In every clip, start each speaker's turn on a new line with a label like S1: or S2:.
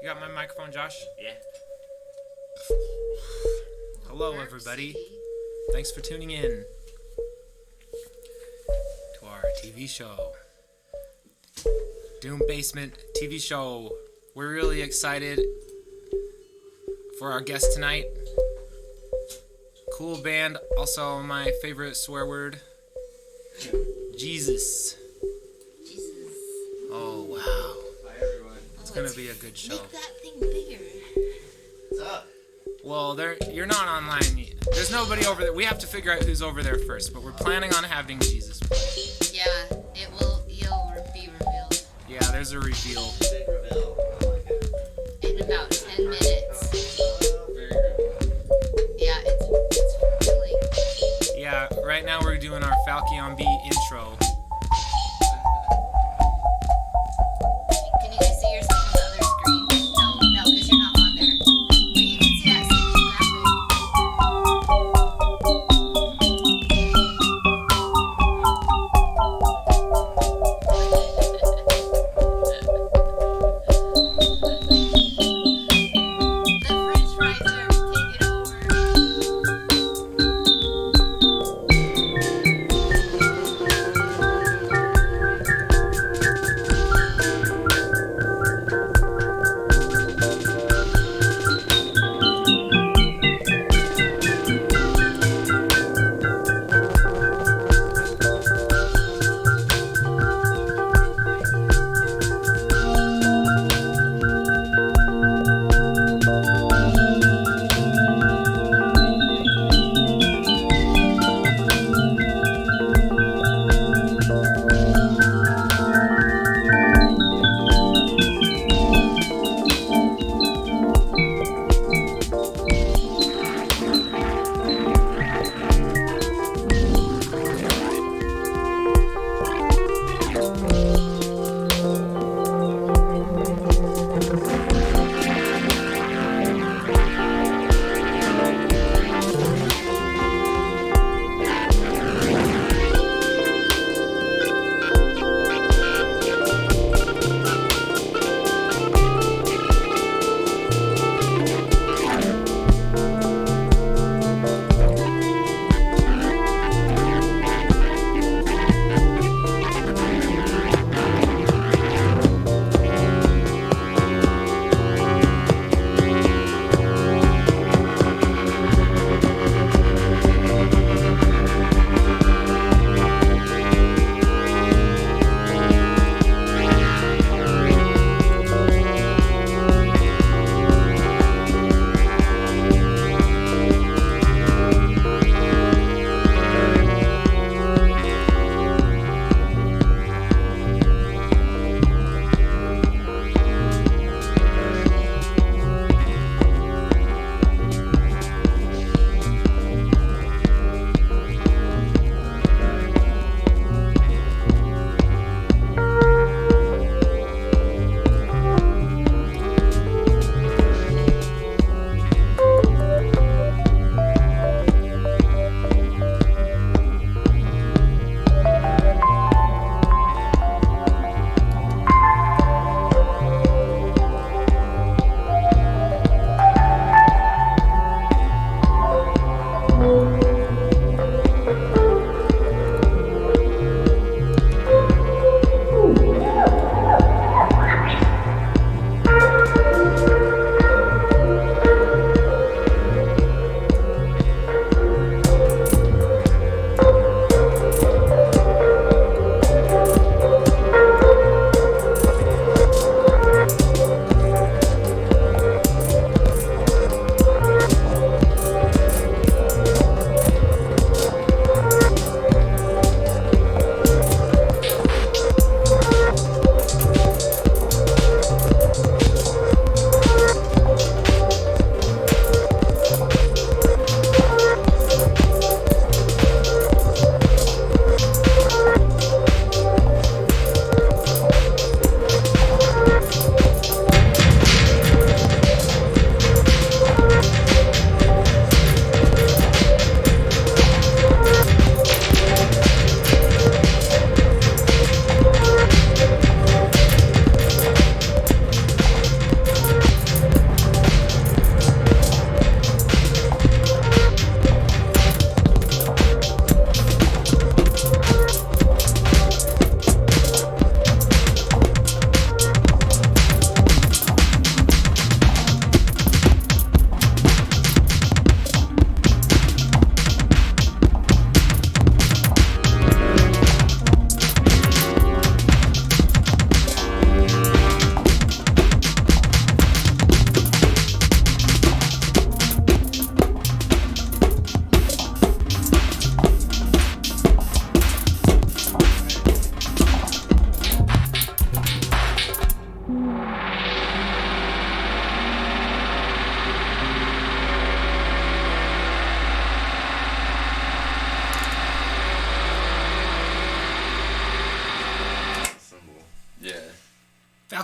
S1: got my microphone, Josh?
S2: Yeah.
S1: Hello, everybody. Thanks for tuning in to our TV show. Doom Basement TV show. We're really excited for our guest tonight. Cool band. Also, my favorite swear word. Jesus. Oh, wow.
S2: Hi, everyone.
S1: It's going to be a good show.
S3: Make that thing bigger.
S2: What's up?
S1: Well, you're not online yet. There's nobody over there. We have to figure out who's over there first, but we're planning on having Jesus play.
S3: Yeah, you'll be revealed
S1: Yeah, there's a reveal.
S2: Big reveal. I like it.
S3: in about 10 minutes.
S2: Very good.
S3: Yeah, it's really.
S1: Yeah, right now we're doing our Falcon B intro.
S3: Can you guys see yourself on the other screen? No, because you're not on there. But you can see that same graphic.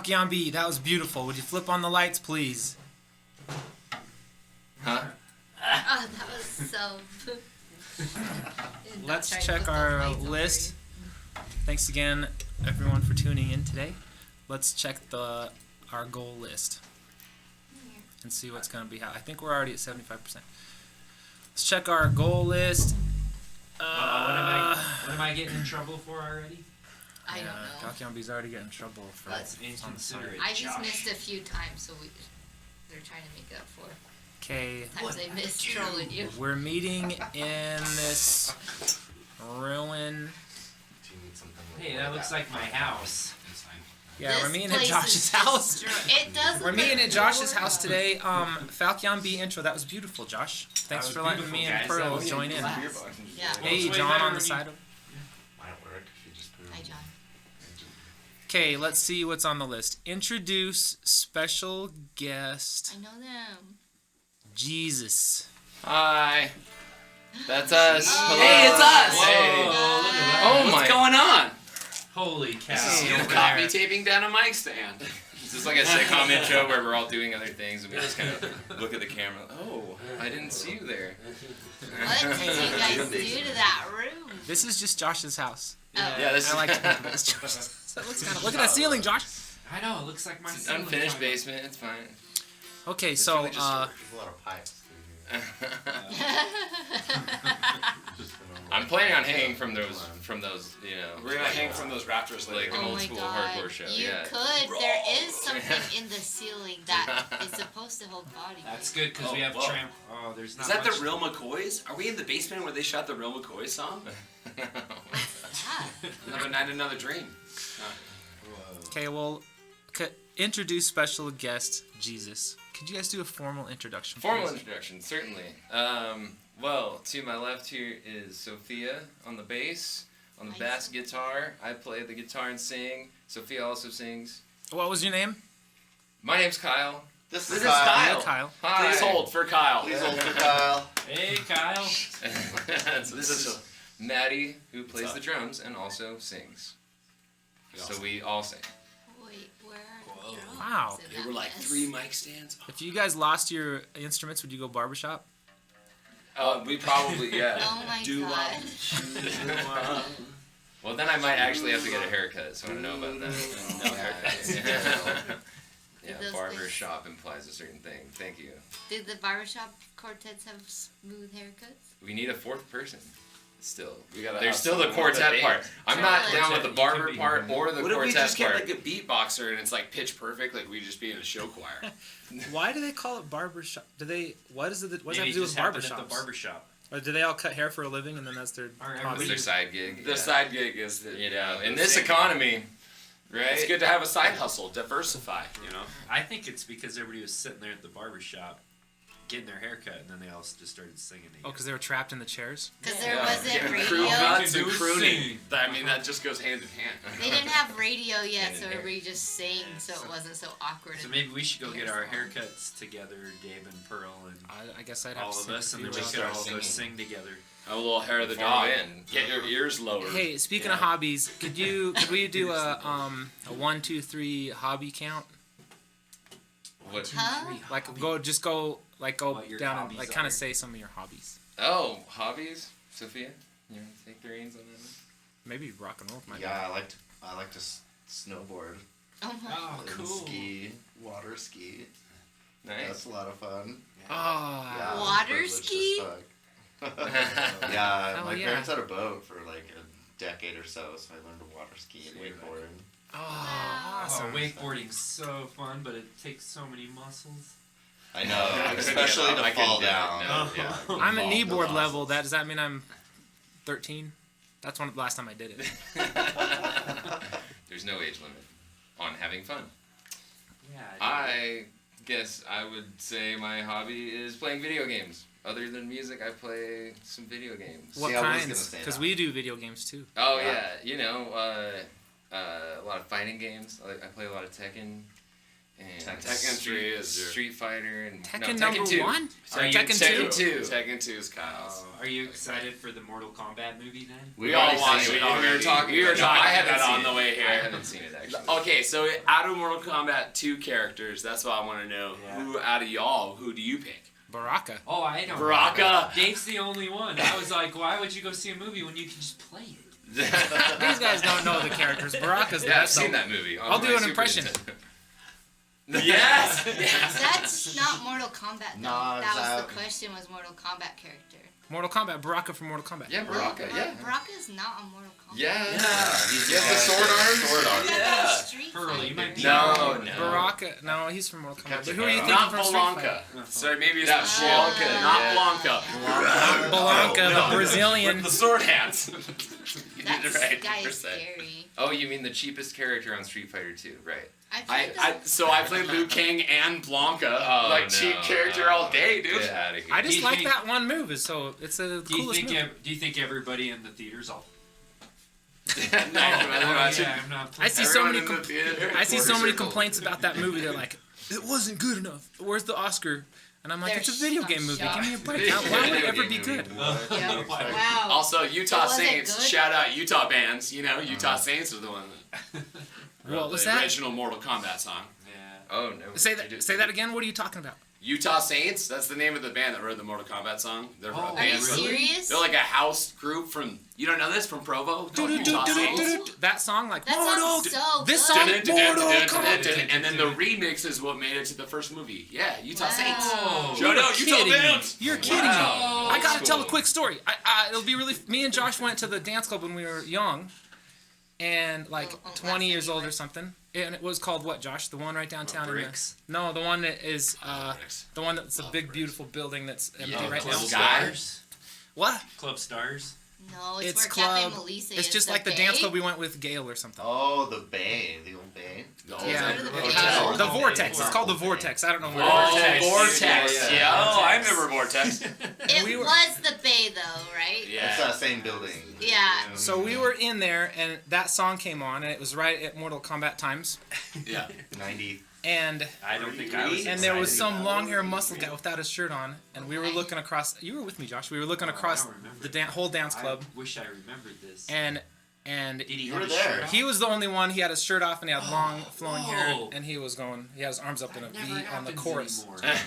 S1: Falcon B, that was beautiful. Would you flip on the lights, please?
S4: Huh?
S3: Oh, that was so.
S1: Let's
S3: Not try to
S1: check
S3: put those
S1: our
S3: lights on
S1: list. Thanks again, everyone, for tuning in today. Let's check our goal list and see what's going to be. I think we're already at 75%. Let's check our goal list.
S5: What am I getting in trouble for already?
S3: I don't know.
S1: Falcon B's already getting in trouble for
S3: That's
S1: on the side.
S5: inconsiderate.
S3: I just
S5: Josh.
S3: missed a few times, so they're trying to make up for
S1: Okay,
S3: times I missed trolling you.
S1: we're meeting in this ruin.
S2: Do you need something
S5: Hey, that looks like my house.
S1: Yeah, we're
S3: This
S1: meeting at
S3: place
S1: Josh's
S3: is
S1: house.
S3: It does.
S1: We're
S3: look
S1: meeting
S3: like
S1: at Josh's
S3: Florida.
S1: house today. Falcon B intro, that was beautiful, Josh. Thanks
S5: was
S1: for letting
S5: beautiful,
S1: me and
S5: guys.
S1: Pearl
S5: That was
S1: join in.
S3: Yeah.
S1: Hey,
S5: way
S1: John
S5: better
S1: on the
S5: when
S1: side of.
S2: Might work if you just put it
S3: Hi,
S2: on.
S3: John.
S1: Okay, let's see what's on the list. Introduce special guest
S3: I know them.
S1: Jesus.
S4: Hi. That's us.
S3: Oh.
S4: Hello.
S6: Hey, it's us.
S4: Hey.
S5: Whoa, look at
S4: Oh
S6: What's
S4: my.
S6: going on?
S5: Holy cow.
S1: Hey,
S6: You're
S1: over
S6: copy
S1: there.
S6: taping down a mic stand.
S4: This is like a sitcom intro where we're all doing other things and we just kind of look at the camera. Oh, I didn't see you there.
S3: What did you guys do to that room?
S1: This is just Josh's house.
S3: Oh.
S4: Yeah, this
S1: I like to think of it as Josh's house. So it looks kind of. Look at that ceiling, Josh.
S5: I know, it looks like my
S4: It's an
S5: ceiling
S4: unfinished
S5: tile.
S4: basement. It's fine.
S1: Okay,
S4: It's
S1: so
S4: really just
S2: There's a lot of pipes through
S4: I'm planning on hanging from those, you know.
S6: We're gonna hang from those rafters
S4: Like
S6: later.
S4: an
S3: Oh
S4: old
S3: my
S4: school
S3: God.
S4: hardcore show.
S3: You
S4: Yeah.
S3: could. There is something in the ceiling that is supposed to hold body weight.
S5: That's good because we have
S6: whoa.
S5: tramp. Oh, there's not
S6: Is that
S5: much.
S6: the Real McCoys? Are we in the basement where they shot the Real McCoy song?
S3: Yeah.
S6: Another night, another dream.
S1: okay, well, introduce special guest Jesus. Could you guys do a formal introduction?
S4: Formal
S1: please?
S4: introduction, certainly. Well, to my left here is Sophia on the bass. On the
S3: Hi,
S4: bass
S3: Sophia.
S4: guitar, I play the guitar and sing. Sophia also sings.
S1: What was your name?
S4: My name's Kyle.
S2: This
S6: This
S2: is
S6: is
S2: Kyle.
S6: Kyle.
S1: Kyle.
S4: Hi.
S6: Please hold for Kyle.
S2: Please hold for Kyle.
S5: Hey, Kyle.
S4: So this is Maddie, who plays
S6: up?
S4: the drums and also sings.
S6: We
S4: So
S6: also-
S4: we all sing.
S3: Wait, where are
S6: Whoa.
S3: the drums
S1: Wow.
S3: in
S6: They
S3: that
S6: were like
S3: mess?
S6: 3 mic stands.
S1: If you guys lost your instruments, would you go barbershop?
S4: We probably, yeah.
S3: Oh my
S6: Do
S3: god.
S4: Well, then I might actually have to get a haircut, so I don't know about that.
S6: No haircuts.
S4: Yeah,
S3: Those
S4: barber
S3: things-
S4: shop implies a certain thing. Thank you.
S3: Did the barbershop quartets have smooth haircuts?
S4: We need a fourth person. Still.
S6: We gotta
S4: There's
S6: have
S4: still the
S6: someone with a
S4: quartet
S6: band.
S4: part. I'm not down with the
S5: You
S4: barber
S5: could be-
S4: part or the
S6: What if we
S4: quartet
S6: just get
S4: part.
S6: like a beatboxer and it's like pitch perfect, like we just be in a show choir?
S1: Why do they call it barbershop? Do they? What does it? What does that have
S5: Maybe
S1: to do
S5: just
S1: with
S5: happened at
S1: barbershops?
S5: the barbershop.
S1: Or do they all cut hair for a living and then that's their
S5: Or
S4: That's
S1: hobby?
S4: their side gig.
S6: The
S4: yeah.
S6: side gig is the,
S4: You know, in
S6: the
S4: this
S6: same-
S4: economy, right?
S6: It's good to have a side hustle, diversify. You know.
S5: I think it's because everybody was sitting there at the barbershop getting their haircut, and then they all just started singing
S1: Oh,
S5: together.
S1: because they were trapped in the chairs.
S3: Because there
S4: Yeah.
S3: wasn't
S6: Getting
S3: radio.
S6: crew cuts and
S5: do is
S6: crooning.
S5: sing.
S6: I mean, that just goes hand in hand.
S3: They didn't have radio yet,
S4: And
S3: so
S4: hair.
S3: everybody just sang, so it wasn't so awkward.
S5: So
S3: and
S5: maybe we should go get our
S3: ears long.
S5: haircuts together, Dave and Pearl and
S1: I guess I'd have
S5: all
S1: to
S5: of
S1: sit
S5: us, and
S1: with
S5: then we
S1: you
S5: could
S1: guys.
S5: all go
S4: singing.
S5: sing together.
S6: A little hair of the
S4: Before
S6: dog.
S4: we end.
S6: Get your ears lowered.
S1: Hey, speaking of
S6: Yeah.
S1: hobbies, could we do a 1, 2, 3 hobby count?
S4: What?
S3: Huh?
S1: Like go
S5: What your
S1: down and
S5: hobbies
S1: like kind
S5: are.
S1: of say some of your hobbies.
S4: Oh, hobbies? Sophia? You want to take the reins on that one?
S1: Maybe rock and roll. Might be.
S2: Yeah, I like to snowboard
S3: Oh my.
S5: Oh,
S2: and
S5: cool.
S2: ski, water ski.
S4: Nice.
S2: That's a lot of fun.
S1: Oh,
S2: Yeah,
S3: Water
S2: privileged as
S3: ski?
S2: fuck. Yeah,
S1: Hell
S2: my
S1: yeah.
S2: parents had a boat for like a decade or so I learned to water ski and wakeboarding.
S1: oh, awesome.
S5: Oh, wakeboarding's so fun, but it takes so many muscles.
S2: I know,
S4: I
S2: especially
S4: couldn't
S2: to
S4: do it.
S2: fall
S4: No,
S2: down.
S4: yeah.
S1: I'm at
S2: Fall
S1: kneeboard
S2: to
S1: level.
S2: muscles.
S1: Does that mean I'm 13? That's the last time I did it.
S4: There's no age limit on having fun.
S5: Yeah.
S4: I guess I would say my hobby is playing video games. Other than music, I play some video games.
S1: What
S2: I was gonna
S1: kinds?
S2: say
S1: Because
S2: that.
S1: we do video games too.
S4: Oh
S2: Yeah.
S4: yeah, you know, a lot of fighting games. I play a lot of Tekken, and
S2: Tekken
S6: 3 is
S4: Street Fighter, and
S1: Tekken
S4: no,
S1: number
S4: Tekken 2.
S1: 1?
S5: Are you
S1: Tekken 2?
S4: 2.
S6: Tekken 2 is Kyle's.
S5: Are you excited for the Mortal Kombat movie then?
S6: We all
S2: already
S6: watched
S2: seen
S6: it.
S2: it.
S6: We were talking.
S4: No,
S6: I haven't
S4: haven't
S6: on
S4: seen
S6: the
S4: it.
S6: way
S4: I
S6: here.
S4: haven't seen it actually.
S6: Okay, so out of Mortal Kombat 2 characters, that's what I want to know.
S5: Yeah.
S6: Who out of y'all, who do you pick?
S1: Baraka.
S5: Oh, I don't.
S6: Baraka.
S5: Dave's the only one. I was like, why would you go see a movie when you can just play it?
S1: These guys don't know the characters. Baraka's the
S4: Yeah, I've
S1: best.
S4: seen
S1: though.
S4: that movie. on
S1: I'll
S4: my
S1: do an
S4: Super
S1: impression.
S4: Nintendo.
S6: Yes. Yes.
S3: That's not Mortal Kombat though.
S2: Nah,
S3: that was
S2: that-
S3: the question, was Mortal Kombat character.
S1: Mortal Kombat. Baraka from Mortal Kombat.
S4: Yeah, Baraka. Yeah.
S3: Baraka is not a Mortal Kombat.
S4: Yeah.
S2: He's
S4: He has the sword arm.
S2: Sword arm.
S3: I thought that was Street
S5: Pearl,
S3: Fighter.
S5: you might be
S6: No, no.
S1: Baraka. No, he's from Mortal Kombat.
S2: Captain
S1: But who are you
S2: Baraka.
S1: thinking
S6: Not
S1: from Street Fighter?
S6: Blanca. Sorry, maybe it's
S4: Not
S6: Blanca.
S3: Blanca,
S6: Not
S4: yeah.
S6: Blanca.
S1: Blanca,
S6: No,
S1: the Brazilian.
S6: With the sword hands. You did
S3: That
S6: it right.
S3: guy is
S6: 100%.
S3: scary.
S4: Oh, you mean the cheapest character on Street Fighter 2, right?
S6: So I played Liu Kang and Blanca,
S4: Oh,
S6: like cheap character all day, dude.
S4: Get out of here.
S1: I
S5: Do
S1: just
S5: you
S1: like
S5: think-
S1: that one move. So it's a
S5: Do you
S1: coolest
S5: think
S1: move.
S5: do you think everybody in the theaters all?
S1: I
S5: I'm not.
S1: see so many.
S6: Everyone in the theater.
S1: I see so
S4: Quarter
S1: many
S4: circle.
S1: complaints about that movie. They're like, it wasn't good enough. Where's the Oscar? And I'm like,
S3: They're
S1: it's a video
S3: not
S1: game movie.
S3: shocked.
S1: Give me a break. Why would it ever be good?
S3: Yeah. Wow.
S6: Also, Utah
S3: Was it
S6: Saints.
S3: good?
S6: Shout out Utah bands. You know, Utah Saints are the one that
S1: What
S6: wrote
S1: was
S6: the
S1: that?
S6: original Mortal Kombat song.
S5: Yeah.
S4: Oh no.
S1: Say that again. What are you talking about?
S6: Utah Saints. That's the name of the band that wrote the Mortal Kombat song. They're
S5: Oh,
S6: a
S3: Are
S6: band.
S3: you
S5: Really?
S3: serious?
S6: They're like a house group from. You don't know this from Provo? Called Utah Saints.
S1: That song, like
S3: That
S1: Mortal.
S3: sounds so
S1: this
S3: good.
S1: song, Mortal Kombat.
S6: And then the remix is what made it to the first movie. Yeah, Utah
S3: Wow.
S6: Saints.
S5: Oh.
S6: Shout out Utah
S1: kidding me.
S6: bands.
S1: You're kidding
S4: Wow.
S1: me. I gotta
S4: Cool.
S1: tell a quick story. It'll be really. Me and Josh went to the dance club when we were young, and like
S3: Oh,
S1: 20 years old
S3: anyway.
S1: or something. And it was called what, Josh? The one right downtown. in the-
S5: Bricks.
S1: No, the one that is the one that's a big, beautiful building that's empty
S4: Yeah,
S1: right now.
S4: Club
S5: Stars.
S1: What?
S5: Club Stars.
S3: No, it's,
S1: It's
S3: where
S1: club.
S3: Cafe Melissa
S1: It's
S3: is.
S1: just like the dance
S3: Bay.
S1: club we went with Gail or something.
S2: Oh, the Bay, the old Bay.
S1: Yeah,
S3: Go to the
S2: Hotel.
S1: the Vortex. It's called the
S2: Okay.
S1: Vortex. I don't know where.
S6: Oh,
S1: Vortex.
S6: Vortex.
S4: Yeah,
S6: Yeah. Oh, I
S5: Vortex.
S6: remember Vortex.
S3: It
S1: We were-
S3: was the Bay though, right?
S2: It's
S6: Yeah.
S2: that same building.
S3: Yeah.
S1: So we were in there, and that song came on, and it was right at Mortal Kombat times,
S6: Yeah.
S2: 90.
S1: and
S5: I don't think I was.
S1: and there was
S5: excited
S1: some
S5: about
S1: long hair muscle guy without his shirt on, and we were looking across. You were with me, Josh. We were looking
S5: Oh, I
S1: across
S5: don't remember.
S1: the whole dance
S5: it.
S1: club,
S5: I wish I remembered this.
S1: and
S5: Did he
S2: You
S5: have
S2: were
S5: his
S2: there.
S5: shirt off?
S1: he was the only one. He had his shirt off, and he had long flowing hair,
S5: whoa.
S1: and he was going. He had his arms up in a
S5: That
S1: V
S5: never
S1: on the
S5: happens
S1: chorus.
S5: anymore.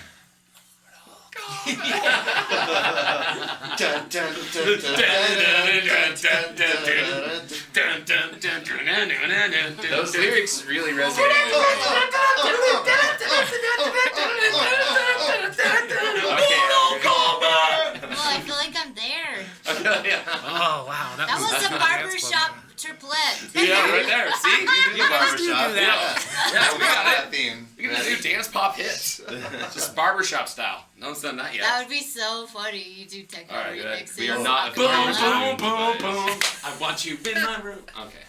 S2: Dun, dun, dun, dun, dun, dun.
S4: Those lyrics really resonate
S3: Well, I feel like I'm there.
S1: Oh wow,
S3: That was the barbershop triplet.
S6: Yeah, right there. See?
S1: You guys do
S2: Barbershop,
S1: that.
S6: Yeah, we got it.
S2: That theme.
S6: We can just do dance pop hits. Just barbershop style. No one's done that yet.
S3: That would be so funny. You do techno
S6: All right, good.
S3: remixes.
S4: We are not
S6: Boom,
S4: Barbershop.
S6: boom, boom, boom. I want you in my room. Okay.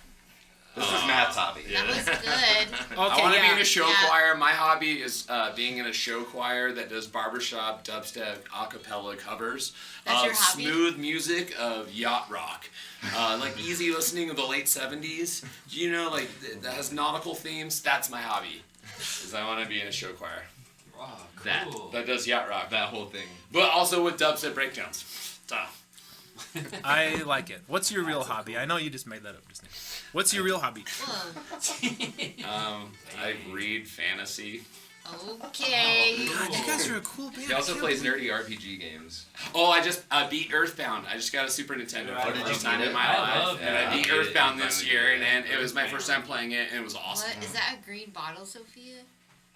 S2: This is Matt's hobby.
S3: That was good.
S1: Okay,
S6: I want to be in
S1: yeah.
S6: a show
S3: Yeah.
S6: choir. My hobby is being in a show choir that does barbershop, dubstep, acapella covers
S3: That's
S6: of
S3: your hobby?
S6: smooth music of yacht rock. Like easy listening of the late 70s. You know, like that has nautical themes. That's my hobby. Is I want to be in a show choir
S5: Wow,
S4: That-
S5: cool.
S6: that does yacht rock.
S4: That whole thing.
S6: But also with dubstep breakdowns. So,
S1: I like it. What's your real hobby? I know you just made that up just now. What's your real hobby?
S3: Whoa.
S6: I read fantasy.
S3: Okay.
S1: God, you guys are a cool band.
S4: He also
S1: I can't
S4: plays
S1: believe-
S4: nerdy RPG games.
S6: Oh, I just beat Earthbound. I just got a Super Nintendo
S5: Oh,
S6: for
S5: did
S6: the
S5: you
S6: first time
S2: beat
S6: in
S2: it?
S6: my
S5: I
S6: life,
S5: love
S6: and
S5: that.
S6: I beat
S4: I beat it.
S6: Earthbound
S4: I
S6: this
S4: finally
S6: year,
S4: beat it.
S6: and it was my first time playing it, and it was awesome.
S3: What is that? A green bottle, Sophia?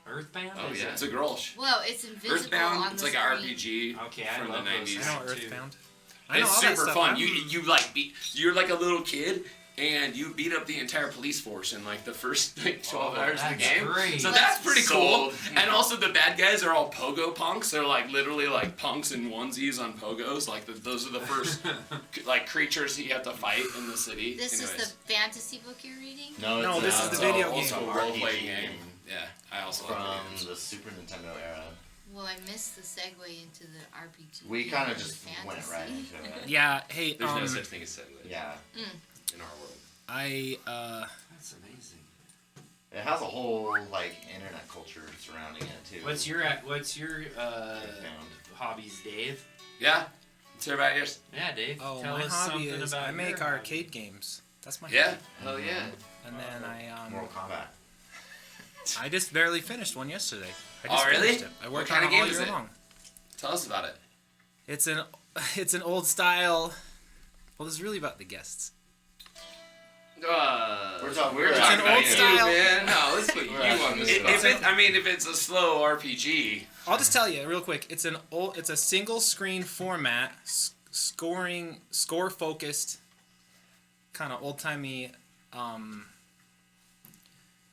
S5: Earthbound?
S4: Oh, yeah.
S6: It's a girl.
S3: Whoa, it's invisible
S6: Earthbound.
S3: on
S6: It's
S3: the
S6: like an
S3: screen.
S6: RPG
S5: Okay, I
S6: from
S5: love
S6: the
S5: those.
S6: 90s.
S1: I know
S5: Too.
S1: Earthbound. I know
S6: It's
S1: all that
S6: super
S1: stuff.
S6: fun.
S1: I'm-
S6: You like beat. You're like a little kid, and you beat up the entire police force in like the first like 12
S5: Oh,
S6: hours of the
S5: that's
S6: game.
S5: great.
S6: So that's pretty cool.
S2: Sold.
S6: And also the bad guys are all pogo punks. They're like literally like punks in onesies on pogos. Like those are the first like creatures that you have to fight in the city.
S3: This
S6: Anyways.
S3: is the fantasy book you're reading?
S1: No, this is
S6: It's
S1: the video
S6: all-
S1: game.
S6: also a role-playing game. Yeah, I also like video
S2: From
S6: games.
S2: the Super Nintendo era.
S3: Well, I missed the segue into the RPG.
S2: We kind of
S3: and
S2: just
S3: fantasy.
S2: went right into it.
S1: Yeah. Hey.
S4: There's no such thing as segue
S2: Yeah.
S4: in our world.
S1: I
S5: That's amazing.
S2: It has a whole like internet culture surrounding it too.
S5: What's your
S2: I found.
S5: hobbies, Dave?
S6: Yeah. Let's hear about yours.
S5: Yeah, Dave.
S1: Oh,
S5: tell
S1: my
S5: us
S1: hobby
S5: something
S1: is
S5: about
S1: I make
S5: your
S1: arcade games. That's my
S6: Yeah.
S1: hobby.
S6: Hell yeah.
S1: And then
S2: Mortal Kombat.
S1: I just barely finished one yesterday. I
S6: Oh,
S1: just
S6: really?
S1: finished it. I
S6: What
S1: worked
S6: kind
S1: on
S6: of
S1: it all
S6: game is
S1: year
S6: it?
S1: long.
S6: Tell us about it.
S1: It's an old style. Well, this is really about the guests.
S2: We're talking
S6: We're
S2: about
S6: talking
S1: an
S6: about
S1: old
S6: you,
S1: style.
S6: man. No, let's put you
S2: We're
S6: on the
S2: asking
S6: spot. If it's a slow RPG.
S1: I'll just tell you real quick. It's a single screen format, score focused, kind of old timey,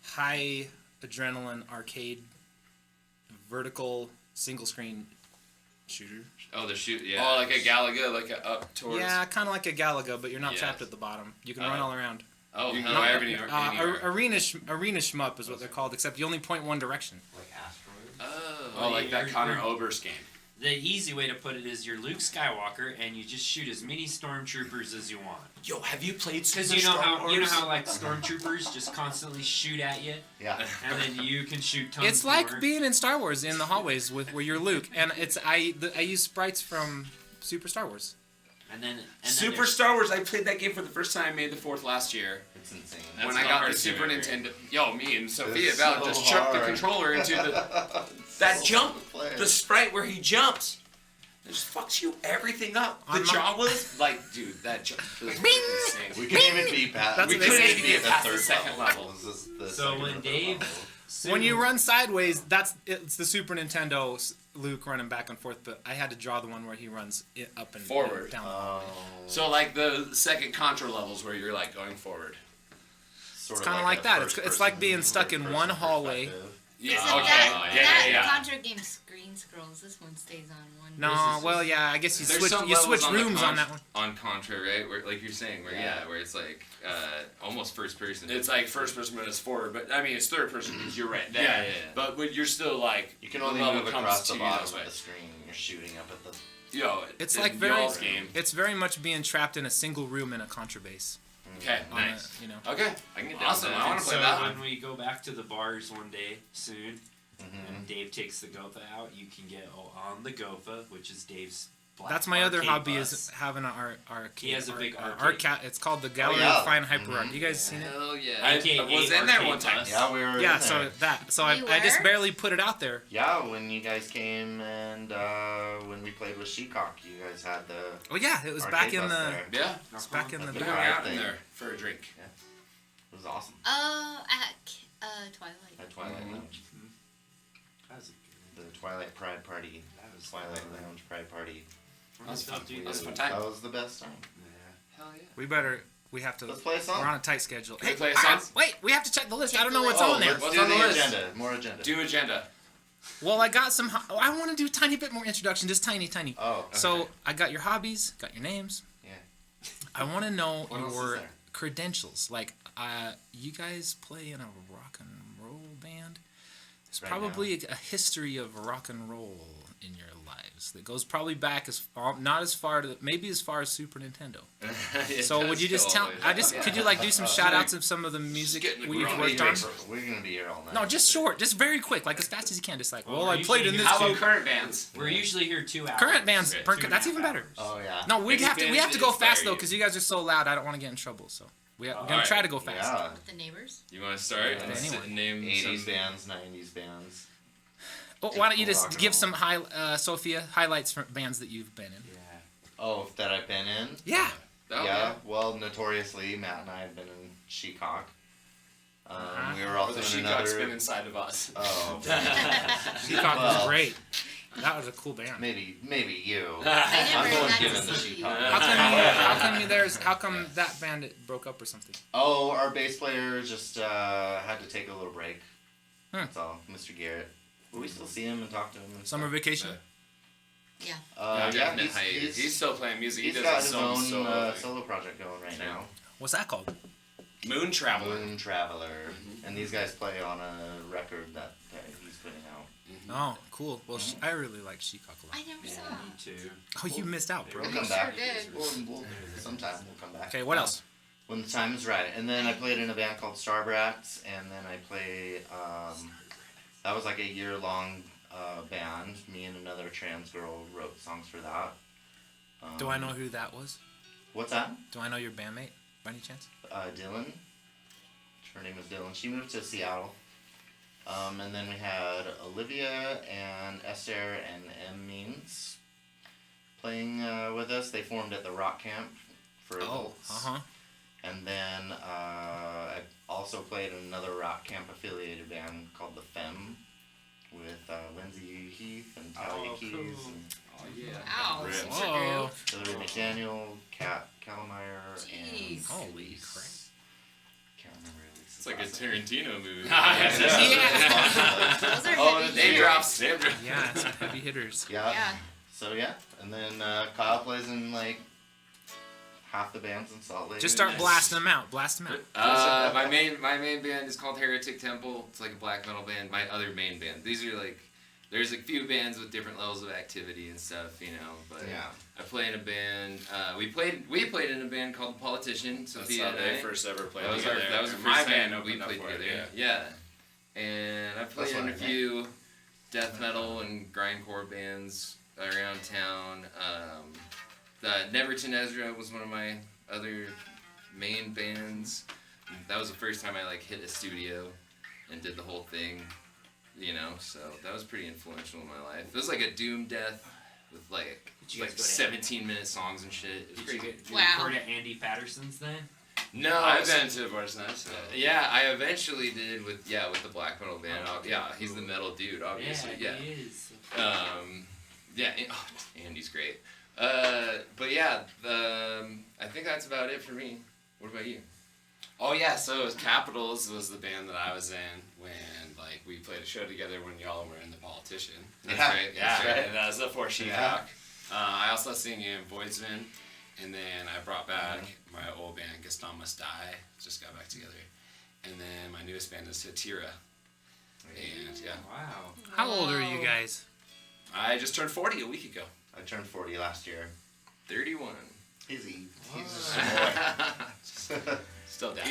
S1: high adrenaline arcade, vertical single screen shooter.
S4: Oh, the shoot. Yeah.
S6: Oh, like a Galaga, like a up towards.
S1: Yeah, kind of like a Galaga, but you're not
S4: Yes.
S1: trapped at the bottom. You can run all around.
S4: Oh,
S6: You can
S4: hell
S6: go
S4: yeah.
S6: anywhere.
S1: Arena shmup is what they're called, except you only point one direction.
S2: Like Asteroid.
S6: Oh, like that
S5: You're-
S6: Connor
S5: you're-
S6: Oberst game.
S5: The easy way to put it is you're Luke Skywalker and you just shoot as many stormtroopers as you want.
S6: Yo, have you played
S5: Because you know how like stormtroopers just constantly shoot at you,
S2: Yeah.
S5: and then you can shoot tons
S1: It's like
S5: more.
S1: being in Star Wars in the hallways where you're Luke, and I use sprites from Super Star Wars.
S5: and then
S6: Super
S5: there's-
S6: Star Wars. I played that game for the first time May the 4th last year.
S2: It's insane.
S4: That's
S6: when I
S4: not
S6: got
S4: hard
S6: the
S4: to
S6: Super
S4: do,
S6: Nintendo. Yo, me and Sophia
S2: It's
S6: about
S2: so
S6: just chucked the
S2: hard.
S6: controller into the that jump, the sprite where he jumps. It just fucks you everything up. The
S1: On my-
S6: Jawas, like, dude, that jump was insane.
S2: We couldn't even be past.
S1: That's
S6: We
S1: what they
S6: couldn't
S1: say.
S6: even get past the second level.
S2: This is the
S5: So
S2: second
S5: when
S2: or third
S5: Dave-
S2: level.
S1: When you run sideways, it's the Super Nintendo Luke running back and forth. But I had to draw the one where he runs up and
S6: Forward.
S1: down.
S2: Oh.
S6: So like the second Contra levels where you're like going forward.
S2: Sort
S1: It's
S2: of
S1: kinda like
S2: a
S1: that. It's
S2: first-person-
S1: like being stuck in one
S2: third-person
S1: hallway.
S2: perspective.
S6: Yeah.
S3: Isn't
S6: Okay.
S3: that Contra game screen scrolls? This one stays on one.
S1: No, well, yeah, I guess you
S6: There's
S1: switch
S6: some
S1: you
S6: levels
S1: switch
S6: on the
S1: rooms on that one.
S4: On Contra, right? Where, like you're saying, where
S2: Yeah.
S4: where it's like almost first person.
S6: It's like first person, but it's forward. But I mean, it's third person because you're right there.
S4: Yeah, yeah.
S6: But when you're still like,
S2: You can only
S6: the level
S2: move
S6: comes
S2: across
S6: to
S2: the
S6: you
S2: bottom
S6: this way.
S2: of the screen. You're shooting up at the.
S6: Yo,
S1: It's
S6: in
S1: like very
S6: y'all's game.
S1: It's very much being trapped in a single room in a contrabase.
S6: Okay,
S1: on a-
S4: Nice.
S1: you know.
S6: okay,
S4: I can get down
S6: awesome.
S4: with that.
S6: I want to
S5: so
S6: play that
S5: when
S6: one.
S5: we go back to the bars one day soon,
S2: Mm-hmm.
S5: and Dave takes the Gofa out, you can get on the Gofa, which is Dave's. Black
S1: That's my other
S5: arcade
S1: hobby
S5: bus.
S1: is having an arcade.
S5: He has a big
S1: art
S5: arcade.
S1: cat. It's called the Gallery
S2: yeah.
S1: of Fine Hyper Art.
S2: Mhm.
S1: You guys seen it?
S4: Hell yeah.
S6: I
S5: AKA
S6: was in there
S5: arcade
S6: one time.
S5: bus.
S2: Yeah, we were.
S1: Yeah,
S2: in
S1: so
S2: there.
S1: that. So
S3: You
S1: I just
S3: were?
S1: barely put it out there.
S2: Yeah, when you guys came and when we played with Shecock, you guys had the.
S1: Oh yeah, it was
S2: arcade
S1: back in
S2: bus
S1: the.
S2: there.
S6: Yeah,
S1: It's back in the
S6: we
S2: Yeah.
S6: hung
S1: back.
S6: out in there for a drink.
S2: It was awesome.
S3: At Twilight.
S2: At Twilight
S6: Mhm.
S2: Lounge.
S5: That was a good
S2: The Twilight Pride Party.
S5: That was
S2: Twilight Lounge Pride Party.
S6: That's fun.
S5: Dude,
S6: That's a fun
S2: It-
S6: time.
S2: That was the best time.
S4: Hell yeah.
S1: We have to.
S2: Let's play a
S1: We're
S2: song.
S1: on a tight schedule.
S6: Can we play a song?
S1: Wait, we have to check the list.
S3: Check
S1: I don't
S3: the
S1: know what's
S3: list.
S1: on there.
S2: Let's
S6: What's
S2: do
S6: on the
S2: the
S6: list?
S2: agenda. More agenda.
S6: Do agenda.
S1: Well, I got some. I want to do a tiny bit more introduction, just tiny.
S2: Oh.
S1: So I got your hobbies, got your names.
S2: Yeah.
S1: I want to know
S2: What else is
S1: your
S2: there?
S1: credentials. Like, you guys play in a rock and roll band. There's
S2: Right
S1: probably a history of rock and roll in your lives that goes probably back not as far to maybe as far as Super Nintendo.
S4: It
S1: So
S4: does
S1: would you
S4: go
S1: just
S4: all
S1: tell?
S4: the way
S1: I
S4: back.
S1: just could you like do some shout outs of some of the music
S6: getting the
S1: we've
S6: groove.
S1: worked on?
S2: We're gonna be here all night.
S1: No, just short, just very quick, like as fast as you can. Just like,
S5: Well,
S1: well,
S5: we're
S1: I played in
S5: usually
S1: this.
S6: How
S5: here-
S6: about current bands?
S5: We're usually here 2 hours.
S1: Current bands,
S5: Yeah,
S1: that's
S5: 2.5
S1: even better.
S5: hours.
S2: Oh yeah.
S1: No, we
S6: Maybe
S1: have to go
S6: bands
S1: fast though,
S6: inspire
S1: because you guys are so loud. I don't want to get in trouble. So we're gonna
S4: alright.
S1: try to go fast.
S2: Yeah.
S3: With the neighbors.
S4: You want to start
S2: Yeah.
S4: and sit
S1: Anyone.
S4: and name
S2: 80s
S4: some
S2: bands, 90s bands.
S1: Oh, why don't you
S2: Rock
S1: just
S2: and
S1: give
S2: roll.
S1: some Sophia highlights from bands that you've been in?
S5: Yeah.
S2: Oh, that I've been in.
S1: Yeah.
S4: Oh,
S2: Yeah. Well, notoriously, Matt and I have been in Shecock. We were also
S6: The
S2: in
S6: Shecock's been
S2: another.
S6: inside of us.
S2: Oh.
S1: Shecock was
S2: Well,
S1: great. That was a cool band.
S2: Maybe you.
S3: I
S2: I'm
S3: never
S2: the one
S3: got to
S2: giving the
S3: see you.
S2: Shecock.
S1: How come that band broke up or something?
S2: Oh, our bass player just had to take a little break. That's all, Mr. Garrett. But we still see him and talk to him. And
S1: Summer
S2: stuff.
S1: vacation.
S3: Yeah.
S2: Yeah,
S4: definite hiatus.
S6: He's still playing music.
S2: he's
S6: he
S2: got
S6: does
S2: his
S6: his own
S2: own
S6: solo.
S2: solo project going right now.
S1: What's that called?
S6: Moon Traveler.
S2: Moon Traveler, and these guys play on a record that he's putting out.
S1: Oh, cool. Well, I really like Shecock a lot.
S3: I never saw.
S5: Yeah, me too.
S1: Oh, you missed out, bro.
S2: We'll
S5: We'll
S2: come
S3: sure
S2: back.
S3: did.
S2: Sometime we'll come back.
S1: Okay, what else?
S2: when the time is right. And then I played in a band called Starbrats, and then I played, that was like a year-long band. Me and another trans girl wrote songs for that.
S1: Do I know who that was?
S2: What's that?
S1: Do I know your bandmate by any chance?
S2: Dylan. Her name was Dylan. She moved to Seattle. And then we had Olivia and Esther and M. Means playing with us. They formed at the Rock Camp for adults. And then I also played in another Rock Camp affiliated band called The Femme with Lindsay Heath and Talia Keys and
S6: Oh yeah.
S3: Wow,
S6: Rip.
S3: super
S1: Whoa.
S3: group.
S2: Hillary McDaniel, Kat Kallmeyer, and
S3: Jeez.
S1: Holy crap.
S2: Can't remember at least.
S4: It's like a Tarantino movie.
S3: Those are
S6: Oh,
S3: heavy
S6: the name
S3: hitters.
S6: drops. Name drops.
S1: Yeah, some heavy hitters.
S2: Yeah.
S3: Yeah.
S2: So yeah, and then Kyle plays in like half the bands in Salt Lake.
S1: Just start blasting them out. Blast them out.
S4: My main band is called Heretic Temple. It's like a black metal band. My other main band. These are like, there's a few bands with different levels of activity and stuff, you know. But
S2: Yeah.
S4: I play in a band. We played in a band called The Politician.
S6: That's
S4: Sophia
S6: how
S4: and
S6: they
S4: I.
S6: first ever played
S4: That was
S6: together.
S4: our, that was the
S6: And
S4: first
S6: my
S4: time
S6: band
S4: we
S6: opened up
S4: played
S6: for it,
S4: together. Yeah. And I've played
S2: That's
S4: in a
S2: what I
S4: few death metal and grindcore bands around town. Neverton Ezra was one of my other main bands. That was the first time I like hit a studio and did the whole thing, you know. So that was pretty influential in my life. It was like a doom death with like
S5: Did you guys go to
S4: 17-minute songs and shit. It was
S5: Did you
S4: crazy.
S5: get did you
S3: Wow.
S5: record at Andy Patterson's then?
S4: No,
S6: I've been to Boris Nice.
S4: yeah, I eventually did with the black metal band. Yeah, he's the metal dude, obviously. Yeah.
S5: he is.
S4: Andy's great. But yeah, I think that's about it for me. What about you?
S6: Oh yeah, so Capitals was the band that I was in when like we played a show together when y'all were in The Politician.
S4: That's
S2: Yeah.
S4: right.
S6: Yeah,
S4: That's right.
S6: and that was the Four Sheetrock.
S2: Yeah.
S6: I also sing in Voidsman, and then I brought back my old band Gaston Must Die. Just got back together, and then my newest band is Satira. And yeah,
S5: Wow.
S1: How old are you guys?
S6: I just turned 40 a week ago.
S2: I turned 40 last year.
S4: 31.
S2: He's just a boy.
S6: Still down.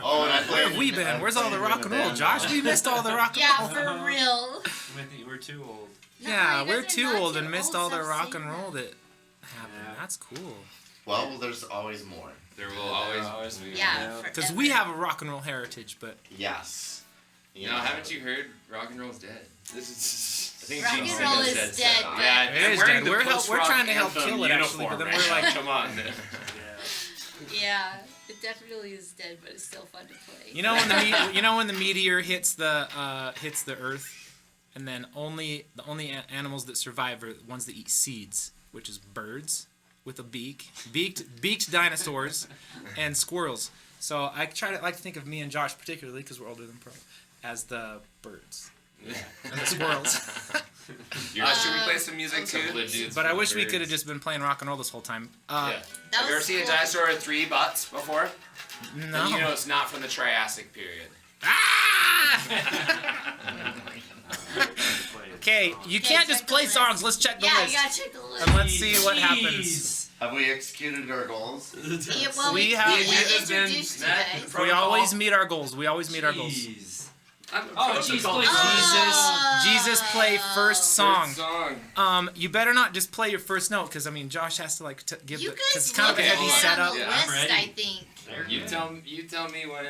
S2: Oh, and I
S1: Where
S2: played.
S1: have we been?
S2: I
S1: Where's all
S2: played
S1: the
S2: in
S1: rock
S2: a
S1: and roll,
S2: band,
S1: Josh? We missed all the rock and
S3: Yeah,
S1: roll.
S3: for real.
S5: We're too old.
S3: No,
S1: Yeah,
S3: you
S1: we're
S3: guys are
S1: too
S3: not
S1: old
S3: too
S1: and missed
S3: old.
S1: all the
S3: Stop
S1: rock
S3: saying
S1: and roll
S3: that.
S1: that happened.
S5: Yeah.
S1: That's cool.
S2: Well, there's always more.
S4: There will always be.
S3: Yeah,
S1: Because we have a rock and roll heritage, but
S2: Yes.
S4: You know, haven't you heard rock and roll's dead?
S6: This is.
S4: I think
S3: Rock
S4: Gene
S3: and roll
S4: Simmons
S3: is
S4: said
S3: dead,
S4: so.
S3: but-
S6: Yeah,
S1: It
S6: I'm
S1: is
S6: wearing
S1: dead.
S6: the
S1: We're
S6: post-rock
S1: trying to help
S6: anthem
S1: kill it, actually, but
S6: uniform,
S1: then
S6: man.
S1: we're like-
S6: come on.
S3: Yeah, it definitely is dead, but it's still fun to play.
S1: you know when the meteor hits the Earth, and then the only animals that survive are the ones that eat seeds, which is birds with a beaked dinosaurs, and squirrels. So I like to think of me and Josh particularly because we're older than Pro as the birds and the squirrels.
S6: Should we play some music too?
S4: Couple of dudes
S1: But I
S4: with
S1: wish we
S4: birds.
S1: could have just been playing rock and roll this whole time.
S6: Yeah.
S3: That
S6: Have you ever
S3: was
S6: seen a
S3: cool.
S6: dinosaur with 3 butts before?
S1: No.
S6: Then you know it's not from the Triassic period.
S1: Okay, you can't just
S3: check the
S1: play
S3: list.
S1: songs. Let's check the
S3: Yeah,
S1: list.
S3: you gotta check the list.
S1: And let's see what happens.
S2: Have we executed our goals?
S3: Yeah, well,
S1: We
S3: we
S1: have-
S3: introduced
S6: been
S3: you
S6: met.
S3: guys.
S1: We always meet our goals. We always meet our goals.
S5: Oh, geez, please.
S1: Jesus play first song.
S4: First song.
S1: You better not just play your first note, because I mean Josh has to like give
S3: You
S1: the, because
S3: guys
S1: it's kind of
S3: look
S1: a
S3: at
S1: heavy
S3: it
S1: setup.
S3: on the
S4: Yeah,
S5: I'm
S3: list,
S5: ready.
S3: I think.
S4: You tell me when.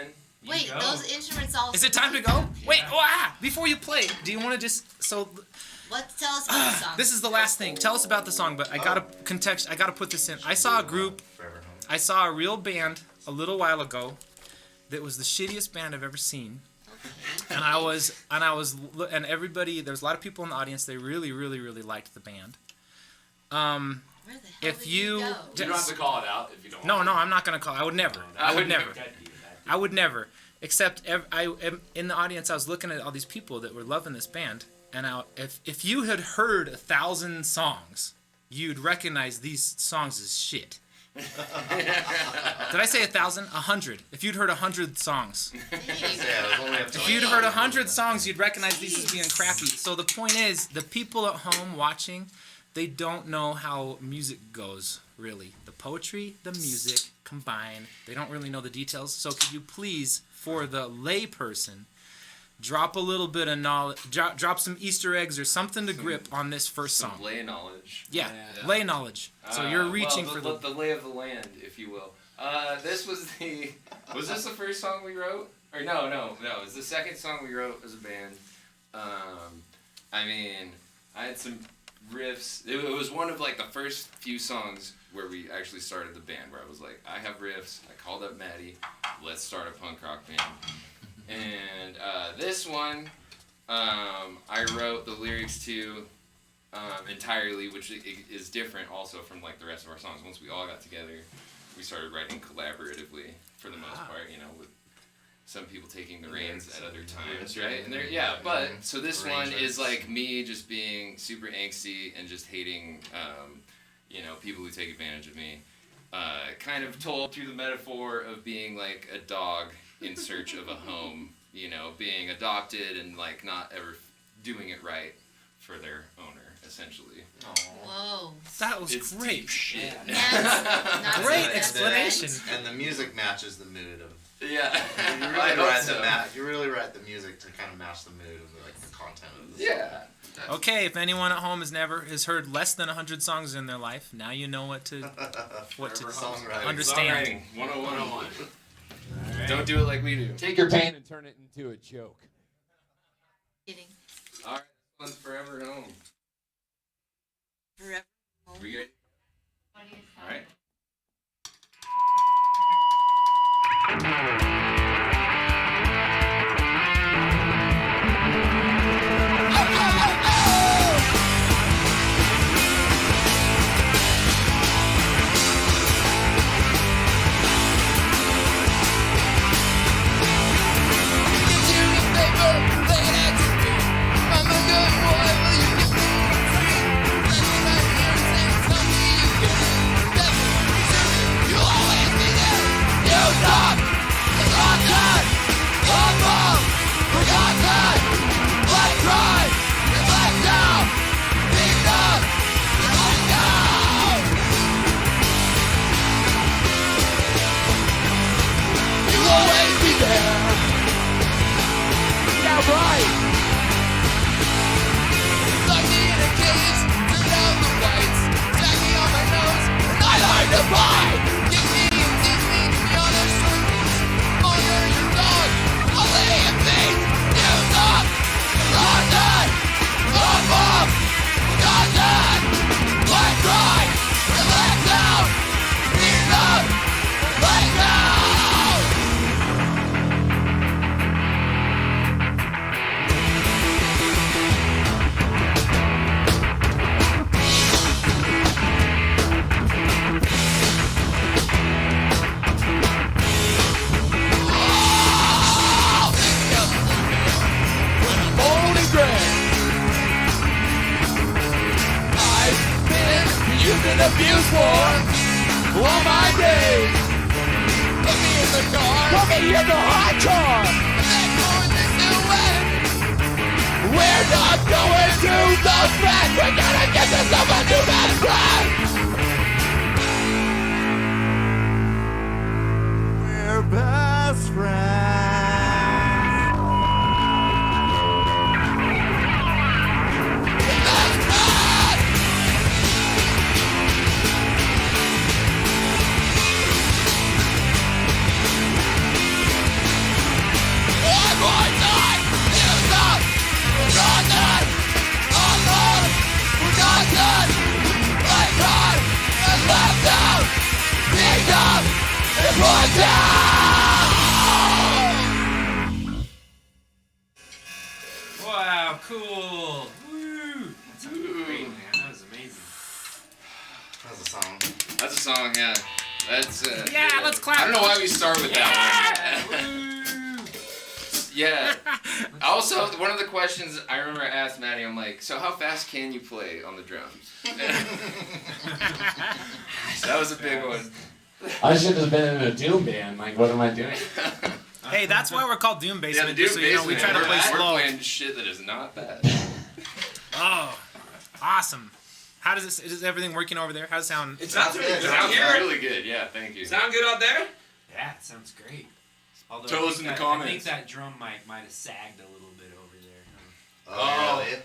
S1: Wait,
S5: go.
S3: Those instruments all.
S1: is it time to go? Wait, before you play, do you want to just
S3: Let's tell us about the song.
S1: this is the last thing. Tell us about the song, but I gotta I gotta put this in. I saw a group.
S2: Forever Home.
S1: I saw a real band a little while ago that was the shittiest band I've ever seen. And and everybody, there's a lot of people in the audience, they really, really, really liked the band.
S3: Where the hell
S1: if
S3: did
S1: you-
S3: go?
S6: You don't have to call it out if you don't
S1: No,
S6: want
S1: no, I'm not gonna call. I would never. I would never. I would never. Except in the audience, I was looking at all these people that were loving this band, and if you had heard 1,000 songs, you'd recognize these songs as shit. Did I say 1,000? 100. If you'd heard 100 songs,
S2: Yeah, it was only up to
S1: if you'd heard 100 songs, you'd recognize these as being crappy. So the point is, the people at home watching, they don't know how music goes, really. The poetry, the music combined. They don't really know the details. So could you please, for the lay person, drop a little bit of knowledge, drop some Easter eggs or something to grip on this first
S4: Some
S1: song?
S4: lay knowledge.
S1: Yeah,
S6: Yeah.
S1: lay knowledge. So you're reaching
S4: well,
S1: for
S4: the lay of the land, if you will. This was this the first song we wrote? Or no, it was the second song we wrote as a band. I mean, I had some riffs. It was one of like the first few songs where we actually started the band, where I was like, I have riffs. I called up Maddie. Let's start a punk rock band. And this one, I wrote the lyrics to entirely, which is different also from like the rest of our songs. Once we all got together, we started writing collaboratively for the most part, you know, with some people taking the reins at other times, right? And but so this one is like me just being super angsty and just hating, you know, people who take advantage of me. Kind of told through the metaphor of being like a dog in search of a home, you know, being adopted and like not ever doing it right for their owner, essentially.
S3: Whoa.
S1: That was
S4: It's
S1: great.
S4: deep shit.
S3: Not
S1: Great
S3: so
S1: explanation.
S2: And the music matches the mood of.
S4: Yeah.
S2: You
S4: I
S2: really
S4: hope
S2: write
S4: so.
S2: you really write the music to kind of match the mood of like the content of the song.
S4: Yeah.
S1: Okay, if anyone at home has heard less than 100 songs in their life, now you know what to
S2: Songwriting.
S1: understand.
S6: 101.
S4: Don't do it like we do.
S7: Take your pain and turn it into a joke.
S3: kidding.
S4: All right, this one's Forever Home.
S3: Forever.
S4: We good? All right.
S5: Wow, cool. Woo. That sounded great, man. That was amazing.
S2: That's a song.
S4: That's a song, yeah. That's
S1: Yeah, let's clap.
S4: I don't know why we start with that one. Yeah. Also, one of the questions I remember I asked Maddie, I'm like, so how fast can you play on the drums? That was a big one.
S7: I should have been in a doom band. Like, what am I doing?
S1: Hey, that's why we're called Doom
S4: Yeah,
S1: Basement.
S4: the
S1: just
S4: Doom
S1: so you know, we
S4: Basement,
S1: try to play
S4: we're
S1: slow.
S4: playing shit that is not bad.
S1: Oh, awesome. How does it? Is everything working over there? How's it sound?
S5: It sounds really
S2: good.
S5: good.
S4: Sounds
S5: Here.
S4: really good. Yeah, thank you.
S5: Sound good out there?
S8: Yeah, it sounds great. Although
S6: Tell
S8: I
S6: us
S8: think
S6: in the
S8: that- I
S6: comments.
S8: think that drum mic might have sagged a little bit over there.
S2: Oh, really?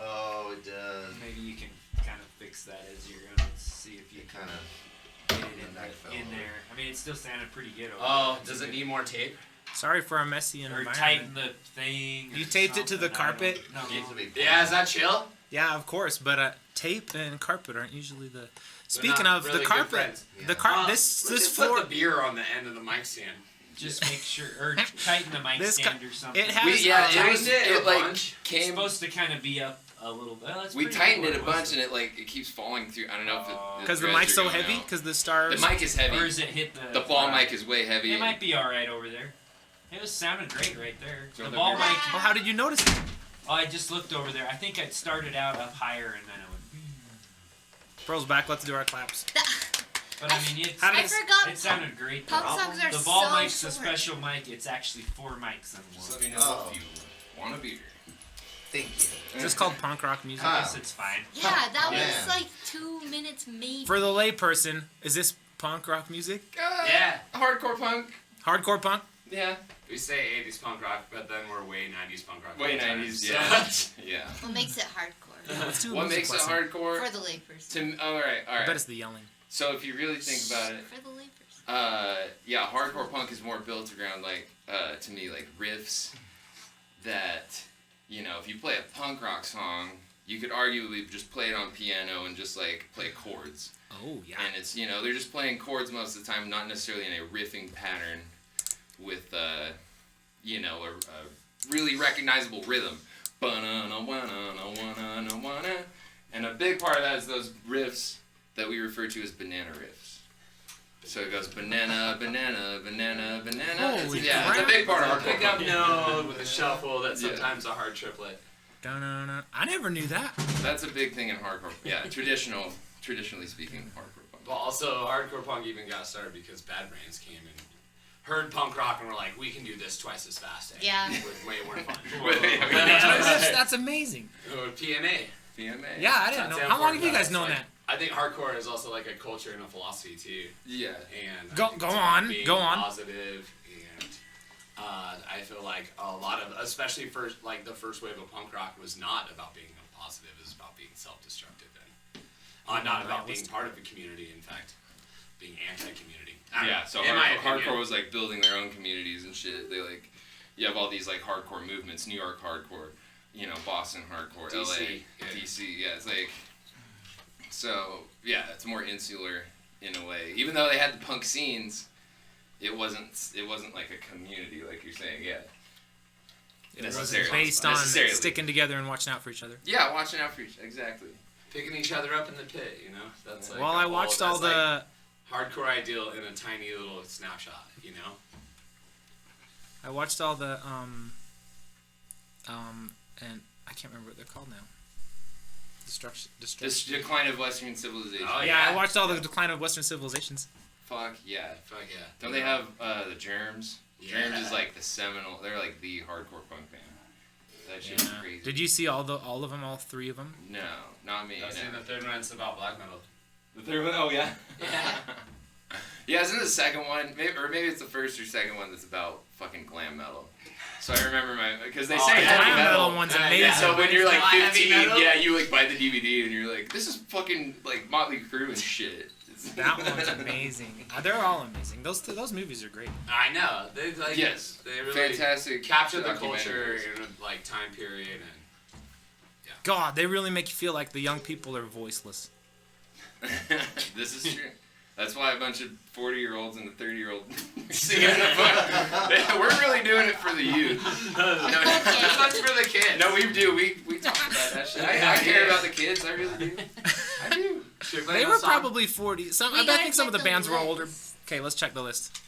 S2: Oh, it does.
S8: Maybe you can kind of fix that as you're going to see if you
S2: It
S8: can
S2: kind of.
S8: get it in,
S2: that fell
S8: in
S2: over.
S8: there. I mean, it still sounded pretty good over
S6: Oh,
S8: there.
S6: does it need more tape?
S1: Sorry for our messy
S8: Or
S1: environment.
S8: tighten the thing.
S1: You
S8: or
S1: taped it to the
S8: something, I
S1: carpet?
S8: don't
S2: Needs to
S8: know.
S2: be.
S6: Yeah, is that chill?
S1: Yeah, of course, but tape and carpet aren't usually the. Speaking
S6: not
S1: of
S6: really
S1: the
S6: good
S1: carpet,
S6: friends.
S1: the this
S6: Let's just put
S1: floor.
S6: the beer on the end of the mic stand.
S8: Just make sure, or tighten the mic
S1: This
S8: stand or something.
S1: it has-
S4: We, yeah,
S6: tightened
S4: it was.
S6: it a
S4: It like
S6: bunch.
S8: It's
S4: came.
S8: supposed to kind of be up a little bit. That's
S4: We
S8: pretty
S4: tightened
S8: good
S4: it a
S8: where
S4: bunch,
S8: was.
S4: and it keeps falling through. I don't know if
S1: Because the
S4: threads
S1: mic's
S4: are
S1: so
S4: going
S1: heavy.
S4: out.
S1: Because the stars.
S4: The mic is heavy.
S8: Or is it hit the?
S4: The ball
S8: alright.
S4: mic is way heavy.
S8: It
S4: and-
S8: might be all right over there. It was sounded great right there.
S4: Throw
S8: The
S4: the
S8: ball
S4: beer.
S8: mic.
S1: Well, how did you notice it?
S8: Oh, I just looked over there. I think it started out up higher and then it went.
S1: Pearl's back. Let's do our claps.
S8: But I mean,
S1: How did
S3: I forgot.
S8: it sounded great.
S3: Punk
S8: though.
S3: songs are
S8: The ball
S3: so
S8: mic's a
S3: short.
S8: special mic. It's actually 4 mics in
S4: Just
S8: one.
S4: let me know
S2: Oh.
S4: if you want a beer.
S2: Thank you.
S1: It's just called punk rock music.
S8: I guess it's fine.
S3: Yeah, that
S2: Yeah.
S3: was like 2 minutes maybe.
S1: For the layperson, is this punk rock music?
S4: Yeah, hardcore punk.
S1: Hardcore punk?
S4: Yeah,
S6: We say 80s punk rock, but then we're way 90s punk rock.
S4: way
S6: all the time.
S4: 90s.
S6: So-
S4: Yeah, yeah.
S3: What makes it hardcore
S1: Let's do a
S4: What
S1: music
S4: makes it
S1: lesson.
S4: hardcore?
S3: for the layperson?
S4: To all right, all
S1: I bet
S4: right.
S1: it's the yelling.
S4: So if you really think about it,
S3: For the layperson.
S4: yeah, hardcore punk is more built around like, to me, like riffs that, you know, if you play a punk rock song, you could arguably just play it on piano and just like play chords.
S1: Oh, yeah.
S4: And it's, you know, they're just playing chords most of the time, not necessarily in a riffing pattern with, you know, a really recognizable rhythm. Ba-na-na-wa-na-na-wa-na-na-wa-na. And a big part of that is those riffs that we refer to as banana riffs. So it goes banana, banana, banana, banana.
S1: Holy
S4: Yeah, it's a
S1: crap.
S4: big part of
S6: A
S4: hardcore
S6: pick up
S4: punk.
S6: node with a shuffle that's
S4: Yeah.
S6: sometimes a hard triplet.
S1: Dun-dun-dun. I never knew that.
S4: That's a big thing in hardcore. Yeah, traditionally speaking, hardcore punk.
S6: But also, hardcore punk even got started because Bad Brains came and heard punk rock and were like, we can do this twice as fast.
S3: Yeah.
S6: With way more fun.
S1: That's amazing.
S6: Or PMA.
S4: PMA.
S1: Yeah, I didn't know. How long have you guys known that?
S6: I think hardcore is also like a culture and a philosophy too.
S4: Yeah.
S6: And I
S1: Go-
S6: think
S1: go
S6: it's about
S1: on,
S6: being
S1: go on.
S6: Positive, and I feel like a lot of, especially first, like the first wave of punk rock was not about being a positive; it was about being self-destructive and not about being part of the community. In fact, being anti-community.
S4: Yeah, so
S6: in my
S4: hardcore
S6: opinion.
S4: was like building their own communities and shit. They like, you have all these like hardcore movements, New York hardcore, you know, Boston hardcore,
S6: DC,
S4: LA,
S6: yeah.
S4: DC. Yeah, it's like, so yeah, it's more insular in a way. Even though they had the punk scenes, it wasn't like a community like you're saying. Yeah.
S1: It wasn't
S4: Necessarily.
S1: based on
S4: Necessarily.
S1: sticking together and watching out for each other.
S4: Yeah, watching out for each exactly.
S6: Picking each other up in the pit, you know. That's like
S1: Well,
S6: a
S1: I
S6: whole-
S1: watched all
S6: that's
S1: the.
S6: like hardcore ideal in a tiny little snapshot, you know.
S1: I watched all the and I can't remember what they're called now. Destruction.
S4: This decline of Western civilization.
S6: Oh,
S1: Yeah, I
S6: yeah.
S1: watched all the decline of Western civilizations.
S4: Fuck yeah.
S6: Fuck yeah.
S4: Don't they have the Germs?
S6: Yeah.
S4: Germs is like the seminal. They're like the hardcore punk band. That shit's crazy.
S1: Did you see all of them, all 3 of them?
S4: No, not me.
S6: I've seen
S4: No.
S6: the third one. It's about black metal.
S4: The third one? Oh yeah.
S6: Yeah.
S4: Yeah, isn't the second one, maybe it's the first or second one that's about fucking glam metal. So I remember because they
S6: Oh,
S4: say
S6: yeah.
S4: heavy
S1: Glam
S4: metal.
S1: metal one's
S6: Yeah,
S1: amazing.
S4: So when you're like
S6: It's not heavy
S4: 15,
S6: metal?
S4: yeah, you like buy the DVD and you're like, this is fucking like Motley Crue and shit.
S1: That one's amazing. They're all amazing. Those movies are great.
S6: I know. They like
S4: Yes.
S6: They really
S4: Fantastic.
S6: capture the culture
S4: documentaries.
S6: in a like time period and
S1: God, they really make you feel like the young people are voiceless.
S4: This is true. That's why a bunch of 40-year-olds and a 30-year-old singing in the front. We're really doing it for the youth.
S6: this one's for the kids.
S4: No, we do. We talk about that shit. I care about the kids. I really do. I do.
S6: Should we play
S1: They
S6: a
S1: were
S6: song?
S1: probably 40.
S3: We
S1: I
S3: gotta
S1: think some of
S3: check
S1: the
S3: the
S1: bands were
S3: list.
S1: older. Okay, let's check the list.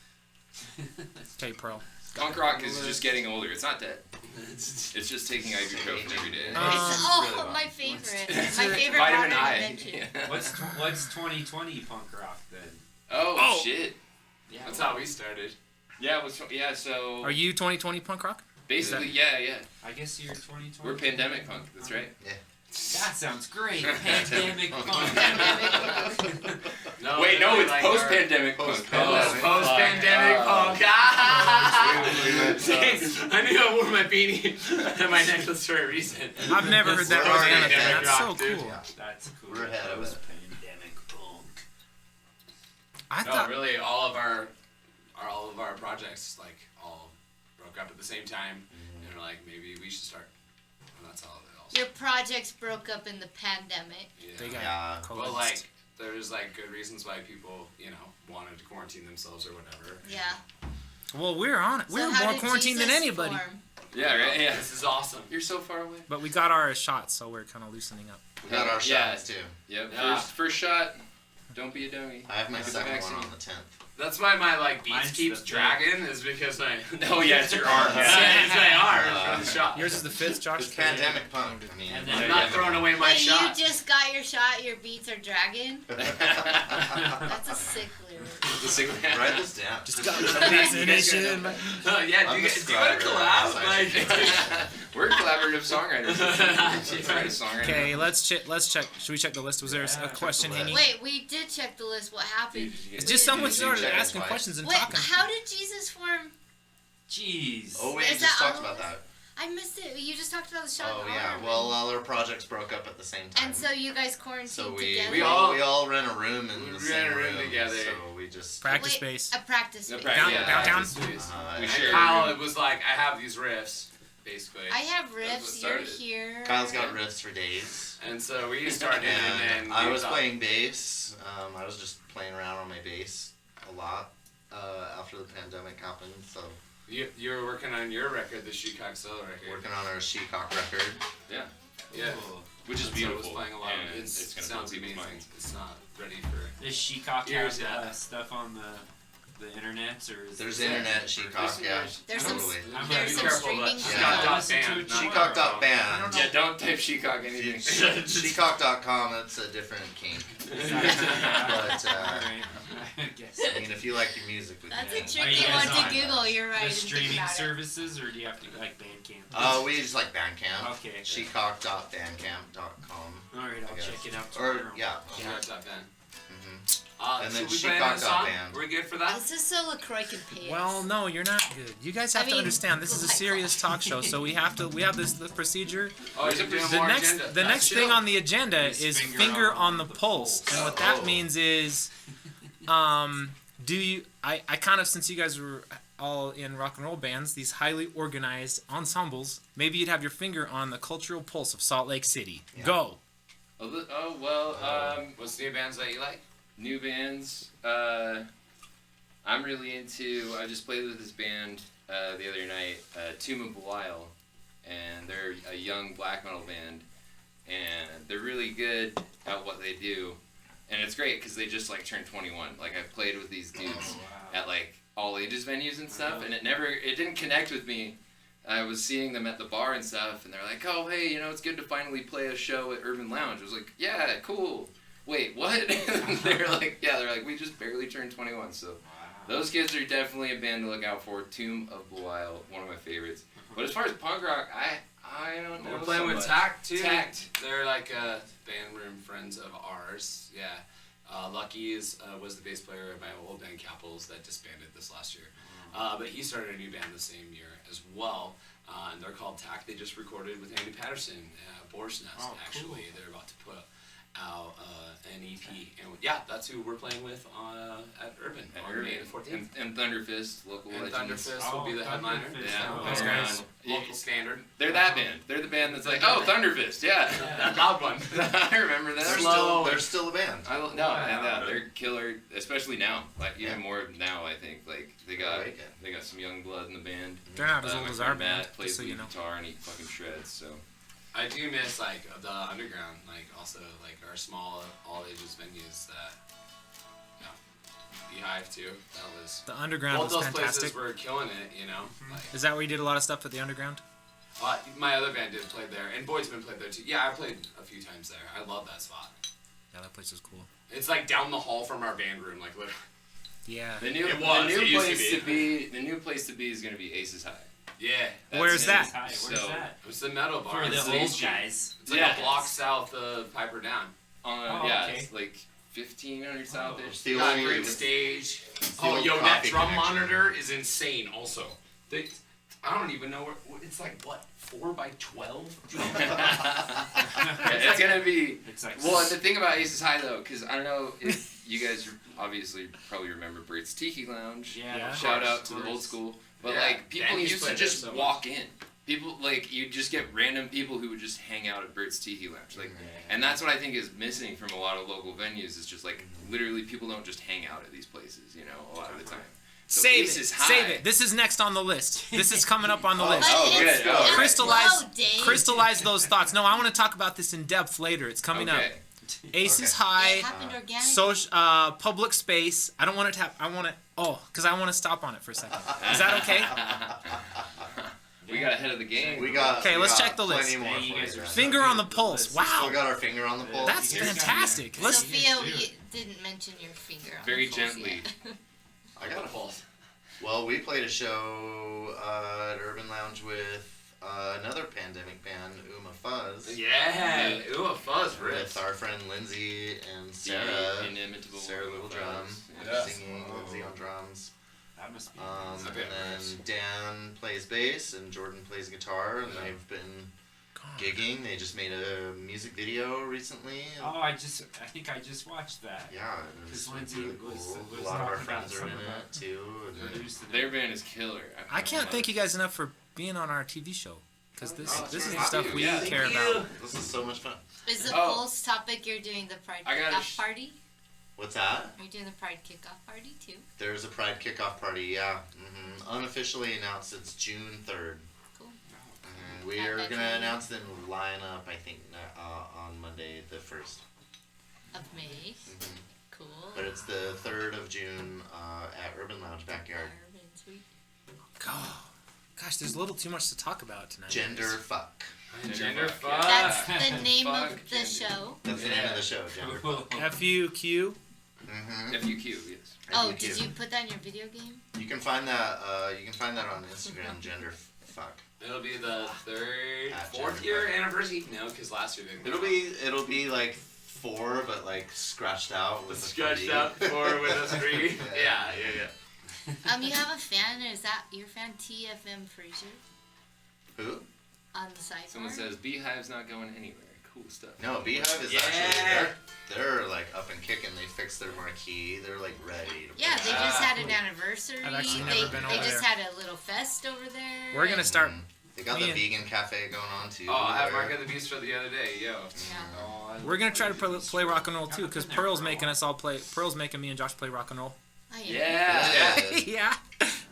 S1: Okay, Pearl.
S4: Punk rock is just getting older. It's not dead. It's just taking ibuprofen every day.
S3: Oh, my favorite. My favorite
S4: Vitamin
S3: modern
S4: I.
S3: invention.
S8: What's 2020 punk rock then?
S4: Oh,
S1: Oh.
S4: shit.
S8: Yeah.
S6: That's how we started.
S4: Yeah. So
S1: Are you 2020 punk rock?
S4: basically, yeah.
S8: I guess you're 2020.
S4: We're pandemic punk. That's right.
S8: That's That sounds great. Pandemic punk.
S4: No,
S6: Wait, no,
S4: literally,
S6: it's
S4: like,
S6: post-pandemic punk.
S2: Post-pandemic.
S4: Oh, post-pandemic punk. I knew I wore my beanie and my necklace for a reason.
S1: I've never heard that
S2: We're
S1: was
S2: already
S1: anything.
S4: pandemic
S1: That's so
S4: rock, dude.
S1: cool.
S8: That's cool.
S2: We're ahead of it.
S8: Pandemic punk.
S1: I
S6: No,
S1: thought.
S6: really, all of our projects like all broke up at the same time, and we're like, maybe we should start. And that's all.
S3: Your projects broke up in the pandemic.
S1: They got
S2: Yeah.
S1: coalesced.
S6: Well, like, there's like good reasons why people, wanted to quarantine themselves or whatever.
S3: Yeah.
S1: Well, we're on it.
S3: So
S1: We're
S3: how
S1: more
S3: did
S1: quarantined than
S3: Jesus
S1: anybody.
S3: form?
S6: Yeah, right. Yeah,
S4: This is awesome.
S6: you're so far away.
S1: But we got our shots, so we're kind of loosening up.
S2: We got our
S6: Yeah.
S2: shots too.
S6: Yep.
S4: Yeah.
S6: First shot. Don't be a dummy.
S2: I have my
S6: Get the
S2: second one
S6: vaccine.
S2: on the 10th.
S4: That's why my beats
S8: Mine's
S4: keeps
S8: the
S4: dragging is because my
S6: Oh yeah, it's your arm.
S4: yeah, it's my arm for the shot.
S1: Yours is the fifth, Josh.
S2: It's pandemic punk. I mean,
S8: And then-
S4: I'm not throwing away my
S3: Wait,
S4: shot.
S3: you just got your shot, your beats are dragging? That's a sick lyric.
S6: The single.
S2: write this down.
S1: Just got
S4: You
S1: my
S4: guys
S1: vaccination.
S4: yeah,
S2: I'm
S4: do
S2: the
S4: you want to
S2: scribe,
S4: collab?
S2: right?
S6: We're collaborative songwriters. Let's write a song right
S1: Okay,
S6: now.
S1: let's check. Should we check the list? Was there
S8: Yeah,
S1: a question
S2: check the
S1: hanging?
S3: Wait, we did check the list. What happened?
S1: It's just someone
S2: Did you
S1: started
S2: check it
S1: asking
S2: twice?
S1: questions and
S3: Wait,
S1: talking.
S3: how did Jesus form?
S8: Jeez.
S2: Oh, we
S3: Is
S2: just
S3: that
S2: talked
S3: on
S2: about
S3: the
S2: that.
S3: I missed it. You just talked about the shot.
S2: Oh
S3: in
S2: yeah.
S3: arm
S2: Well, all our projects broke up at the same time.
S3: and so you guys quarantined
S2: So we
S3: together.
S2: we all rent a room in
S4: We
S2: the
S4: rent
S2: same
S4: a room together.
S2: So we just
S1: Practice
S3: Wait,
S1: space.
S3: A practice
S6: No
S3: space.
S6: practice.
S1: Downtown?
S2: uh,
S6: We
S2: and
S6: share.
S4: Kyle, it was like, I have these riffs, basically.
S3: I have
S6: what
S3: riffs. You're
S6: started.
S3: here.
S2: Kyle's got riffs for days.
S4: And so we started, and
S2: And
S4: then
S2: I
S4: we
S2: was
S4: thought-
S2: playing bass. I was just playing around on my bass a lot after the pandemic happened. So
S4: You were working on your record, the Shecock solo record.
S2: working on our Shecock record.
S4: Yeah.
S8: Cool.
S6: Which is
S4: So it
S6: beautiful.
S4: was playing a lot
S6: and
S4: of it.
S6: it's gonna
S4: Sounds
S6: blow people's
S4: amazing.
S6: minds.
S4: It's not ready for.
S8: Does Shecock
S4: Years,
S8: have
S4: yeah.
S8: stuff on the internet or is
S2: There's
S8: it?
S2: internet at Shecock, yeah.
S3: There's some-
S2: totally.
S8: I'm
S3: There's
S8: be
S3: some
S8: careful.
S3: streaming
S2: Yeah.
S4: Shecock.band.
S2: Shecock.band.
S6: Yeah, don't type Shecock anything.
S2: Shecock.com, that's a different kink. But,
S8: Alright. I guess.
S2: I mean, if you like your music, we
S3: That's
S2: can.
S3: a
S8: Are
S3: tricky
S8: you
S3: one
S8: guys
S3: to
S8: on
S3: Google. You're right.
S8: The
S3: I didn't think
S8: streaming
S3: about it.
S8: services or do you have to like Bandcamp?
S2: We just like Bandcamp.
S8: Okay.
S2: Shecock.bandcamp.com.
S8: Alright, I'll
S2: I guess.
S8: check it out tomorrow.
S2: Or, yeah.
S4: Shecock.band.
S2: Mhm. And
S4: So
S2: then
S4: we playing that song?
S2: Shecock.band.
S4: We're good for that?
S3: This is so LaCroix can pay us.
S1: Well, no, you're not good. You guys have
S3: I
S1: to
S3: mean,
S1: understand this is a
S3: like-
S1: serious talk show, so we have this the procedure.
S4: Oh,
S6: There's
S4: you're
S6: a
S4: doing
S1: The
S4: more
S1: next
S4: agenda.
S1: the
S4: That's
S1: next
S4: chill.
S1: thing on the agenda
S8: Is
S1: is
S8: finger
S1: finger
S8: on
S1: on the
S8: the
S1: pulse,
S8: pulse.
S1: and what that
S4: Oh.
S1: means is, do you? I kind of, since you guys were all in rock and roll bands, these highly organized ensembles, maybe you'd have your finger on the cultural pulse of Salt Lake City.
S2: Yeah.
S1: Go.
S6: Oh well.
S4: What's new bands that you like?
S6: New bands. I'm really into. I just played with this band the other night, Tomb of Belial, and they're a young black metal band, and they're really good at what they do, and it's great because they just like turned 21. Like I played with these dudes at like all ages venues and stuff, and it didn't connect with me. I was seeing them at the bar and stuff, and they're like, "Oh, hey, it's good to finally play a show at Urban Lounge." I was like, "Yeah, cool." Wait, what? they're like, we just barely turned 21, so those kids are definitely a band to look out for. Tomb of Belial, one of my favorites. But as far as punk rock, I don't know.
S4: We're playing
S6: so
S4: with
S6: much.
S4: Tact too.
S6: Tact.
S4: They're like band room friends of ours. Yeah. Lucky was the bass player of my old band Capitals that disbanded this last year. But he started a new band the same year as well. And they're called Tact. They just recorded with Andy Patterson, Boar's Nest,
S8: Oh,
S4: actually.
S8: cool.
S4: They're about to put out an EP. And yeah, that's who we're playing with at Urban
S6: And
S4: on
S6: Urban.
S4: May the 14th.
S6: And Thunderfist, local
S4: And
S6: legends.
S4: Thunderfist will be the
S8: Oh,
S4: headliner.
S8: Thunderfist.
S6: Yeah,
S8: Oh,
S1: those guys.
S4: Local standard.
S6: They're that band. They're the band that's like, oh, Thunderfist, yeah.
S4: That loud one.
S6: I remember that.
S2: They're still a band.
S6: They're killer, especially now. Like even
S2: Yeah.
S6: more now, I think. Like they got
S2: like it.
S6: they got some young blood in the band.
S1: They're not as old
S6: my
S1: as
S6: friend
S1: our band,
S6: Matt plays
S1: just so you
S6: lead
S1: know.
S6: guitar and he fucking shreds. So
S4: I do miss like the underground, like also like our small all ages venues that, Beehive too. That was
S1: The underground
S4: both
S1: was
S4: those
S1: fantastic.
S4: places were killing it, Like
S1: Is that where you did a lot of stuff at the underground?
S4: my other band did play there, and Boydsman played there too. Yeah, I played a few times there. I love that spot.
S1: Yeah, that place was cool.
S4: It's like down the hall from our band room, like literally.
S1: Yeah.
S6: the new
S4: It was.
S6: the new
S4: It used to
S6: place
S4: be.
S6: the new place to be is gonna be Aces High. Yeah. that's
S1: Where's
S6: it.
S1: that?
S8: High. Where's
S6: So,
S8: that?
S6: It's the metal bar.
S8: For the
S6: It's
S8: old
S6: Main Street.
S8: guys.
S6: It's like
S4: Yeah.
S6: a block south of Piper Down.
S8: Oh,
S4: Yeah,
S8: okay.
S4: it's like 1500 south ish.
S2: It's the
S6: Got a
S2: only-
S6: great
S2: it's-
S6: stage.
S2: it's the
S6: Oh,
S2: old
S6: yo, that
S2: coffee
S6: drum
S2: connection.
S6: monitor is insane. Also, I don't even know where. It's like what 4x12.
S4: It's gonna be.
S8: It's like
S4: Well, the thing about Aces High though, because I don't know if you guys obviously probably remember Bert's Tiki Lounge.
S8: yeah. of
S4: Shout
S8: course,
S4: out
S8: of
S4: to the
S8: course.
S4: old school. But
S6: Yeah,
S4: like people
S6: Danny's
S4: used to
S6: played there
S4: just
S6: so much.
S4: walk in. People like you just get random people who would just hang out at Bert's Tiki Lounge. Like, and that's what I think is missing from a lot of local venues. Is just like literally people don't just hang out at these places. You know, a lot of the time. So
S1: Save
S4: Aces
S1: it.
S4: High.
S1: Save it. This is next on the list. This is coming up on the
S3: But
S1: list.
S4: Oh,
S3: it's
S4: good. Oh,
S1: Crystallize,
S3: Whoa, Dave.
S1: crystallize those thoughts. No, I want to talk about this in depth later. It's coming
S4: Okay.
S1: up. Aces
S2: Okay.
S1: High,
S3: It happened organically.
S1: social, public space. I don't want it to have. I want to. Oh, because I want to stop on it for a second. Is that okay?
S4: We got ahead of the game.
S2: We got.
S1: Okay,
S2: we
S1: let's
S2: got
S1: check the list.
S2: plenty more
S8: Hey, you
S2: for
S8: guys
S2: you
S8: are
S2: guys.
S1: Finger on the pulse.
S2: Still
S1: Wow,
S2: got our finger on the pulse.
S1: that's
S8: You guys gotta
S1: fantastic. Let's.
S3: Sophia, you didn't mention your finger on
S4: Very
S3: the pulse
S4: gently.
S3: yet.
S2: I got a pulse. Well, we played a show at Urban Lounge with another pandemic band, Uma Fuzz.
S6: Yeah, ooh, a fuzz
S2: With
S6: riff.
S2: our friend Lindsay and
S4: The
S2: Sarah.
S4: inimitable
S2: Sarah Little Drum
S6: Yeah.
S2: singing, Lindsay on drums.
S8: That must be.
S2: And
S6: Okay.
S2: then Dan plays bass and Jordan plays guitar, and they've been gigging. They just made a music video recently. And
S8: Oh, I think I just watched that.
S2: yeah, it was
S8: Because Lindsay
S2: really
S8: was-
S2: cool.
S8: was
S2: A lot of our
S8: talking
S2: friends
S8: about
S2: are in
S8: some of
S2: it too. And
S8: Produced it.
S4: Their band is killer.
S1: I can't thank you guys enough for being on our TV show. Because this
S6: Oh,
S1: is the
S6: thank
S1: stuff
S6: you.
S1: we
S6: Yeah,
S1: care
S6: thank
S1: about.
S6: you.
S2: this is so much fun.
S3: Is the
S4: Oh.
S3: pulse topic you're doing the Pride
S4: I gotta
S3: kickoff party?
S2: What's that?
S3: Are you doing the Pride kickoff party too?
S2: There's a Pride kickoff party, yeah. Unofficially announced it's June 3rd.
S3: Cool.
S2: We
S3: At
S2: are
S3: Metro
S2: gonna
S3: Media.
S2: announce the lineup, I think, on Monday the 1st.
S3: Of May.
S2: Mhm.
S3: Cool.
S2: But it's the 3rd of June at Urban Lounge Backyard.
S3: Urban, sweet.
S1: Gosh, there's a little too much to talk about tonight.
S2: Gender fuck.
S6: Gender
S4: fuck.
S6: fuck.
S3: That's the name
S4: Fuck
S3: of the
S4: Gender.
S3: show.
S2: That's the name of the show, Gender fuck.
S1: FUQ.
S2: Mm-hmm.
S4: FUQ, yes.
S3: Oh, did you put that in your video game?
S2: You can find that. You can find that on Instagram. Gender fuck.
S6: It'll be the third,
S2: At
S6: fourth
S2: Gender
S6: year
S2: fuck.
S6: anniversary. No, because last year they
S2: It'll be like 4, but like scratched out with a
S6: scratched
S2: 3.
S6: out 4 with a 3.
S2: Yeah.
S6: yeah.
S3: You have a fan, or is that your fan, TFM Fraser,
S2: Who?
S3: on the sidebar?
S4: Someone says Beehive's not going anywhere. Cool stuff.
S2: No, Beehive is
S6: Yeah.
S2: actually they're like up and kicking. They fixed their marquee. They're like ready to
S3: Yeah,
S2: play.
S3: they just had an anniversary.
S1: I've actually
S3: they
S1: never been
S3: they
S1: over
S3: just
S1: there.
S3: had a little fest over there.
S1: We're gonna start.
S2: They got
S1: Me
S2: the
S1: and-
S2: vegan cafe going on too.
S6: Oh, I had
S2: there.
S6: Mark at the Bistro the other day. Yo.
S3: Yeah.
S1: We're gonna try to play rock and roll too, because Pearl's making us all play. Pearl's making me and Josh play rock and roll.
S3: Oh,
S6: Yeah.
S1: Yeah,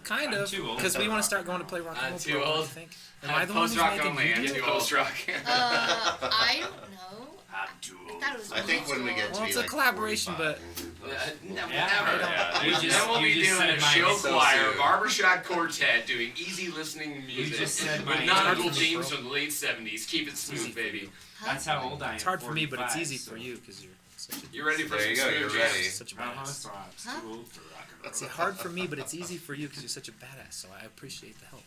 S1: kind
S8: I'm
S1: of.
S8: too old.
S1: Because we want to start going to play rock and
S6: I'm
S1: roll.
S6: too
S1: Pearl, what do you
S6: old.
S1: think? Am I the one who's
S6: Post-rock
S1: making
S6: only,
S1: you
S6: I'm
S1: do
S6: too
S1: it?
S6: old.
S4: Post-rock.
S3: I don't know.
S8: I'm too
S3: I
S8: old.
S3: thought it was.
S2: I think when we get to
S1: Well,
S2: be
S1: it's a
S2: like
S1: collaboration,
S2: 45,
S1: but-
S2: we'll do both.
S6: Never.
S8: Yeah,
S6: We
S8: you just-
S6: then we'll
S8: you
S6: be
S8: just
S6: doing
S8: said
S6: a
S8: mine
S6: show
S8: so
S6: choir,
S8: soon.
S6: barbershop quartet, doing easy listening music.
S8: just said
S6: with
S8: mine.
S6: nautical
S1: It's hard for me,
S6: themes
S1: bro.
S6: from the late 70s. Keep it smooth, baby.
S8: That's how old I am.
S1: It's hard for me, but it's
S8: 45,
S1: easy
S8: so-
S1: for you because you're such a,
S6: You ready for
S2: There you
S6: some
S2: go, you're
S6: smooth
S2: ready.
S6: jams?
S1: such a
S8: Uh-huh,
S1: badass.
S8: so I'm too old for rock and roll.
S1: It's hard for me, but it's easy for you because you're such a badass. So I appreciate the help.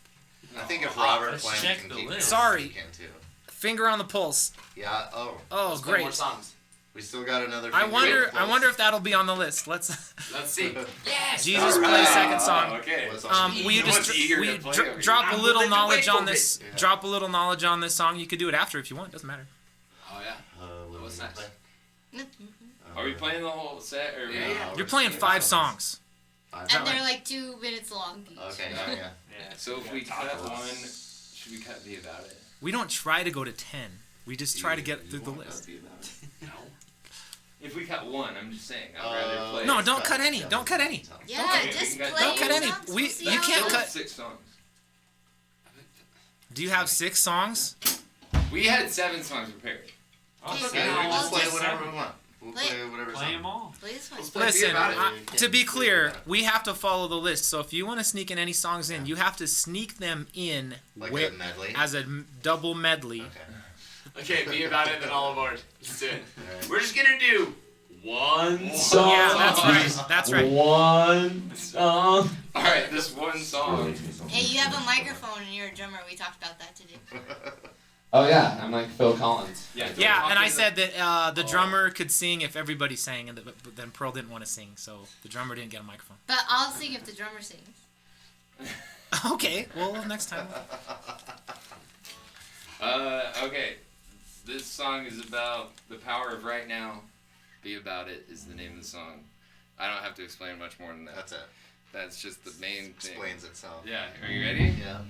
S2: I think if Robert
S8: let's
S2: Plant
S8: check
S2: can
S8: the
S2: keep
S8: list.
S2: going,
S1: Sorry.
S2: he can too.
S1: Finger on the pulse.
S2: Yeah. Oh,
S1: Oh,
S6: Let's play more
S1: great.
S6: songs.
S2: we still got another.
S1: I
S2: finger
S1: wonder.
S2: on the
S1: I
S2: pulse.
S1: wonder if that'll be on the list. Let's.
S6: Let's see. Yes.
S1: Jesus
S2: All
S1: plays
S2: right.
S1: second song.
S6: Okay.
S2: What's on the
S1: Will you
S6: No one's
S1: just
S6: eager to
S1: will you
S6: play
S1: dr-
S6: over
S1: drop
S6: here.
S1: a
S6: I'm
S1: little
S6: willing to
S1: knowledge
S6: wait
S1: on
S6: for
S1: this?
S2: it.
S1: Drop a little knowledge on this song. You could do it after if you want. Doesn't matter.
S6: Oh yeah.
S2: What
S6: What's
S2: was
S6: next?
S4: Are we playing the whole set or?
S6: Yeah, yeah.
S1: You're playing 5 songs.
S3: And they're like 2 minutes long each.
S2: Okay. Yeah.
S8: Yeah.
S4: So if we cut one, should we cut Be About It?
S1: We don't try to go to 10. We just try to get through the list.
S6: No.
S4: If we cut one, I'm just saying. I'd rather play.
S1: No, don't cut any. Don't cut any.
S3: Yeah,
S4: Okay,
S3: just
S4: we can
S3: play.
S1: don't cut any.
S3: songs,
S1: We-
S3: we'll see
S1: you
S3: how
S1: can't
S3: it
S1: cut-
S3: goes.
S4: 6 songs.
S1: Do you have 6 songs?
S4: We had 7 songs prepared.
S3: Okay,
S8: Okay,
S2: Yeah, we
S3: I'll
S2: just play
S3: just-
S2: whatever we want. We'll
S3: Play-
S2: play whatever
S8: Play
S2: song.
S8: them all.
S3: Play this one.
S6: Let's play Be
S1: Listen,
S6: About It.
S1: to be clear, we have to follow the list. So if you want to sneak in any songs in, you have to sneak them in
S2: Like
S1: where,
S2: a medley.
S1: as a double medley.
S2: Okay.
S6: Okay, Be About It, then all aboard. Let's do it.
S2: Alright.
S6: We're just gonna do
S4: one
S7: song.
S1: Yeah, that's right. That's right.
S7: One song.
S4: All right, this one song.
S3: Hey, you have a microphone and you're a drummer. We talked about that today.
S7: Oh yeah, I'm like Phil Collins.
S4: Yeah.
S1: Yeah, and I said that the drummer could sing if everybody sang, and but then Pearl didn't want to sing, so the drummer didn't get a microphone.
S3: But I'll sing if the drummer sings.
S1: Okay, well, next time.
S4: Okay. This song is about the power of right now. Be About It is the name of the song. I don't have to explain much more than that.
S2: That's it.
S4: That's just the main thing.
S2: Explains itself.
S4: Yeah. Are you ready?
S2: Yeah.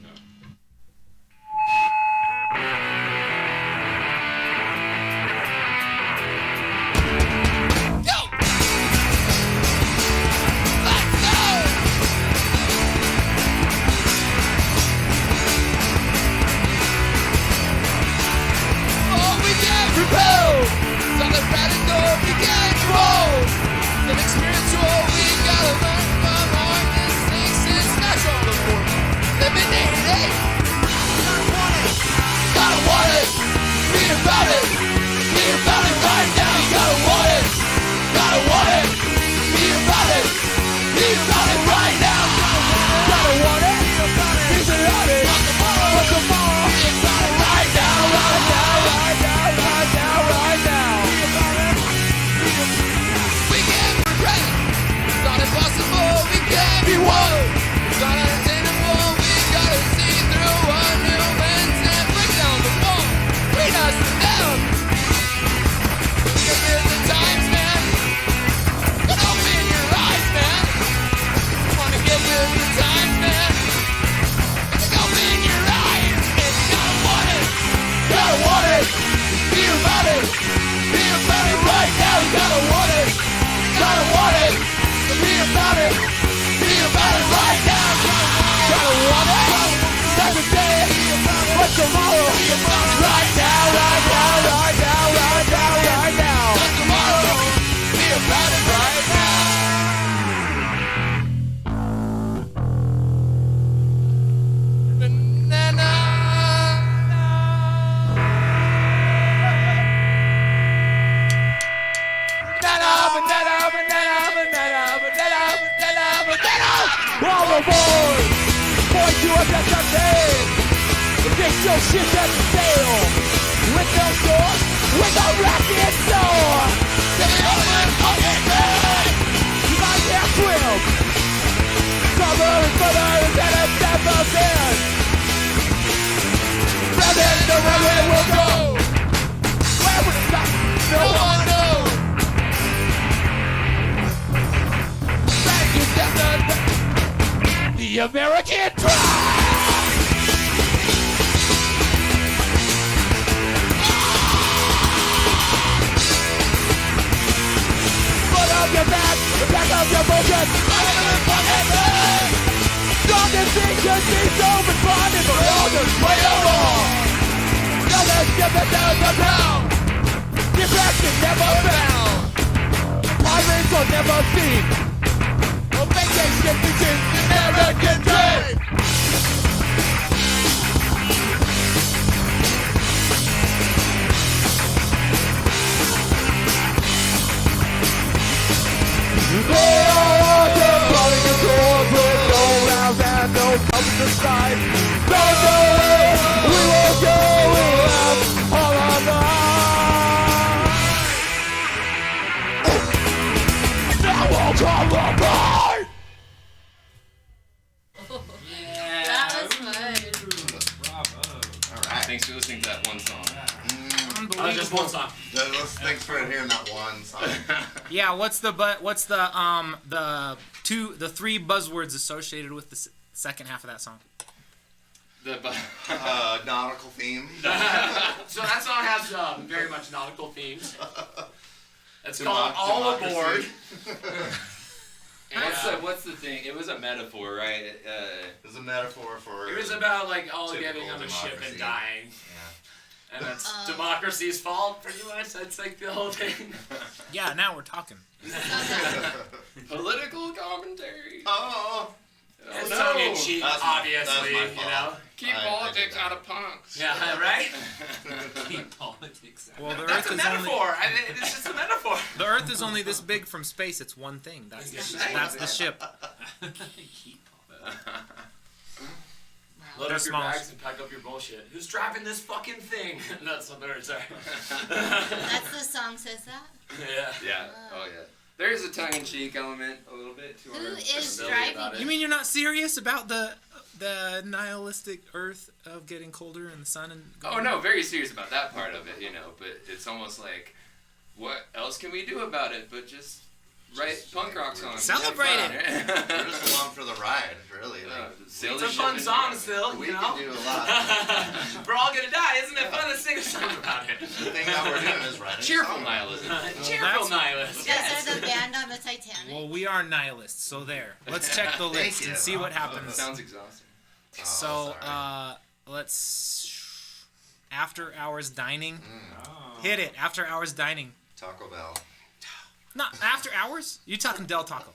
S9: The American Drive! Front of your back, the back of your motion, Don't the things should be so much fun in the world is way along. Nothing different than the ground. Depression never found. Pirates will never seen. A vacation between the American dream. They all want to running the door with no rounds and no comes inside. No, we will go around all our lives. Now we'll come apart.
S3: That was fun.
S5: Bravo.
S2: Alright.
S4: Thanks for listening to that one song.
S8: Just one song.
S2: Thanks for hearing that one song.
S1: Yeah, what's the three buzzwords associated with the second half of that song?
S2: Nautical theme.
S8: So that song has very much nautical themes. It's called All Aboard.
S4: And what's the thing? It was a metaphor, right?
S2: It was a metaphor for.
S8: It was about like all
S2: Typical
S8: getting on a ship and
S2: democracy.
S8: dying.
S2: Yeah.
S8: And that's democracy's fault, pretty much. That's like the whole thing.
S1: Yeah, now we're talking.
S4: Political commentary.
S2: Oh.
S8: It's
S4: no.
S8: tongue in cheek,
S2: That's
S8: obviously,
S2: my
S8: you
S2: fault.
S8: know?
S4: Keep
S2: I
S4: politics
S2: did that.
S4: out of punks.
S8: Yeah, right?
S5: Keep politics out.
S1: Well, the
S8: That's
S1: Earth
S8: a
S1: is only
S8: metaphor. It's just a metaphor.
S1: The Earth is only this big from space. It's one thing. That's the ship.
S8: Load
S1: They're
S8: up your
S1: small.
S8: bags and pack up your bullshit. Who's driving this fucking thing? That's the nerd, sorry.
S3: That's the song says that.
S8: Yeah.
S4: Yeah. Oh yeah. There is a tongue-in-cheek element a little bit to
S3: Who
S4: our.
S3: is
S8: Silly
S3: driving?
S8: about it.
S1: You mean you're not serious about the nihilistic Earth of getting colder and the sun and?
S4: Oh no, very serious about that part of it, you know. But it's almost like, what else can we do about it? But just write punk rock songs.
S1: Celebrate
S2: We're just along for the ride, really. Like,
S4: Sail
S8: It's
S4: the
S8: a
S4: ship
S8: fun
S4: in
S8: song
S4: the-
S8: still,
S2: we
S8: you know?
S2: can do a lot.
S8: We're all gonna die. Isn't it fun to sing a song about it?
S2: The thing that we're doing is writing.
S4: Cheerful
S2: songs.
S4: nihilism.
S8: Cheerful
S1: that's-
S8: nihilist.
S3: You guys
S8: Yes.
S3: are the band on the Titanic.
S1: Well, we are nihilists, so there. Let's check the
S2: Thank
S1: list
S2: you.
S1: and see what happens.
S4: Sounds exhausting.
S2: Oh,
S1: So,
S2: sorry.
S1: let's after hours dining.
S5: Oh.
S1: Hit it. After hours dining.
S2: Taco Bell.
S1: Not after hours. You talking Del Taco?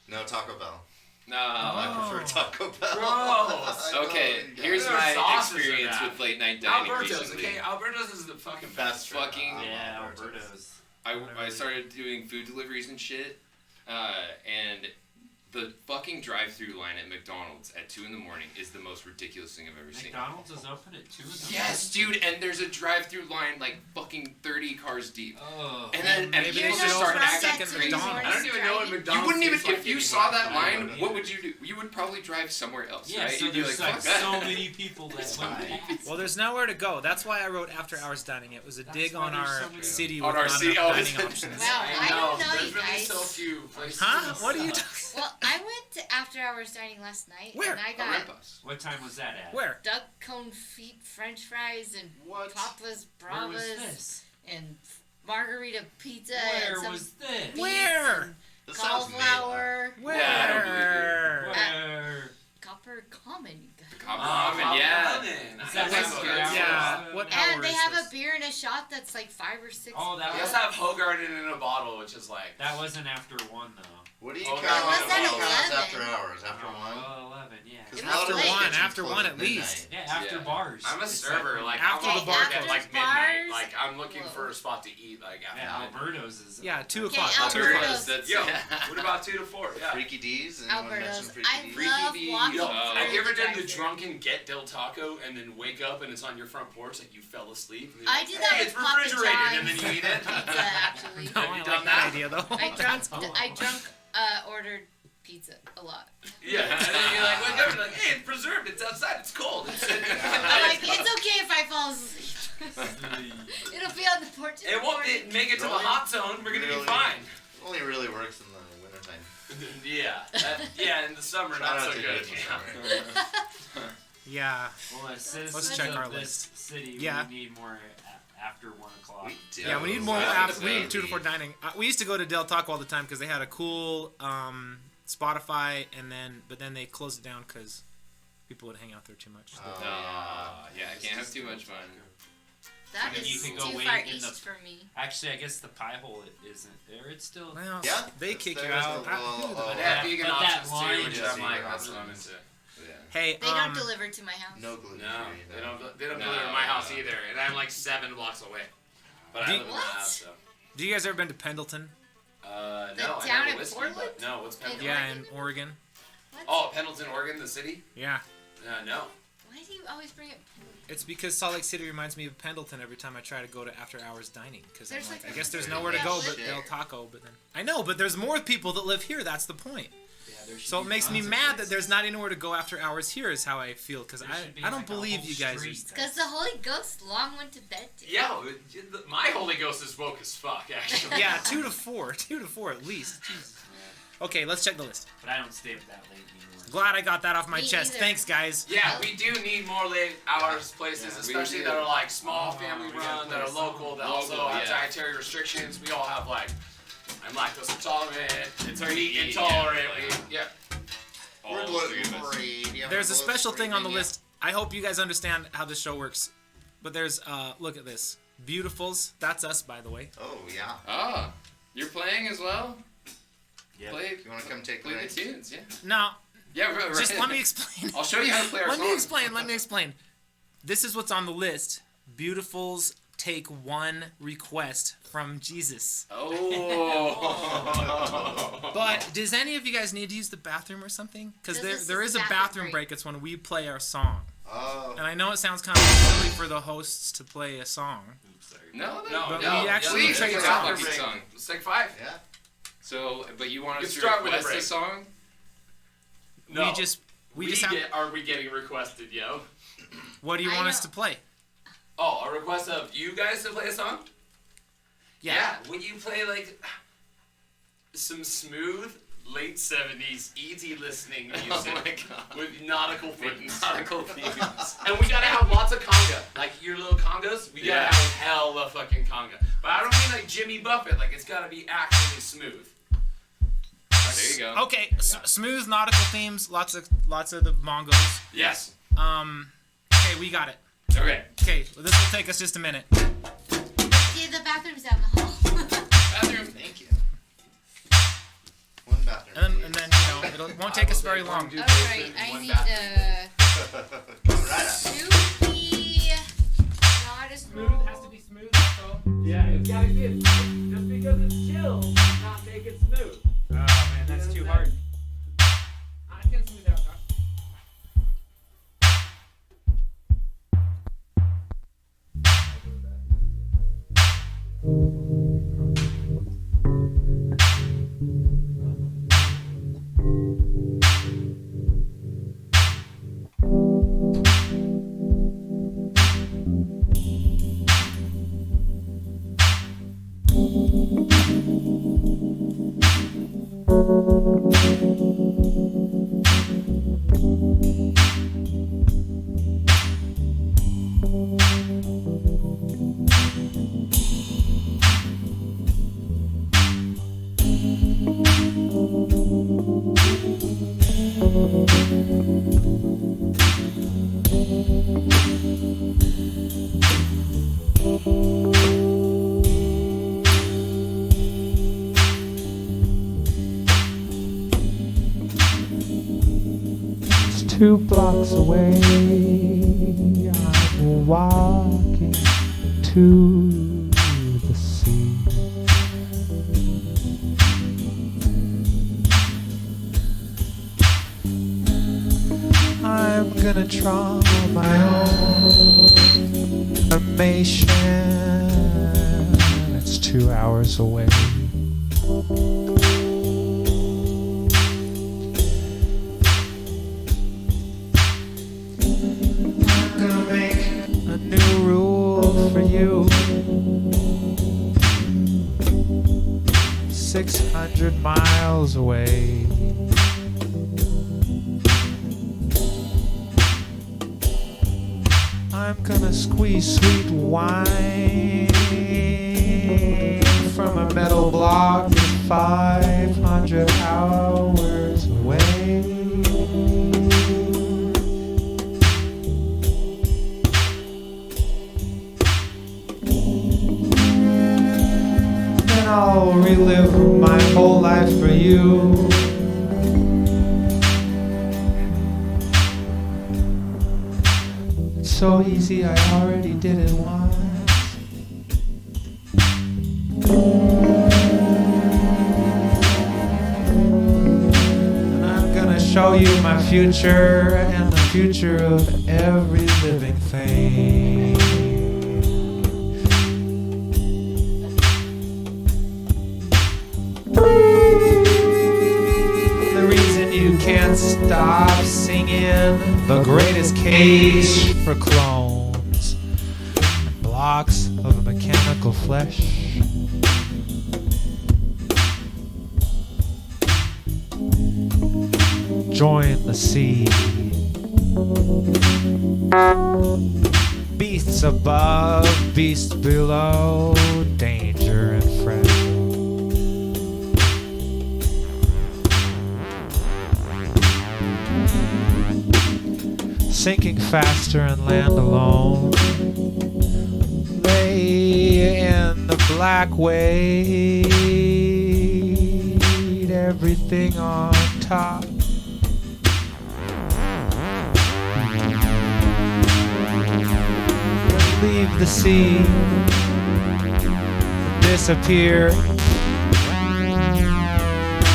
S2: No, Taco Bell.
S4: No.
S2: I prefer Taco Bell.
S8: Gross.
S4: Okay, here's
S8: There's
S4: my
S8: sauces in
S4: experience
S8: that.
S4: with late night dining
S8: Alberto's,
S4: recently.
S8: okay? Alberto's is the fucking
S2: That's
S8: best.
S2: true.
S4: Fucking-
S5: Yeah,
S2: Alberto's.
S5: Alberto's.
S4: I started doing food deliveries and shit, and the fucking drive-through line at McDonald's at 2 in the morning is the most ridiculous thing I've ever seen.
S5: McDonald's is open at 2 in the
S4: Yes, dude, and there's a drive-through line like fucking 30 cars deep.
S5: Oh.
S4: And then and
S1: Maybe
S4: people
S1: they
S4: just
S1: should
S4: start
S1: open a
S4: acting
S1: second
S4: crazy.
S1: McDonald's.
S8: I don't even know what McDonald's
S4: You wouldn't even,
S8: tastes like
S4: if you
S8: anymore.
S4: saw that
S8: I
S4: line,
S8: don't know.
S4: what would you do? You would probably drive somewhere else,
S5: Yeah,
S4: right?
S5: so
S4: You'd be
S5: there's
S4: like,
S5: like
S4: fuck that.
S5: so many people that went.
S1: Well, there's nowhere to go. That's why I wrote after hours dining. It was a dig
S5: why
S1: on
S5: there's
S1: our
S5: so many-
S1: city
S4: On
S1: with
S4: our
S1: not
S4: city,
S1: enough
S4: oh,
S1: dining
S4: it's-
S1: options.
S3: Wow, I don't know,
S8: There's
S3: you
S8: really
S3: guys.
S8: so few places.
S1: Huh? What are you talking?
S3: Well, I went to after hours dining last night,
S1: Where?
S3: and I
S4: A
S3: got
S4: rent bus.
S5: What time was that at?
S1: Where?
S3: duck cone feet, French fries, and
S2: What?
S3: Papa's
S5: Where was
S3: Bravas,
S5: this?
S3: and margarita pizza,
S5: Where
S3: and some
S5: was this?
S3: beets
S1: Where?
S3: and
S2: This sounds made up.
S3: cauliflower,
S1: Where?
S4: Yeah, I don't believe
S5: Where?
S3: copper common, you guys.
S4: Copper
S8: Oh,
S4: Ramen, yeah.
S5: Is that
S4: That's
S5: like
S4: good.
S5: hours?
S1: Yeah. What hour
S3: And they
S1: is
S3: have
S1: this?
S3: a beer and a shot that's like 5 or 6.
S5: Oh, that
S8: We
S5: was
S8: also have Hogarden in a bottle, which is like.
S5: that wasn't after 1 though.
S2: What do you
S8: Oh,
S2: count?
S8: that was
S2: What do you
S3: at
S2: count as
S3: 11.
S2: after hours? After one?
S5: Oh, 11, yeah.
S2: 'Cause
S3: It
S2: a
S3: was
S2: lot of
S3: late.
S2: those
S1: After
S2: kitchens
S1: after
S2: close
S1: one
S2: at
S1: at least.
S2: midnight.
S5: Yeah, after
S4: Yeah.
S5: bars.
S8: I'm a
S5: It's
S8: server, like
S1: after
S8: I'm
S1: the
S8: a
S1: bar
S8: work at
S1: closes.
S8: like midnight.
S3: Bars?
S8: Like I'm looking
S3: Whoa.
S8: for a spot to eat like after
S5: Yeah,
S8: midnight.
S5: Alberto's is.
S1: Yeah, 2
S3: Okay,
S1: o'clock. 2
S3: Alberto's.
S1: o'clock.
S4: That's,
S8: Yo,
S4: yeah.
S8: what about 2 to 4? Yeah.
S2: Freaky D's? Anyone mention
S3: Alberto's.
S2: Freaky
S3: I
S2: D's?
S3: love
S4: Freaky
S3: walking
S8: Yo,
S4: Oh.
S3: through
S8: have you ever
S3: the
S8: done the
S3: drive-thru.
S8: drunken get Del Taco and then wake up and it's on your front porch like you fell asleep? And you're
S3: I
S8: like,
S3: did that
S8: hey,
S3: with
S8: it's
S3: Papa
S8: refrigerated
S3: John's
S8: and then you eat it.
S3: pizza, actually.
S1: No,
S8: Have
S1: I
S8: you
S1: like
S8: done
S1: that
S8: that?
S1: idea though.
S3: I drunk ordered pizza a lot.
S8: Yeah, and then you're like, wake up and you're like, hey, it's preserved. It's outside. It's cold. It's
S3: I'm like, it's okay if I fall asleep. It'll be on the porch. in
S8: It
S3: the
S8: won't
S3: morning.
S8: make it to the
S2: Really?
S8: hot zone. We're gonna
S2: Really?
S8: be fine.
S2: It only really works in the wintertime.
S8: Yeah, in the summer,
S2: Shout
S8: not
S2: out
S8: so
S2: to
S8: good.
S2: Dave
S8: Yeah.
S2: Summer.
S1: Yeah.
S5: Well, as citizens
S1: Let's check
S5: of
S1: our
S5: this city,
S1: Yeah.
S5: we need more after 1 o'clock.
S2: We do.
S1: Yeah, we need more
S2: That's
S1: apps.
S2: the
S1: We need
S2: baby.
S1: 2 to 4 dining. We used to go to Del Taco all the time because they had a cool Spotify, but then they closed it down because people would hang out there too much. So-
S2: Oh,
S4: Yeah, I can't have too much fun.
S3: That
S5: And
S3: is
S5: you can go
S3: too
S5: wait
S3: far
S5: in the-
S3: east for me.
S5: Actually, I guess the pie hole isn't there. It's still.
S1: well,
S2: Yeah,
S1: they
S2: it's
S1: kick
S2: there
S1: you
S2: as
S1: out.
S2: a little,
S8: But
S2: oh,
S8: they have vegan
S5: But that
S8: options
S5: line
S8: too, which
S2: is
S8: I'm like,
S2: vegan.
S8: that's what I'm into.
S4: Yeah.
S1: Hey,
S3: They don't deliver to my house.
S2: no gluten
S8: No,
S2: free.
S8: they don't. They don't
S4: No,
S8: deliver to my house
S4: no.
S8: either, and I'm like 7 blocks away. But I
S1: Do-
S8: live in the
S3: What?
S8: house, so.
S1: do you guys ever been to Pendleton?
S8: No,
S3: The
S8: I
S3: town
S8: never
S3: in
S8: whiskey,
S3: Portland?
S8: but no, what's Pendleton?
S1: Yeah, in Oregon.
S3: What?
S8: Oh, Pendleton, Oregon, the city?
S1: Yeah.
S8: No.
S3: Why do you always bring it?
S1: It's because Salt Lake City reminds me of Pendleton every time I try to go to after hours dining. Because I'm
S3: There's
S1: like,
S3: like
S1: I guess there's
S3: a-
S1: nowhere to
S3: Yeah,
S1: go
S3: live
S1: but
S2: there.
S1: Del Taco. But then I know, but there's more people that live here. That's the point.
S5: Yeah, there should
S1: So it
S5: be
S1: makes me
S5: tons of
S1: mad that
S5: places.
S1: there's not anywhere to go after hours here. Is how I feel because
S5: There should be
S1: I don't
S5: like a
S1: believe
S5: whole
S1: you guys.
S5: street
S3: Because the Holy Ghost long went to bed. Today.
S8: Yeah, my Holy Ghost is woke as fuck, actually.
S1: Yeah, 2 to 4, 2 to 4 at least. Jesus. Okay, let's check the list.
S5: But I don't stay up that late anymore.
S1: Glad I got that off my
S3: Me
S1: chest.
S3: either.
S1: Thanks, guys.
S8: Yeah, we do need more late hours places,
S4: Yeah, we
S8: especially
S4: do.
S8: that are like small family
S5: we gotta
S8: run, that are
S5: play
S8: local, that
S4: Local,
S8: also have
S4: yeah.
S8: dietary restrictions. We all have like, I'm lactose intolerant,
S4: It's
S8: meat
S4: yeah,
S8: intolerant.
S4: like-
S8: Yeah.
S2: We're
S4: All
S2: gluten
S4: three of us.
S2: free. Do you have
S1: There's a
S2: gluten-free
S1: special thing on the
S2: menu?
S1: list. I hope you guys understand how this show works. But there's look at this. Beautifuls. That's us, by the way.
S2: Oh yeah.
S4: Ah, you're playing as well?
S5: Yeah.
S4: Play
S2: You want to come take the
S4: the
S2: reins?
S4: tunes, yeah.
S1: No,
S4: Yeah, right.
S1: just let me explain.
S4: I'll show you how to play our
S1: Let
S4: songs.
S1: me explain. Let me explain. This is what's on the list. Beautifuls take one request from Jesus.
S8: Oh.
S1: But does any of you guys need to use the bathroom or something? Because
S3: This
S1: there
S3: is
S1: is a
S3: bathroom
S1: bathroom
S3: break.
S1: break. It's when we play our song.
S2: Oh.
S1: And I know it sounds kind of silly for the hosts to play a song.
S4: No,
S1: But
S8: no,
S1: we actually
S8: please
S1: trade
S8: take
S1: songs.
S8: a
S4: Fucking
S8: break.
S4: song.
S8: Let's take 5.
S2: Yeah.
S4: So, but you want
S8: You
S4: us to
S8: start with a
S4: request
S8: break.
S4: a song?
S8: No.
S1: We just have.
S8: Are we getting requested, yo?
S1: What do you
S3: I
S1: want us
S3: know.
S1: to play?
S8: Oh, a request of you guys to play a song?
S1: Yeah.
S8: Would you play like some smooth late 70s easy listening music
S4: Oh my God.
S8: with nautical themes?
S4: Nautical themes.
S8: And we gotta have lots of conga. Like your little congas, we gotta
S4: Yeah.
S8: have hella fucking conga. But I don't mean like Jimmy Buffett, like it's gotta be actually smooth.
S4: There you go.
S1: Okay, smooth nautical themes, lots of the Mongos.
S8: Yes.
S1: Okay, we got it.
S8: Okay.
S1: Okay, well, this will take us just a minute.
S3: Yeah, the bathroom's down the hall.
S8: Bathroom.
S2: Thank you. One bathroom.
S1: And then it won't take us very long.
S3: Alright, I need
S2: Coming right up.
S3: to be not as smooth.
S1: Has to be smooth. So.
S9: Yeah, it's gotta be. Just because it's chill, does not make it smooth.
S1: Oh man, that's too hard. I can smooth out.
S9: It's 2 blocks away. I'm walking to the sea. I'm gonna draw my own information. It's 2 hours away. I'm gonna make a new rule for you. 600 miles away. I'm gonna squeeze sweet wine from a metal block 500 hours away. Then I'll relive my whole life for you. It's so easy, I already did it once. And I'm gonna show you my future and the future of every living thing. The reason you can't stop singing the greatest cage for clones and blocks of mechanical flesh. Join the sea. Beasts above, beasts below, danger and fragile. Sinking faster and land alone. Lay in the black wade, everything on top.
S10: leave the sea, disappear,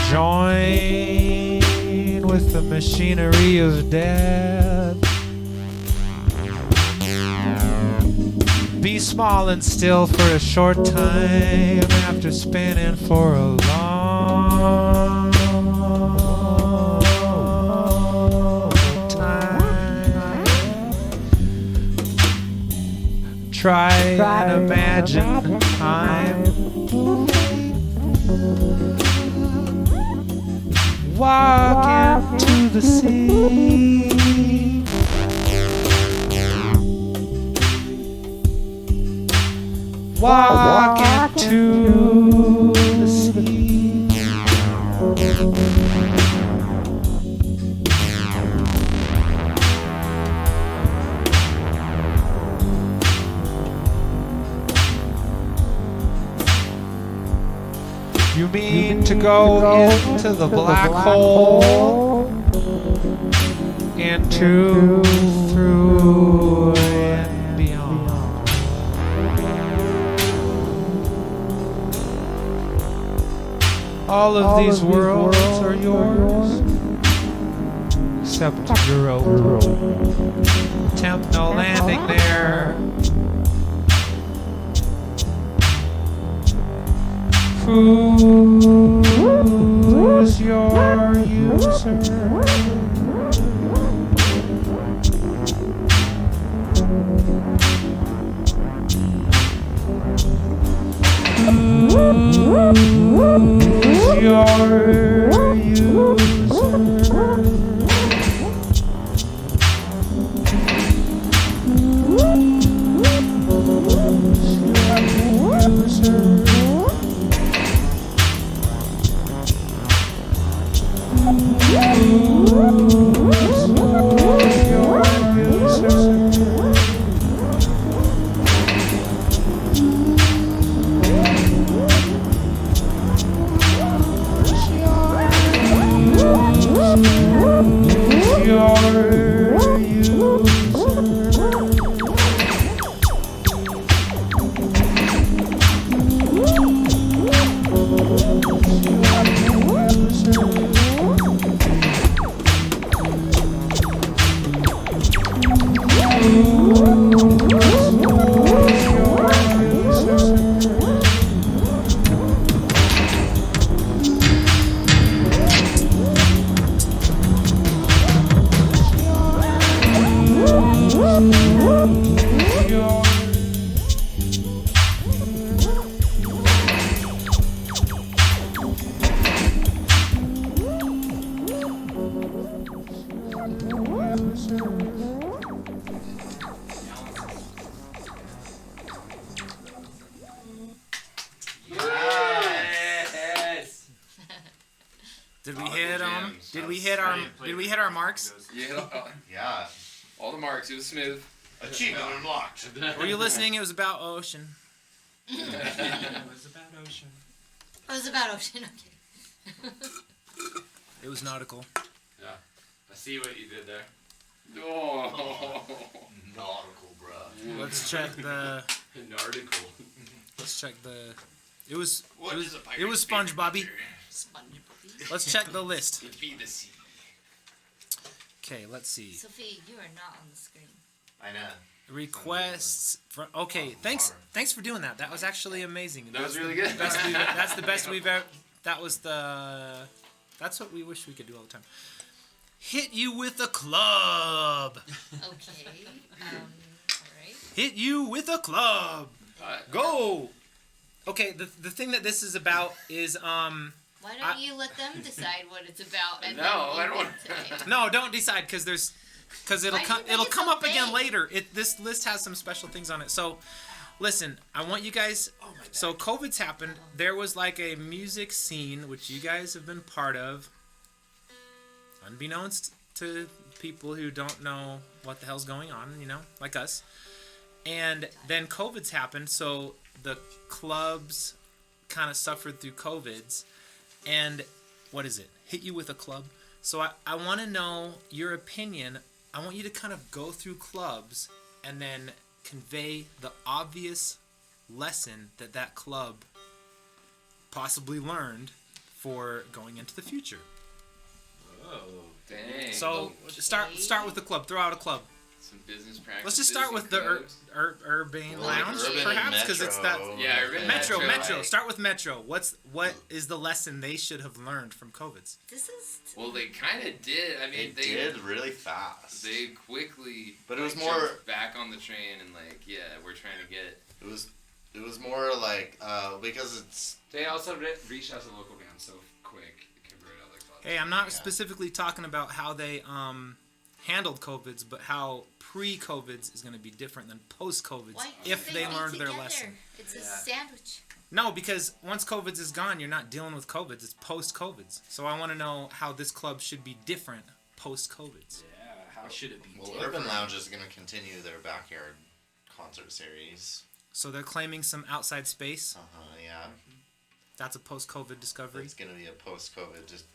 S10: join with the machinery of death. Be small and still for a short time after spinning for a long time. Try and imagine I'm walking to the sea. Walking to the sea. You mean to go into the black hole? Into, through, and beyond. All of these worlds are yours, except your own. Attempt no landing there. Who's your user? Who's your user?
S1: Did we hit Did we hit our marks?
S2: Yeah.
S4: All the marks. It was smooth.
S2: Achievement unlocked.
S1: Were you listening? It was about ocean.
S5: It was about ocean.
S3: Oh, it was about ocean. Okay.
S1: It was nautical.
S6: Yeah. I see what you did there.
S4: Oh.
S2: Nautical, bruh.
S1: Let's check the.
S6: An article.
S1: Let's check the. It was.
S6: What is a pirate's
S1: It was SpongeBobby.
S3: SpongeBob.
S1: Let's check the list.
S6: Feed the sea.
S1: Okay, let's see.
S3: Sophie, you are not on the screen.
S2: I know.
S1: Requests for. Okay, thanks for doing that. That was actually amazing.
S4: That was really good.
S1: That's the best we've ever. That was the. That's what we wish we could do all the time. Hit you with a club.
S3: Okay. Alright.
S1: Hit you with a club. Go. Okay, the thing that this is about is
S3: Why don't you let them decide what it's about? And
S4: No,
S3: then
S4: I
S3: you
S4: don't
S3: can
S4: want-
S3: say.
S1: No, don't decide because it'll
S3: Why do
S1: come
S3: you think
S1: it'll
S3: it's
S1: come
S3: so
S1: up again
S3: big?
S1: later. This list has some special things on it. So, listen, I want you guys. So COVID's happened. There was like a music scene which you guys have been part of, unbeknownst to people who don't know what the hell's going on. You know, like us. And then COVID's happened, so the clubs kind of suffered through COVID's. And what is it? Hit you with a club. So I want to know your opinion. I want you to kind of go through clubs and then convey the obvious lesson that club possibly learned for going into the future.
S5: Oh.
S4: Dang.
S1: So start with the club. Throw out a club.
S4: Some business practices.
S1: Let's just start with the Urban Lounge,
S2: Urban and
S1: perhaps, because it's that.
S2: Metro.
S4: Yeah, Urban
S1: Metro.
S4: Metro.
S1: Start with Metro. What is the lesson they should have learned from COVIDs?
S3: This is.
S4: Well, they kind of did. I mean,
S2: They did really fast.
S4: They quickly.
S2: But it was
S4: like,
S2: more-
S4: jumped back on the train and like, yeah, we're trying to get.
S2: It was more like because it's
S6: They also reached out to local bands so quick. It could right out like that.
S1: Hey, I'm not specifically talking about how they handled COVIDs, but how pre-COVIDs is going to be different than post-COVIDs
S3: Why
S1: if
S3: can't
S1: they
S3: be
S1: learned their
S3: together?
S1: lesson.
S3: It's a
S5: Yeah.
S3: sandwich.
S1: No, because once COVIDs is gone, you're not dealing with COVIDs. It's post-COVIDs. So I want to know how this club should be different post-COVIDs.
S5: Yeah, how should it be
S2: well,
S5: different?
S2: Urban Lounge is going to continue their backyard concert series.
S1: So they're claiming some outside space.
S2: Yeah.
S1: That's a post-COVID discovery.
S2: It's going to be a post-COVID just.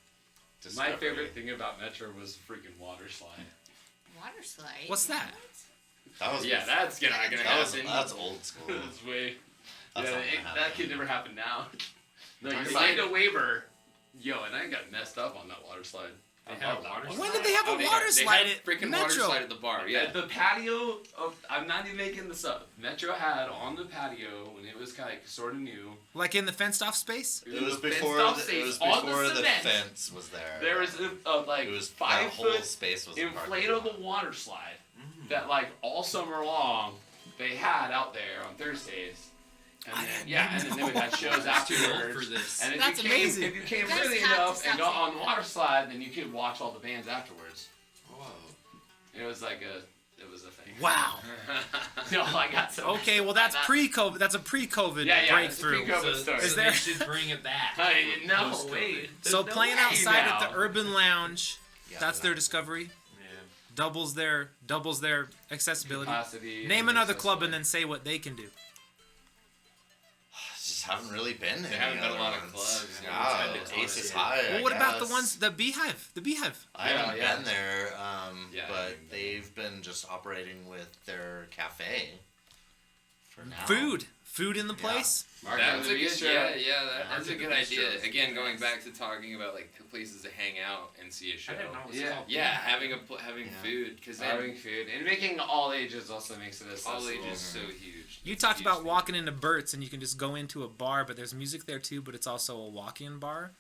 S6: My favorite thing about Metro was the freaking water slide.
S3: Water slide.
S1: What's that?
S2: That was
S6: Yeah, that's gonna
S3: That
S6: happen.
S2: that's old school.
S6: That's way.
S2: That's
S6: yeah,
S2: not gonna happen.
S6: that could never happen now. No, you
S2: Talking
S6: signed
S2: about-
S6: a waiver. Yo, and I got messed up on that water slide.
S5: They
S6: I
S5: had
S6: love
S5: a
S6: that
S5: water
S6: water
S1: When
S6: slide.
S1: did they have a
S4: they
S1: water
S4: had
S1: slide at
S4: freaking
S1: Metro?
S4: water slide at the bar. Yeah.
S6: The patio of, I'm not even making this up. Metro had on the patio when it was kind of sort of new.
S1: Like in the fenced-off space?
S2: It was
S6: the
S2: before
S6: fenced-off
S2: the,
S6: space
S2: it was
S6: on
S2: before the
S6: cement.
S2: fence was there.
S6: There was a like
S2: it was that
S6: 5
S2: whole
S6: foot
S2: space was a parking lot.
S6: inflatable water slide that like all summer long they had out there on Thursdays. And
S1: I
S6: then,
S1: didn't
S6: yeah, and then they would have shows afterwards.
S5: for this.
S6: And if
S1: That's
S6: you came,
S1: amazing.
S6: if you came
S3: You guys
S6: early
S3: have to
S6: enough
S3: stop
S6: and got
S3: saying
S6: on the
S3: that.
S6: water slide, then you could watch all the bands afterwards.
S5: Whoa.
S6: It was like it was a thing.
S1: Wow.
S6: No, I got so.
S1: Okay, well that's pre-COVID. That's a pre-COVID
S6: Yeah, yeah, it's a
S1: breakthrough.
S6: pre-COVID
S5: So,
S6: story.
S1: Is
S5: so
S1: there-
S5: they should bring it back.
S6: No,
S5: Post-COVID.
S6: wait.
S1: So
S6: There's no
S1: playing
S6: way
S1: outside
S6: now.
S1: at the Urban Lounge,
S2: Yeah,
S1: that's
S2: but
S1: their discovery.
S5: Yeah.
S1: Doubles their accessibility.
S6: Capacity
S1: Name
S6: and
S1: another club and
S6: accessibility.
S1: then say what they can do.
S2: Just haven't really been to
S4: They
S2: any
S4: haven't been a
S2: other
S4: lot of
S2: ones.
S4: clubs, you know,
S2: Yeah,
S4: it's kinda
S2: Aces
S4: hard.
S2: High.
S1: Well, what about the
S2: guess.
S1: ones, the Beehive? The Beehive.
S2: I haven't
S6: Yeah, yeah.
S2: been there,
S4: Yeah, I
S2: but
S4: haven't been
S2: they've been just operating with their cafe for now.
S1: Food in the place.
S6: Mark
S4: That's
S6: on
S4: a
S6: the
S4: good,
S6: bistro.
S4: that's a good idea. Again, going back to talking about like places to hang out and see a show.
S5: I didn't know it was
S6: Yeah.
S5: called
S4: Yeah, having
S2: Yeah.
S4: food because
S6: Having food and making all ages also makes it accessible.
S4: all ages so huge.
S1: You
S4: It's a
S1: talked
S4: huge
S1: about
S4: thing.
S1: walking into Burt's and you can just go into a bar, but there's music there too, but it's also a walk-in bar.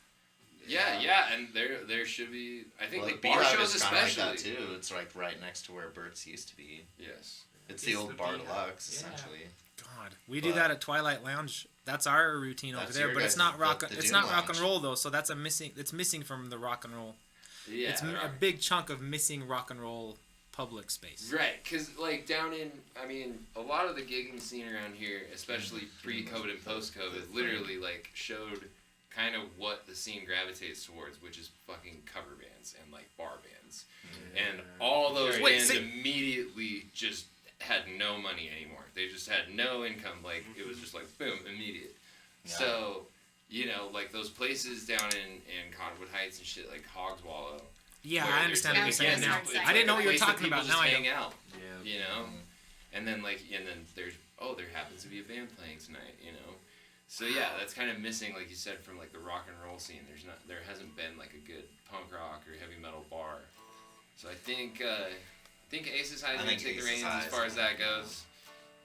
S4: Yeah, and there should be. I think
S2: Well,
S4: like
S2: the
S4: bar
S2: Beehive
S4: shows
S2: is kinda
S4: especially.
S2: like that too. It's like right next to where Burt's used to be.
S4: Yes.
S2: It's the
S5: It's
S2: old
S5: the
S2: Bar
S5: Beehive.
S2: Deluxe,
S5: Yeah.
S2: essentially.
S1: God, we do
S2: But-
S1: that at Twilight Lounge. That's our routine over
S2: That's
S1: there,
S2: your
S1: but it's
S2: guys'
S1: not rock.
S2: the
S1: It's
S2: Doom
S1: not rock and
S2: Lounge.
S1: roll though, so that's it's missing from the rock and roll.
S4: Yeah.
S1: It's a big chunk of missing rock and roll public space.
S4: Right, because like down in, I mean, a lot of the gigging scene around here, especially pre-COVID and post-COVID, literally like showed kind of what the scene gravitates towards, which is fucking cover bands and like bar bands, and all those
S1: Wait,
S4: bands
S1: say-
S4: immediately just had no money anymore. They just had no income. Like it was just like boom, immediate.
S2: Yeah.
S4: So, you know, like those places down in Cottonwood Heights and shit, like Hogswallow.
S1: Yeah,
S4: where
S1: I
S4: there's,
S1: understand what
S3: Yeah,
S1: you're saying
S3: it's
S1: now.
S3: hard side.
S1: I didn't know
S4: a
S1: what you were
S4: place that
S1: talking
S4: people
S1: about.
S4: just
S1: Now I
S4: hang
S1: know.
S4: out,
S5: Yeah.
S4: you know, and then there's there happens to be a band playing tonight, you know. So yeah, that's kind of missing, like you said, from like the rock and roll scene. There hasn't been like a good punk rock or heavy metal bar. So I think Aces High is
S2: I
S4: gonna
S2: think
S4: take the
S2: Aces
S4: reins
S2: High
S4: as
S2: is
S4: far as
S2: gonna
S4: that goes,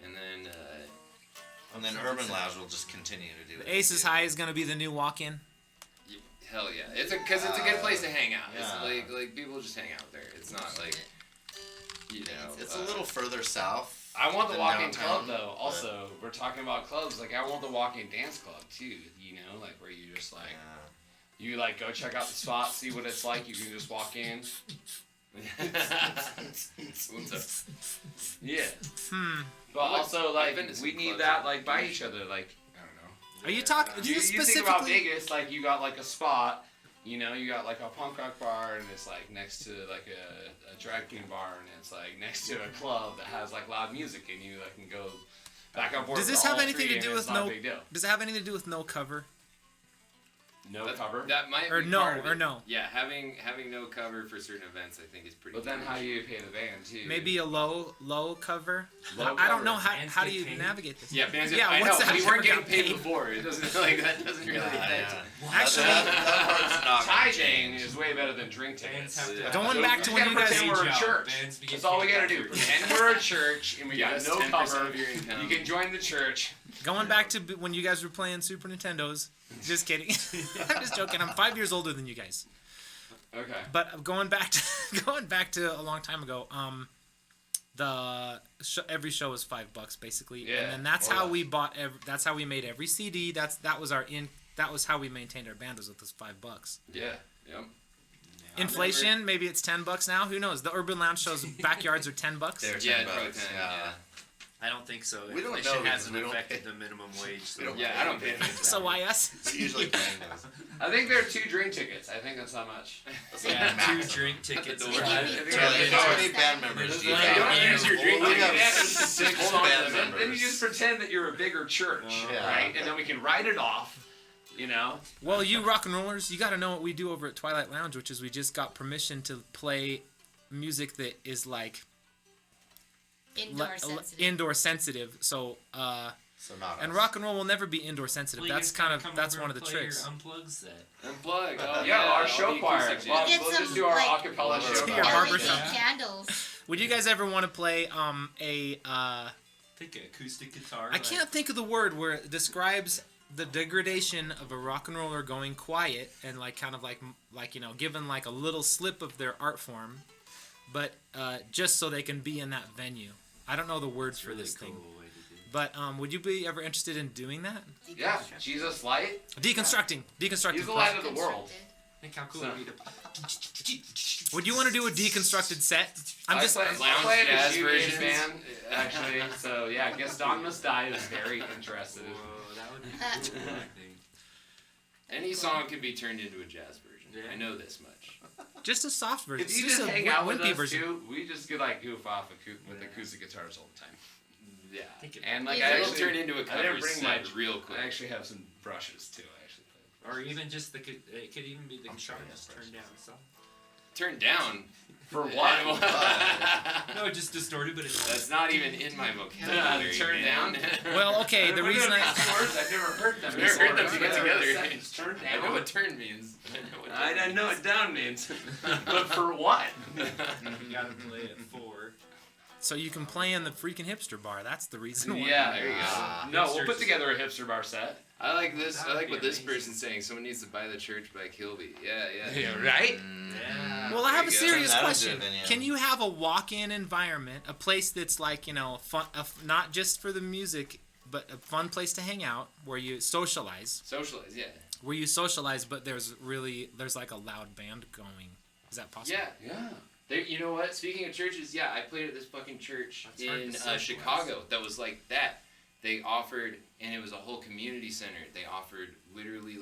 S4: and then
S2: Urban Lounge will just continue to do it.
S1: The Aces High is gonna be the new walk-in.
S4: hell yeah, it's a good place to hang out.
S2: Yeah.
S4: It's like people just hang out there. It's not like you know.
S2: It's a little further south.
S6: I want the
S2: than
S6: walk-in
S2: downtown,
S6: club though.
S2: but-
S6: Also, we're talking about clubs. Like I want the walk-in dance club too. You know, like where you just like you like go check out the spot, see what it's like. You can just walk in.
S4: What's up?
S6: Yeah. But
S1: Hmm.
S6: also
S4: I've
S6: like
S4: been to some
S6: we need
S4: clubs
S6: that
S4: that-
S6: like by each other. Like I don't know.
S1: Are you talking?
S6: You think about
S1: specifically?
S6: Vegas, like you got like a spot, you know, you got like a punk rock bar and it's like next to like a drag queen bar and it's like next to a club that has like loud music and you like can go back and forth.
S1: Does this
S6: to
S1: have
S6: all
S1: anything
S6: three
S1: to do
S6: and
S1: with
S6: it's not
S1: no?
S6: a big deal.
S1: Does it have anything to do with no cover?
S6: No cover.
S4: That might
S1: Or
S4: be
S1: no,
S4: part of
S1: or
S4: it.
S1: no.
S4: Yeah, having no cover for certain events, I think is pretty.
S6: But then
S4: huge.
S6: how do you pay the band too?
S1: Maybe a low cover.
S6: Low
S1: I don't
S6: cover.
S1: know
S5: Bands
S1: how do
S5: get
S1: you
S5: paid?
S1: navigate this.
S6: Yeah, bands.
S1: Yeah,
S6: I
S1: what's
S6: know.
S1: that?
S6: We
S1: Never
S6: weren't getting
S1: got
S6: paid
S1: paid.
S6: before. It doesn't like that doesn't really fit.
S1: Actually,
S2: That part's not gonna
S6: Tithing
S2: change.
S6: is way better than drink
S5: Bands
S6: tickets.
S5: have to
S1: Going
S6: So
S1: back
S6: we
S1: to
S6: gotta
S1: when you guys-
S6: pretend we're a
S5: Age out.
S6: church.
S5: Bands begin
S6: That's all we
S5: paid
S6: gotta do.
S5: after-
S6: Pretend we're a church and we
S4: Give
S6: got
S4: us
S6: no
S4: 10%
S6: cover.
S4: of your income.
S6: You can join the church.
S1: going back to when you guys were playing Super Nintendos. Just kidding. I'm just joking. I'm 5 years older than you guys.
S6: Okay.
S1: But going back to a long time ago, every show was $5 basically,
S6: Yeah,
S1: and then that's
S6: or
S1: how
S6: less.
S1: we bought. That's how we made every CD. That was how we maintained our band, was with those $5.
S6: Yeah.
S4: Yep.
S1: Inflation, maybe it's $10 now. Who knows? The Urban Lounge shows backyards are $10.
S2: They're
S4: Yeah,
S2: 10
S4: probably
S2: bucks.
S4: 10,
S2: Yeah.
S4: yeah.
S5: I don't think so.
S2: We don't
S5: Inflation
S2: know because
S5: hasn't
S2: we don't
S5: affected
S2: pay-
S5: the minimum wage. So
S2: we don't
S6: Yeah, I don't pay
S1: So why us?
S2: It's usually paying those.
S6: I think there are 2 drink tickets. I think that's how much.
S2: That's like
S5: Yeah,
S2: max.
S5: 2 drink tickets.
S4: door.
S5: is
S3: If
S5: fine.
S3: you-
S6: I think
S3: if
S6: that's
S3: you
S6: how
S3: notice
S2: many
S3: that-
S2: band members
S3: if
S2: do
S3: you
S2: you
S6: You
S2: have?
S6: don't use your drink
S2: We
S6: ticket.
S2: have
S6: Yeah,
S2: 6
S6: hold on.
S2: band
S6: Then you
S2: members.
S6: just pretend that you're a bigger church,
S2: Yeah.
S6: right? And then we can write it off. You know.
S1: Well, you rock and rollers, you got to know what we do over at Twilight Lounge, which is we just got permission to play music that is like
S3: Indoor sensitive.
S1: indoor sensitive. So
S2: So not
S1: and
S2: us.
S1: rock and roll will never be indoor sensitive.
S5: Well, you
S1: that's
S5: guys gotta
S1: kind of
S5: come
S1: that's
S5: over
S1: one of
S5: and
S1: the
S5: play
S1: tricks.
S5: your unplugged set.
S4: Unplug. Oh,
S6: Yeah, our
S4: all
S6: show
S4: the
S6: choir.
S4: acoustic
S6: Well,
S3: Get
S6: we'll
S3: some,
S6: just do our
S3: like,
S6: acapella
S2: Your
S6: show
S1: your
S6: choir.
S1: barber
S3: LED
S1: shop.
S3: candles.
S1: Would you guys ever want to play
S5: Take an acoustic guitar.
S1: I can't think of the word where it describes the degradation of a rock and roller going quiet and like kind of like given like a little slip of their art form, but just so they can be in that venue. I don't know the words for
S5: really
S1: this
S5: cool
S1: thing,
S5: way to do it.
S1: but would you be ever interested in doing that?
S6: Yeah, Jesus light.
S1: Deconstructing
S6: He's the light of the world.
S5: Think how cool
S6: So-
S5: it would be to.
S1: Would you want to do a deconstructed set? I'm just
S6: I play in a
S4: jazz
S6: shoegaze
S4: versions.
S6: band, actually. So yeah, Gaston Must Die is very interested.
S5: Whoa, that would be cool. I think.
S4: Any song can be turned into a jazz version.
S5: Yeah.
S4: I know this much.
S1: just a soft version.
S6: If you
S1: It's
S6: just
S1: a
S6: hang out with
S1: wimpy
S6: us
S1: version.
S6: too, we just could like goof off with acoustic guitars all the time.
S4: Yeah.
S5: Think it-
S6: And like
S3: Yeah,
S6: I
S4: It'll
S6: actually
S4: turn into a
S6: I
S4: cover
S6: didn't bring
S4: set
S6: my
S4: real quick.
S6: I actually have some brushes too. I actually play.
S5: Or even just it could even be the
S2: I'm
S5: guitar
S2: sure
S5: just
S2: that's
S5: turned down. So.
S4: Turn down.
S6: For what?
S5: No, just distorted, but it's.
S4: That's not even in my vocabulary.
S6: Turn
S4: man.
S6: down?
S1: Well, okay. The reason
S6: words I've never heard them.
S4: I've never heard them
S6: before.
S4: together.
S6: Turn
S4: I know
S6: down.
S4: what turn means.
S6: I know what down means. But for what?
S5: You gotta play at 4.
S1: so you can play in the freaking hipster bar. That's the reason why.
S6: Yeah, there you
S2: Ah.
S6: go. No, we'll put together a hipster bar set.
S4: I like this.
S5: That
S4: I
S5: would
S4: like
S5: be
S4: what this
S5: amazing.
S4: person's saying. Someone needs to buy the church by Kilby. Yeah.
S6: right?
S5: Yeah.
S1: Well, I have a
S4: There you go.
S1: serious
S2: Turn that
S1: question.
S2: into a venue.
S1: Can you have a walk-in environment, a place that's like, fun, not just for the music, but a fun place to hang out where you socialize,
S4: Socialize. Yeah.
S1: but there's like a loud band going. Is that possible?
S4: Yeah.
S6: Yeah.
S4: There, you know what? Speaking of churches, yeah, I played at this fucking church
S5: That's hard
S4: in
S5: to socialize.
S4: Chicago that was like that. They offered, and it was a whole community center. They offered literally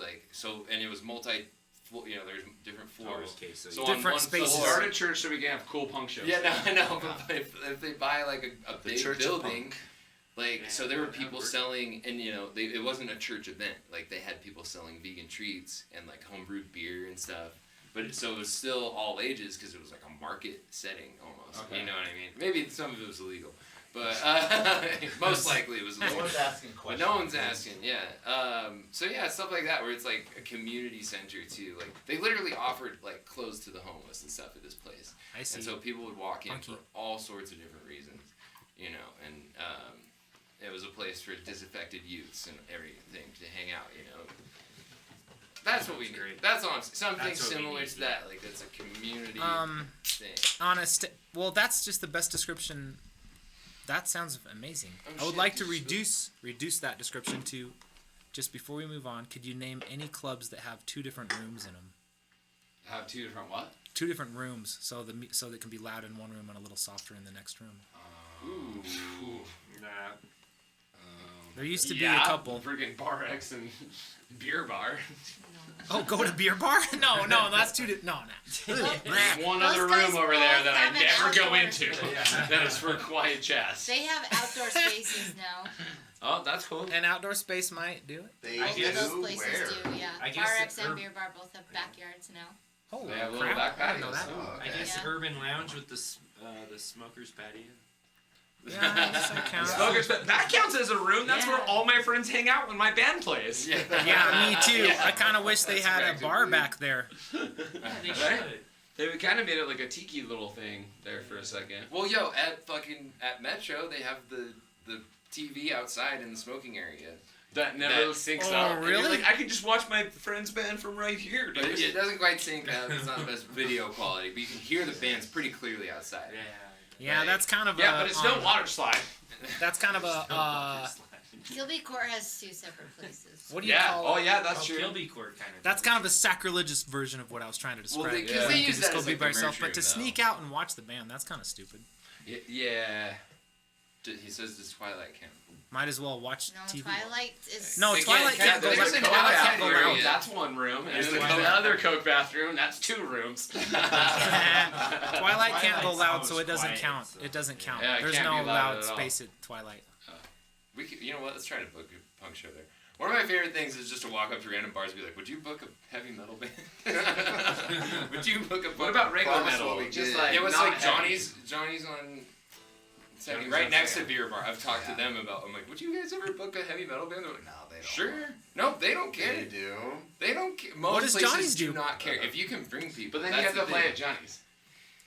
S4: and it was multi, there's different floors.
S5: Okay, so
S4: So
S1: Different
S4: on one
S1: spaces.
S4: floor-
S6: Start a church so we can have cool punk shows.
S4: Yeah, no, I know. But if they buy like a
S2: The
S4: big
S2: Church of
S4: building,
S2: Punk.
S4: so there were
S5: that
S4: people
S5: would work.
S4: selling, and it wasn't a church event. Like they had people selling vegan treats and like homebrewed beer and stuff. But so it was still all ages because it was like a market setting almost.
S6: Okay.
S4: You know what I mean? Maybe some of it was illegal, but most likely it was
S2: No
S4: illegal.
S2: one's asking
S4: But
S2: questions.
S4: no one's asking, yeah. So yeah, stuff like that where it's like a community center too. Like they literally offered like clothes to the homeless and stuff at this place.
S1: I see.
S4: And so people would walk in
S1: Funky.
S4: for all sorts of different reasons, and it was a place for disaffected youths and everything to hang out, That's what we need.
S5: great.
S4: That's all. Something
S5: That's what we
S4: similar
S5: need,
S4: to that, like that's a community thing.
S1: honest. Well, that's just the best description. That sounds amazing.
S4: Oh,
S1: I would
S4: shit,
S1: like to
S4: you just-
S1: reduce that description to, just before we move on, could you name any clubs that have 2 different rooms in them?
S6: Have 2 different what?
S1: 2 different rooms, so that it can be loud in one room and a little softer in the next room.
S4: Ooh.
S5: Nah.
S1: There used to be a couple.
S6: Freaking Bar X and Beer Bar.
S1: Oh, go to beer bar? No, that's too. No.
S6: There's one
S3: Those
S6: other
S3: guys
S6: room over there
S3: both
S6: that
S3: have
S6: I
S3: an
S6: never go
S3: outdoor-
S6: into. That is for quiet jazz.
S3: They have outdoor spaces now.
S4: Oh, that's cool.
S1: An outdoor space might do it.
S2: They
S5: I
S2: do
S5: guess-
S3: Those places
S2: where?
S3: do, yeah.
S5: I guess
S3: Bar
S5: the
S3: X and
S5: herb-
S3: Beer Bar both have backyards now.
S1: Holy
S4: They have little
S1: crap!
S4: back
S1: I didn't know
S4: patios.
S1: that.
S2: Oh,
S5: I
S2: okay.
S5: guess
S3: Yeah.
S5: urban lounge with the smoker's patio.
S1: Yeah, I guess that counts.
S11: Smokers, but that counts as a room. That's
S5: Yeah.
S11: where all my friends hang out when my band plays.
S4: Yeah.
S1: Yeah, me too.
S4: Yeah.
S1: I kind of wish they
S4: That's
S1: had a
S4: effectively-
S1: bar back there.
S5: Yeah, they
S11: Right?
S5: should.
S11: They kind of made it like a tiki little thing there for a second.
S4: Well, yo, at Metro, they have the TV outside in the smoking area.
S11: That never
S4: That-
S11: syncs
S1: Oh,
S11: up. And you're
S1: really?
S11: like, I can just watch my friend's band from right here,
S4: But
S11: dude.
S4: it doesn't quite sync up. It's not the best video quality, but you can hear the bands pretty clearly outside.
S5: Yeah.
S1: Yeah,
S4: Right.
S1: that's kind of
S11: Yeah,
S1: a.
S11: but it's no water slide.
S1: That's kind of a.
S3: Kilby Court has two separate places.
S1: What do you
S11: Yeah.
S1: call
S11: Oh
S1: it?
S11: yeah, that's
S5: Oh,
S11: true.
S5: Kilby Court kind of.
S1: That's kind of a sacrilegious version of what I was trying to describe.
S4: Well, they-
S1: 'Cause
S4: yeah.
S1: you
S4: they
S1: could
S4: use
S1: just
S4: that
S1: go
S4: as,
S1: be
S4: like,
S1: by
S4: the
S1: yourself,
S4: merch
S1: but to
S4: room,
S1: sneak
S4: though.
S1: out and watch the band, that's kind of stupid.
S4: Yeah. He says this Twilight Camp.
S1: Might as well watch
S3: No,
S1: TV.
S3: Twilight is.
S1: No,
S4: They
S1: Twilight
S4: can't-
S1: can't go
S4: there's
S1: loud.
S4: a
S1: Twilight
S4: Coke
S1: can't go
S4: area.
S1: loud.
S11: That's one room, and
S4: There's
S11: then
S4: the
S11: the
S4: Coke
S11: other Coke bathroom. That's 2 rooms.
S1: Twilight can't go
S5: Twilight's
S1: loud, so
S5: always
S1: it doesn't
S5: quiet,
S1: count.
S5: so-
S1: It doesn't count.
S4: Yeah, it
S1: There's
S4: can't
S1: no
S4: be loud
S1: loud
S4: at all.
S1: space at Twilight.
S4: We could, you know what? Let's try to book a punk show there. One of my favorite things is just to walk up to random bars and be like, "Would you book a heavy metal band? Would you book a
S11: What about regular
S2: Promise
S11: metal?
S2: what we
S11: Just
S2: did.
S11: like
S4: It was
S11: not
S4: like
S11: heavy.
S4: Johnny's on.
S11: Johnny's
S4: right
S11: on
S4: next
S11: second.
S4: to Beer Bar. I've talked
S2: Yeah.
S4: to them about. I'm like, would you guys ever book a heavy metal band? They're like,
S2: No, they don't.
S4: sure. No, they don't care.
S2: They do.
S4: They don't care. Most
S1: What does
S4: places
S1: Johnny's
S4: do
S1: do?
S4: not care if you can bring people.
S11: But then you
S4: that's
S11: have to
S4: the
S11: play
S4: thing.
S11: at Johnny's.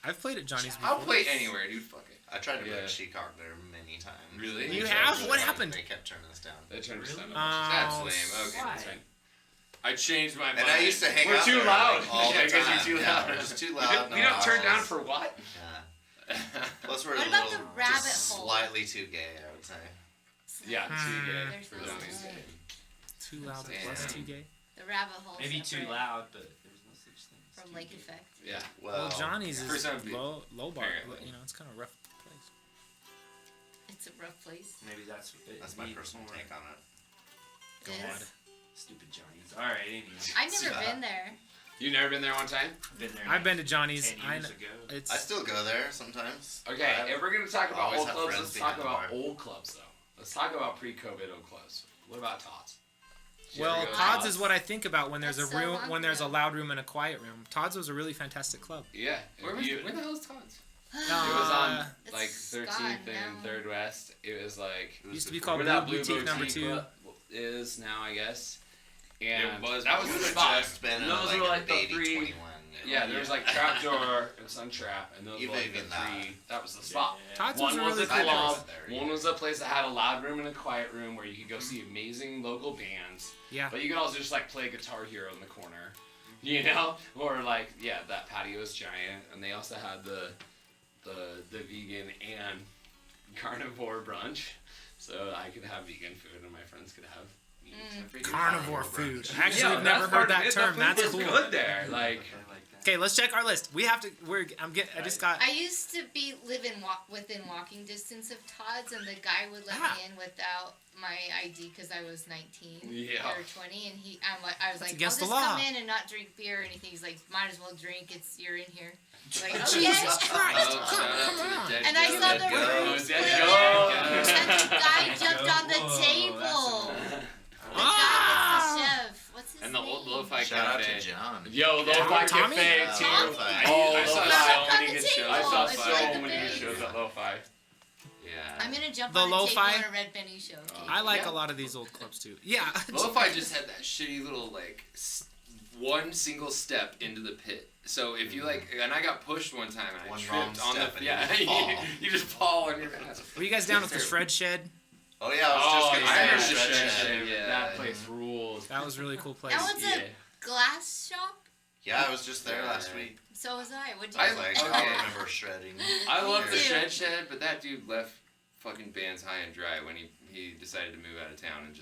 S1: I've played at Johnny's before.
S4: I'll play anywhere, dude. Fuck it.
S2: I tried to
S4: Yeah.
S2: book Chicago there many times.
S4: Really?
S1: You
S2: They
S1: have?
S2: tried
S1: What
S2: to-
S1: happened?
S2: They kept turning us down.
S4: They turned us down.
S5: Really?
S4: That's
S1: Oh,
S4: lame. Okay,
S5: why?
S4: that's fine. I changed my mind.
S2: And I used to hang
S11: We're
S2: out
S11: too
S2: there,
S11: loud.
S2: like, all
S4: Yeah,
S2: the
S4: 'cause you're
S2: time.
S4: too
S2: Yeah,
S4: loud.
S2: we're just too loud.
S11: We don't turn down
S2: noise.
S11: for what?
S2: Yeah. Plus, we're
S3: What
S2: a
S3: about
S2: little
S3: the rabbit
S2: just
S3: hole?
S2: slightly too gay, I would say.
S4: Yeah, too gay
S3: There's
S4: for
S3: no
S4: Johnny's.
S3: way.
S1: Too loud
S4: Damn.
S1: plus too gay.
S3: The rabbit hole.
S5: Maybe too
S3: separate
S5: loud, but there's no such thing. as
S3: From
S5: too
S3: Lake
S5: gay.
S3: Effect.
S4: Yeah.
S1: Well, Johnny's
S4: for
S1: is
S4: some people,
S1: low bar.
S4: apparently.
S1: You know, it's kind of a rough place.
S3: It's a rough place.
S5: Maybe that's it
S2: That's my
S5: needs
S2: personal
S5: more
S2: take on it.
S3: It
S1: God.
S3: is.
S5: Stupid Johnny's. All right, anyway.
S3: I've never been there.
S4: You never been there one time?
S5: Been there.
S1: I've been to Johnny's.
S5: 10
S1: I
S5: years
S1: kn-
S5: ago.
S1: It's
S2: I still go there sometimes.
S4: Okay,
S2: I
S4: if we're gonna talk about
S2: always
S4: old
S2: have
S4: clubs,
S2: friends
S4: let's talk
S2: behind the
S4: about
S2: bar.
S4: old clubs though. Let's talk about pre-COVID old clubs. What about Todd's? Did you
S1: well,
S4: ever go to
S1: Todd's is what I think about when there's
S3: That's
S1: a
S3: so
S1: room,
S3: long
S1: when there's a
S3: ago.
S1: loud room and a quiet room. Todd's was a really fantastic club.
S4: Yeah.
S1: Where
S4: Where
S1: was
S4: the hell is Todd's?
S1: Uh,
S4: It was on
S3: It's
S4: like
S3: gone
S4: 13th
S3: now.
S4: and 3rd West. It was like
S1: Used to be called
S4: where that
S1: Blue
S4: Blue
S1: Boutique number
S4: Boutique
S1: 2.
S4: club is now, I guess. And
S11: It was-
S4: that was
S2: You
S4: the
S2: would've
S4: spot.
S2: just been
S4: And
S2: in,
S4: those
S2: like,
S4: were
S2: a
S4: like the
S2: baby
S4: 3.
S2: 21.
S4: Yeah, there was like Trapdoor and Suntrap, and those were
S2: Even
S4: like the
S2: even that.
S4: 3. That was the spot.
S1: Todd's
S4: One
S1: was a
S4: was
S1: really
S4: a
S1: cool
S2: I never
S1: club.
S4: club.
S2: went there
S4: One was a place that had a loud room and a quiet room where you could go see amazing local bands.
S1: Yeah.
S4: But you could also just like play Guitar Hero in the corner, you know, or like that patio is giant, and they also had the vegan and carnivore brunch, so I could have vegan food and my friends could have meat. I forget-
S1: Carnivore food.
S2: Yeah,
S1: Actually,
S4: Yeah,
S1: I've
S4: that's
S1: never
S4: part
S1: heard
S4: of
S1: that
S4: it. The
S1: term.
S4: food
S1: That's
S4: was
S1: cool.
S4: good there, like.
S5: I like that.
S1: Okay, let's check our list. We have to. I just got.
S3: I used to live within walking distance of Todd's, and the guy would let
S1: Ah.
S3: me in without my ID because I was 19
S4: Yeah.
S3: or 20, and I was like,
S1: against
S3: I'll
S1: the
S3: just
S1: law.
S3: come in and not drink beer or anything. He's like, might as well drink. You're in here. Like,
S1: Jesus
S3: okay.
S1: Christ!
S4: Oh, shout out to the dead
S3: And I
S4: goat.
S3: saw
S4: Dead
S3: the
S4: goat.
S3: rooms
S4: Dead
S3: clear.
S4: goat.
S3: And the guy jumped on the
S5: Whoa,
S3: table.
S5: that's
S3: The guy was the chef. What's his
S4: And the
S3: name?
S4: old lo-fi
S2: Shout out
S4: cafe.
S2: to John.
S4: Yo,
S1: Yeah,
S4: lo-fi
S1: Tommy?
S4: cafe
S2: Yeah,
S4: too.
S3: Tommy.
S2: Lo-fi.
S4: Oh,
S2: I
S4: I saw
S3: Jumped
S2: saw
S3: on
S4: so
S3: the
S4: many good
S3: table.
S4: shows. I saw
S3: It's
S4: so
S3: like the
S4: many good
S3: best.
S4: shows at lo-fi. Yeah.
S3: I'm gonna jump
S1: The
S3: on the
S1: lo-fi?
S3: table in a Red Benny show. Okay?
S1: I like
S4: Yeah.
S1: a lot of these old clubs too. Yeah.
S4: Lo-fi just had that shitty little like one single step into the pit. So if you like, and I got pushed one time and
S2: One
S4: I
S2: wrong
S4: tripped on the
S2: step and
S4: yeah,
S2: you fall.
S4: you just fall on your ass.
S1: Were you guys down with the shred shed?
S2: Oh yeah, I was just gonna
S4: I
S2: say
S4: heard the
S2: Shred
S4: Shred
S2: Shed.
S4: Shed. That place rules.
S1: That was a really cool place.
S3: That was
S4: Yeah.
S3: a glass shop.
S2: Yeah, I was just there last
S4: Yeah.
S2: week.
S3: So was I. What'd you
S2: I
S3: do?
S2: was like,
S4: okay.
S2: I don't remember shredding.
S4: I love the
S3: too.
S4: Shred Shed, but that dude left fucking bands high and dry when he decided to move out of town and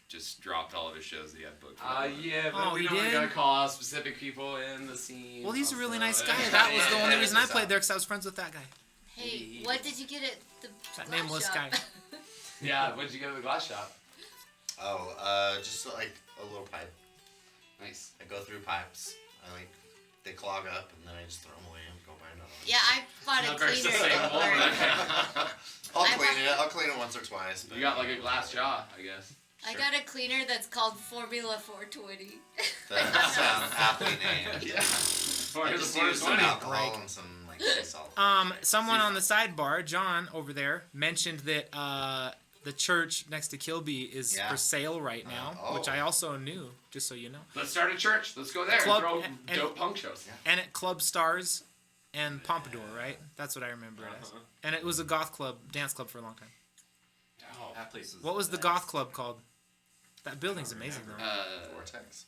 S4: just dropped all of his shows that he had booked.
S11: Yeah, but
S1: Oh,
S4: we
S1: he
S4: don't
S1: did?
S4: gotta call out specific people in the scene.
S1: Well, he's a really
S4: also.
S1: nice guy. That was the only
S2: Yeah,
S1: reason I
S2: it's
S1: played
S2: up.
S1: there because I was friends with that guy.
S3: Hey, what did you get at the
S1: That
S3: glass
S1: nameless
S3: shop?
S1: guy.
S4: Yeah, when'd you go to the glass shop?
S2: Oh, just like a little pipe.
S4: Nice.
S2: I go through pipes. I like they clog up, and then I just throw them away and go buy another one.
S3: Yeah, I bought a
S11: Not very
S3: cleaner. That
S11: sustainable.
S3: worked.
S2: I'll
S3: I
S2: clean
S3: bought-
S2: it. I'll clean it once or twice. But
S11: You got like a glass jaw, I guess.
S3: I got a cleaner that's called Formula 420.
S2: that sounds aptly named.
S11: Yeah.
S2: I just use some alcohol and some like sea salt.
S1: Someone on the sidebar, John over there, mentioned that the church next to Kilby is
S2: Yeah.
S1: for sale right now, which I also knew, just so you know.
S11: Let's start a church. Let's go there
S1: Club-
S11: and throw
S1: and-
S11: dope punk shows.
S1: And at Club Stars and Pompadour, right? That's what I remember it as. And it was a goth club, dance club for a long time.
S11: Oh.
S5: That place was
S1: What was the goth club called? That building's amazing though.
S2: Vortex.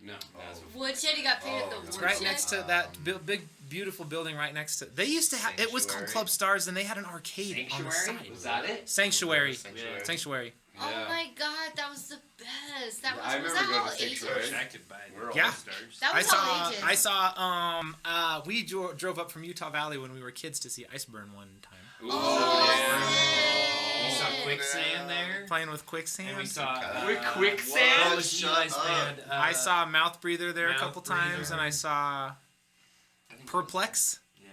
S11: No. That's
S3: Woodshed, you got paid at the
S1: It's
S3: Woodshed.
S1: right next to that big, beautiful building right next to. They used to have. It was called Club Stars, and they had an arcade on the
S11: Sanctuary?
S1: side.
S11: Was that it?
S1: Sanctuary.
S2: Sanctuary.
S1: Sanctuary.
S3: Oh my god, that was the best. That
S11: Yeah,
S3: was,
S11: I
S3: was
S11: remember
S3: that
S11: going
S3: all
S11: to
S3: ages?
S11: Sanctuary.
S5: attracted by
S11: We're all
S1: Yeah.
S5: stars.
S3: That
S1: I
S3: was all
S1: saw.
S3: ages.
S1: I saw. We drove up from Utah Valley when we were kids to see Iceburn one time.
S11: Ooh,
S5: We saw Quicksand there.
S1: Playing with Quicksand.
S5: And we saw
S11: With Quicksand?
S5: what was Eli's band?
S1: I saw Mouth Breather there a
S5: Mouth
S1: couple
S5: Breather.
S1: times, and I saw Perplex.
S5: Yeah.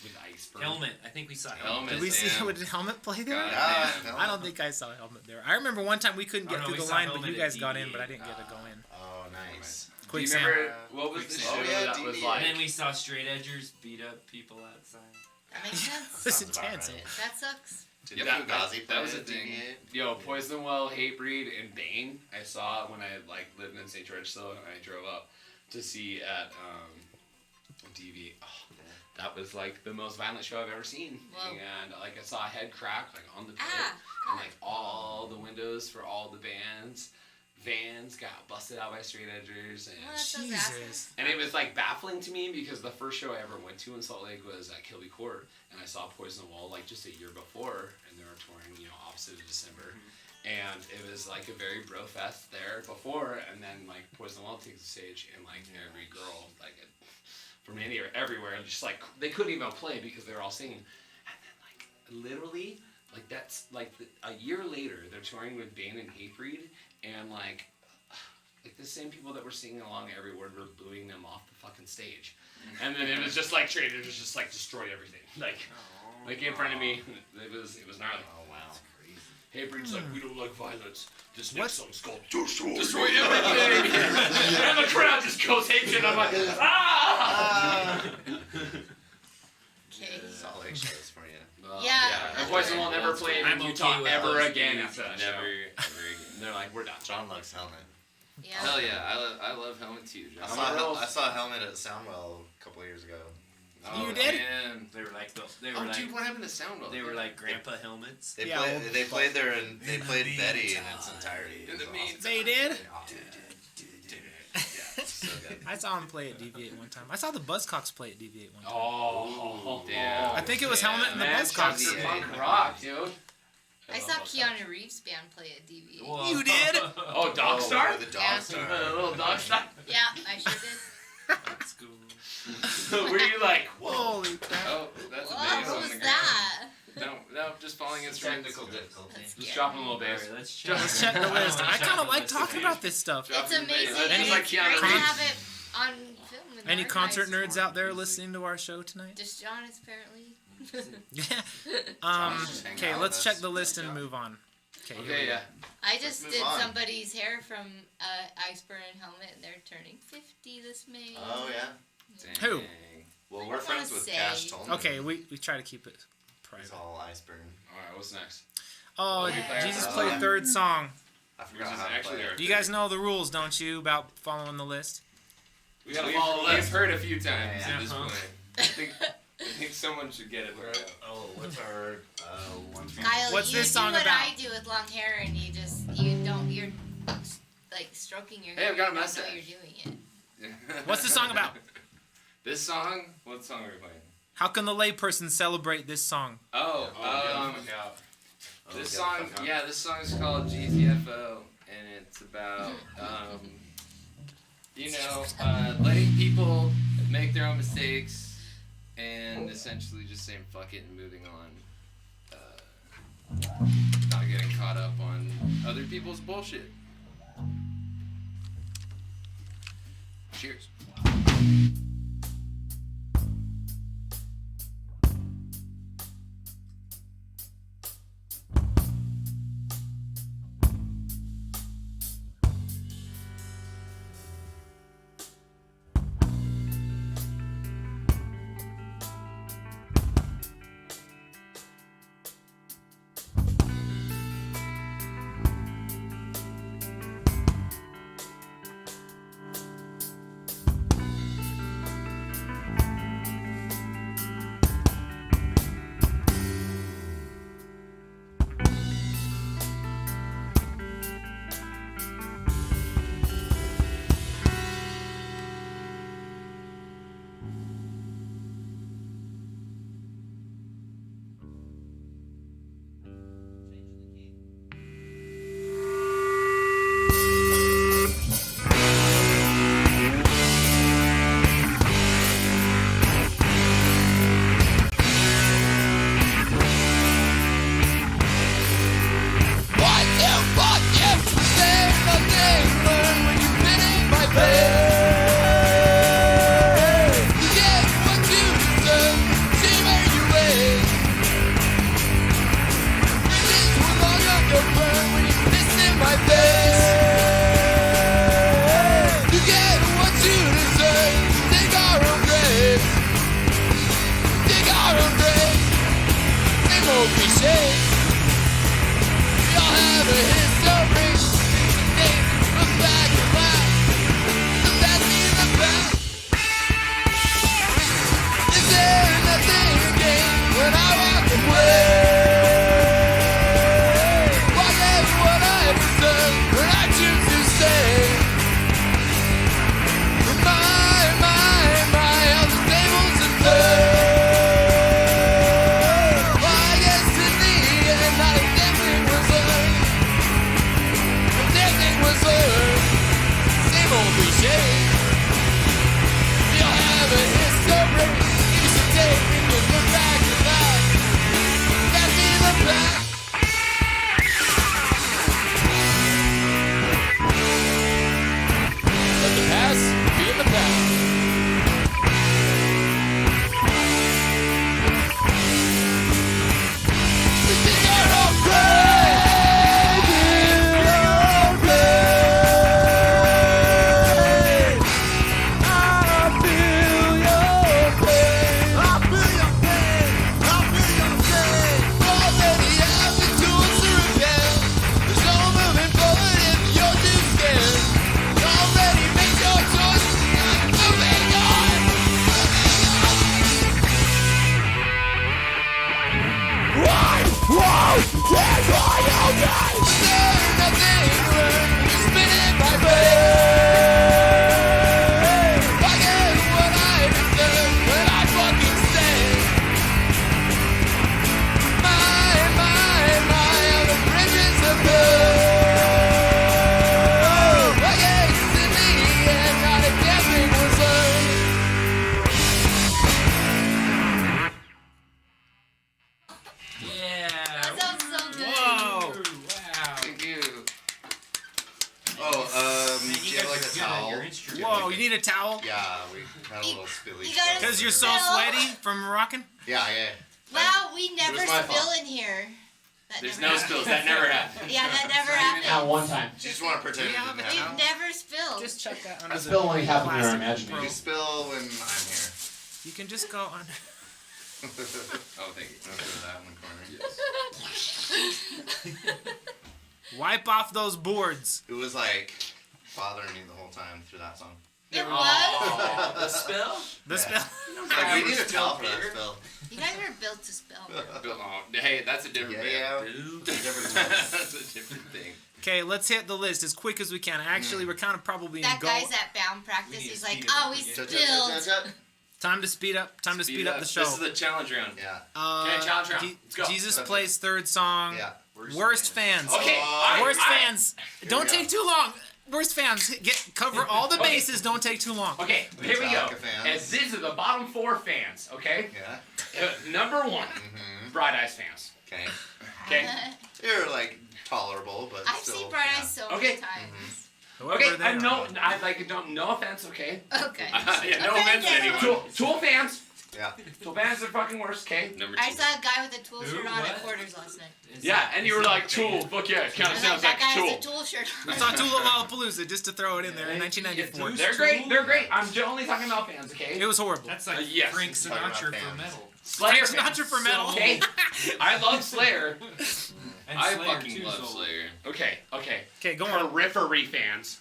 S11: With Iceberg.
S5: Helmet. I think we saw
S11: Helmet.
S1: Did we see?
S11: Damn.
S1: Did Helmet play there?
S11: God
S2: damn.
S1: I don't think I saw Helmet there. I remember one time we couldn't
S5: Oh,
S1: get
S5: no,
S1: through
S5: we
S1: the
S5: saw
S1: line, but
S5: Helmet
S1: you
S5: at
S1: guys got in,
S5: DVA.
S1: but I didn't get to go in.
S2: Oh, nice.
S11: Do you
S1: Quicksand.
S11: remember what was the show
S2: Oh, yeah,
S11: that was
S2: DVA.
S11: like?
S5: And then we saw straight edgers beat up people outside.
S3: That makes sense.
S1: This is
S2: Sounds about
S1: intense.
S2: right.
S3: That sucks.
S2: Did
S11: Yeah,
S2: Fugazi play
S11: that was a
S2: at
S11: thing.
S2: DVA?
S11: Yo, Poison Well, Hatebreed, and Bane. I saw when I like lived in St. George still, and I drove up to see at DV. Oh, that was like the most violent show I've ever seen.
S3: Whoa.
S11: And like I saw a head crack like on the pit,
S3: Ah,
S11: and like all the windows for all the vans got busted out by straight edgers, and
S3: Well, that's those
S1: Jesus.
S3: assholes.
S11: and it was like baffling to me because the first show I ever went to in Salt Lake was at Kilby Court, and I saw Poison Wall like just a year before, and they were touring, opposite of December, and it was like a very bro fest there before, and then like Poison Wall takes the stage, and like every girl like from everywhere, and just like they couldn't even play because they were all singing, and then like literally like that's like a year later they're touring with Bane and Hatebreed, and like the same people that were singing along every word were booing them off the fucking stage. And then it was just like traders just like destroyed everything. Like in front of me. It was gnarly.
S2: Oh, wow.
S11: Hatebreed's like, we don't like violence. This
S1: What?
S11: next song's called Destroy Everything. And the crowd just goes ape shit. I'm like, ah!
S3: Okay.
S2: Salt Lake shows for you.
S3: Yeah.
S11: And Poison will never play in
S5: I'm
S11: Utah
S5: okay with
S11: ever
S5: those
S11: again
S5: things.
S11: after that
S4: Never,
S11: show.
S4: ever again.
S11: And they're like, we're done.
S2: John likes Helmet.
S3: Yeah.
S4: Hell yeah, I love Helmet too.
S2: I
S4: John.
S2: saw Helmet at Soundwell a couple of years ago.
S4: Oh,
S1: You did?
S4: Man.
S5: They were like they were
S11: Oh,
S5: like
S11: dude, what happened to Soundwell?
S5: they were like grandpa helmets.
S2: They
S1: Yeah,
S2: played.
S1: well,
S2: They played there and they played Betty in its entirety.
S4: In
S2: It
S4: the
S2: was
S4: meantime.
S1: They did.
S2: awesome. So good.
S1: I saw him play at Deviate one time. I saw the Buzzcocks play at Deviate one time.
S11: Oh,
S4: Damn.
S1: I think it was Helmet and the
S11: Man,
S1: Buzzcocks.
S11: Chunky punk rock, dude.
S3: I saw Keanu Reeves band play at DV.
S5: Whoa.
S1: You did?
S11: Oh, Dog Star?
S2: The
S3: Yeah.
S2: Dog Star.
S11: A little Dog Star?
S3: Yeah, I sure did.
S5: That's cool.
S11: Were you like,
S1: Holy crap.
S4: Oh, that's a
S3: Whoa,
S4: bass
S3: what
S4: on
S3: was
S4: the
S3: that?
S4: ground. No, just falling instruments.
S2: Technical difficulty.
S3: That's
S11: just
S3: scary.
S11: dropping a little bass.
S5: Alright, let's check.
S1: Let's check the list. I kind of like talking about this stuff.
S11: Drop
S3: It's
S11: in the bass.
S3: amazing.
S11: Just
S3: And
S11: like
S3: it's
S11: Keanu
S3: great to
S11: Reeves.
S3: have it on film. in the
S1: Any concert
S3: archives.
S1: nerds out there listening to our show tonight?
S3: Just John, apparently.
S1: Yeah.
S2: Just hang
S1: Okay,
S2: out
S1: let's
S2: with
S1: check
S2: us.
S1: the list and move on. Okay. here we
S11: Okay,
S1: go.
S11: yeah.
S3: I just
S2: move
S3: did
S2: on.
S3: somebody's hair from Iceburn and Helmet, and they're turning 50 this May.
S2: Oh yeah.
S4: Dang.
S1: Who?
S2: Well,
S3: I
S2: we're
S3: don't
S2: friends
S3: wanna
S2: with
S3: say.
S2: Cash Tolman.
S1: Okay, we try to keep it private.
S2: He's all Iceburn.
S11: Alright, what's next?
S1: Oh,
S11: we play
S1: Jesus
S2: our-
S1: played third song.
S2: I
S11: Which
S2: forgot
S11: is
S2: how to
S11: actually
S2: play
S11: our-
S2: it.
S1: You guys know the rules, don't you, about following the list?
S11: We gotta follow the
S4: We've
S11: list.
S4: heard a few times
S2: Yeah.
S4: at this point. I think someone should get it. Right?
S2: Oh, what's our one?
S3: Kyle,
S1: What's
S3: you
S1: this
S3: do
S1: song
S3: what
S1: about?
S3: I do with long hair, and you're like stroking your
S11: Hey,
S3: hair.
S11: I've got a
S3: you don't know
S11: mustache.
S3: you're doing it.
S1: What's this song about?
S4: This song? What song are we playing?
S1: How can the layperson celebrate this song?
S4: Oh,
S2: Oh,
S4: this
S2: get
S4: song,
S2: the fuck out.
S4: yeah, this song is called GTFO, and it's about, letting people make their own mistakes, and essentially just saying fuck it and moving on. Not getting caught up on other people's bullshit. Cheers.
S3: That sounds so good.
S1: Whoa!
S2: Thank you. Oh, do you have like a towel?
S1: Whoa, you need a towel?
S2: Yeah, we had a little spilly
S3: you gotta
S2: stuff.
S1: Because you're so
S3: Spill.
S1: sweaty from rocking?
S2: Yeah, yeah.
S3: Wow, we never
S2: was my
S3: spill
S2: fault.
S3: in here. That
S11: There's
S3: never
S11: no
S3: happened.
S11: spills. That never happened.
S3: Yeah, that never happened.
S7: Not one time.
S2: You just want to pretend it
S1: Yeah,
S2: didn't
S1: but
S3: We've
S2: happen.
S3: never spilled.
S1: Just check that
S7: I
S1: under
S7: spill when it happens in our
S1: plastic
S7: imagination.
S1: pro.
S2: You spill when I'm here.
S1: You can just go on.
S4: Oh, thank you. I'll throw that in the corner.
S1: Wipe off those boards.
S2: It was like bothering me the whole time through that song.
S3: It was?
S11: Oh, the spill?
S1: The
S2: Yeah.
S1: spill.
S2: Like, we need a towel for that
S11: beer.
S2: spill.
S3: You guys are built to spill.
S4: Oh, hey, that's a different
S2: Yeah,
S4: band.
S2: yeah. Different times.
S4: That's a different thing.
S1: Okay, let's hit the list as quick as we can. Actually, we're kind of probably in
S3: That
S1: go.
S3: guy's at bound practice.
S5: We need
S3: He's
S5: to
S3: like,
S5: speed it
S3: oh,
S5: up
S3: we
S5: again.
S3: spilled.
S1: Time to speed up. Time to speed up the show.
S4: This is the challenge round.
S2: Yeah.
S11: Okay, challenge round. Let's go.
S1: Jesus
S2: Okay.
S1: plays third song.
S2: Yeah.
S1: Worst fans.
S11: Okay, alright,
S1: Worst
S11: alright.
S1: fans.
S2: Here
S1: Don't
S2: we
S1: take
S2: go.
S1: too long. Worst fans. Cover all the
S11: Okay.
S1: bases. Don't take too long.
S11: Okay, here we go.
S2: Metallica fans.
S11: And these are the bottom four fans, okay?
S2: Yeah.
S11: Number one,
S2: Mm-hmm.
S11: Bright Eyes fans.
S2: Okay.
S11: Okay.
S2: You're like tolerable, but
S3: I've
S2: still.
S3: seen Bright
S2: yeah.
S3: Eyes so
S11: Okay.
S3: many times.
S1: Whoever
S8: Okay,
S1: they
S8: I
S1: are.
S8: know. I like don't. No offense, okay.
S3: Okay.
S6: Yeah, no offense to anyone.
S8: Tool fans.
S2: Yeah.
S8: Tool fans are fucking worst, okay?
S4: Number
S3: I
S4: 2.
S3: saw a guy with a Tool shirt on
S5: what?
S3: at Quarters last night.
S8: Yeah, and you were like, Tool. Fuck yeah, it kind
S3: I
S8: of
S3: was like,
S8: sounds
S3: that
S8: like
S3: guy has a
S8: Tool.
S3: Tool shirt on.
S1: I saw Tool at Lollapalooza just to throw it in there in 1994.
S8: They're great. They're great. I'm only talking about fans, okay?
S1: It was horrible.
S5: That's like
S8: Yes.
S5: Frank
S2: Talking about
S5: Sinatra for
S2: fans.
S5: metal.
S8: Slayer
S1: Frank Sinatra
S8: fans.
S1: for metal.
S8: Okay. I love Slayer.
S5: And
S4: I
S5: Slayer
S4: fucking
S5: too,
S4: love
S5: so-
S4: Slayer.
S8: Okay.
S1: Okay, go on.
S8: Periphery fans.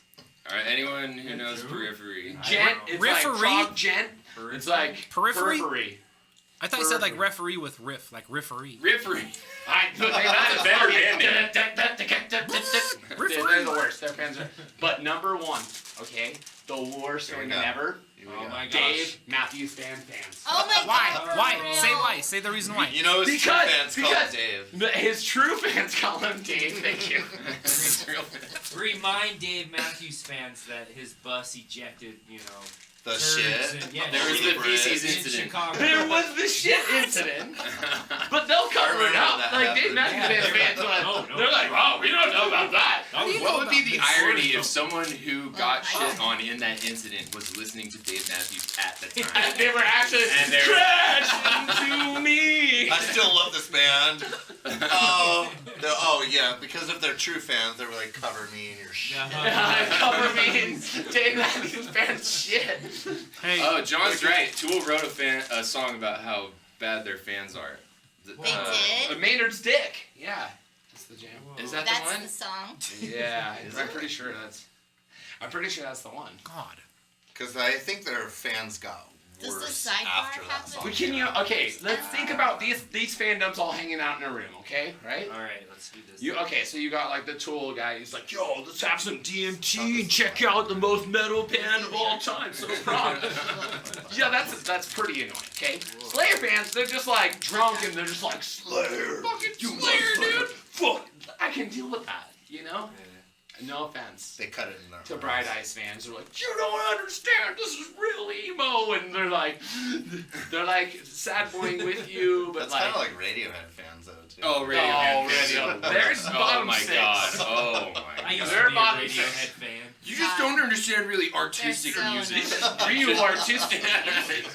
S4: All right, anyone who knows Periphery.
S8: Gent. It's like
S1: Referee?
S8: prog gent. It's like
S1: Periphery? I thought you said like
S8: Periphery.
S1: referee with riff, like referee.
S4: Referee.
S8: That's a better band name.
S1: Referee.
S8: They're the worst. Their fans are. But number 1, okay, the worst
S2: Here we
S8: band
S2: go.
S8: ever.
S5: Oh my gosh.
S8: Dave Matthews Band fans.
S3: Oh my
S1: Why?
S3: god. for
S1: Why?
S3: real.
S1: Say why. Say the reason why.
S2: You know his true fans call him
S8: because
S2: Dave.
S8: his true fans call him Dave. Thank you.
S5: Remind Dave Matthews fans that his bus ejected,
S2: The
S5: turds
S2: shit.
S5: and- yeah,
S4: There was
S2: Over
S4: the
S2: the
S4: feces
S2: bridge.
S5: in
S4: incident.
S5: Chicago.
S8: There was the shit incident, but they'll cover it
S2: remember
S8: up.
S2: that
S8: Like Dave
S2: happened.
S8: Matthews Band fans, are like,
S5: No.
S8: they're like, oh, we don't know about that.
S4: What would be the
S5: this?
S4: irony if someone who got
S3: I
S4: shit on in that incident was listening to Dave Matthews at the time?
S8: And they were actually
S4: And they're-
S8: crash into me.
S2: I still love this band. Oh yeah, because if they're true fans, they were like, cover me in your shit.
S8: Cover me in Dave Matthews Band shit.
S1: Hey,
S4: Oh, John's right. Tool wrote a song about how bad their fans are.
S3: They did?
S8: Maynard's Dick. Yeah, that's the jam.
S4: Is that
S3: That's
S4: the one?
S3: the song.
S8: Yeah, I'm pretty sure that's the one.
S1: God.
S2: Because I think their fans got
S3: Does the
S2: worse
S3: sidebar
S2: after that
S3: happen?
S2: song.
S8: But can you? Okay, let's think about these fandoms all hanging out in a room. Okay, right?
S5: All right, let's do this.
S8: So you got like the Tool guy. He's like, yo, let's have some DMT and check out the most metal band of all time. So proud. Yeah, that's pretty annoying. Okay, Slayer fans, they're just like drunk and they're just like Slayer, fucking Slayer, dude. Fuck, I can deal with that. You know? No offense.
S2: They cut it in there.
S8: To Bright Eyes fans, they're like, you don't understand. This is real emo, and they're like sad boying with you, but
S2: That's
S8: like.
S2: kind of like Radiohead fans though too.
S4: Oh, Radiohead.
S8: Radiohead. There's
S4: Oh
S8: bottom
S4: my
S8: six.
S4: god. Oh my
S5: I used
S8: They're
S5: to be a
S8: bottom
S5: Radiohead
S8: six.
S5: fan.
S4: You just don't understand really artistic
S3: They're so
S4: music.
S8: Real artistic music.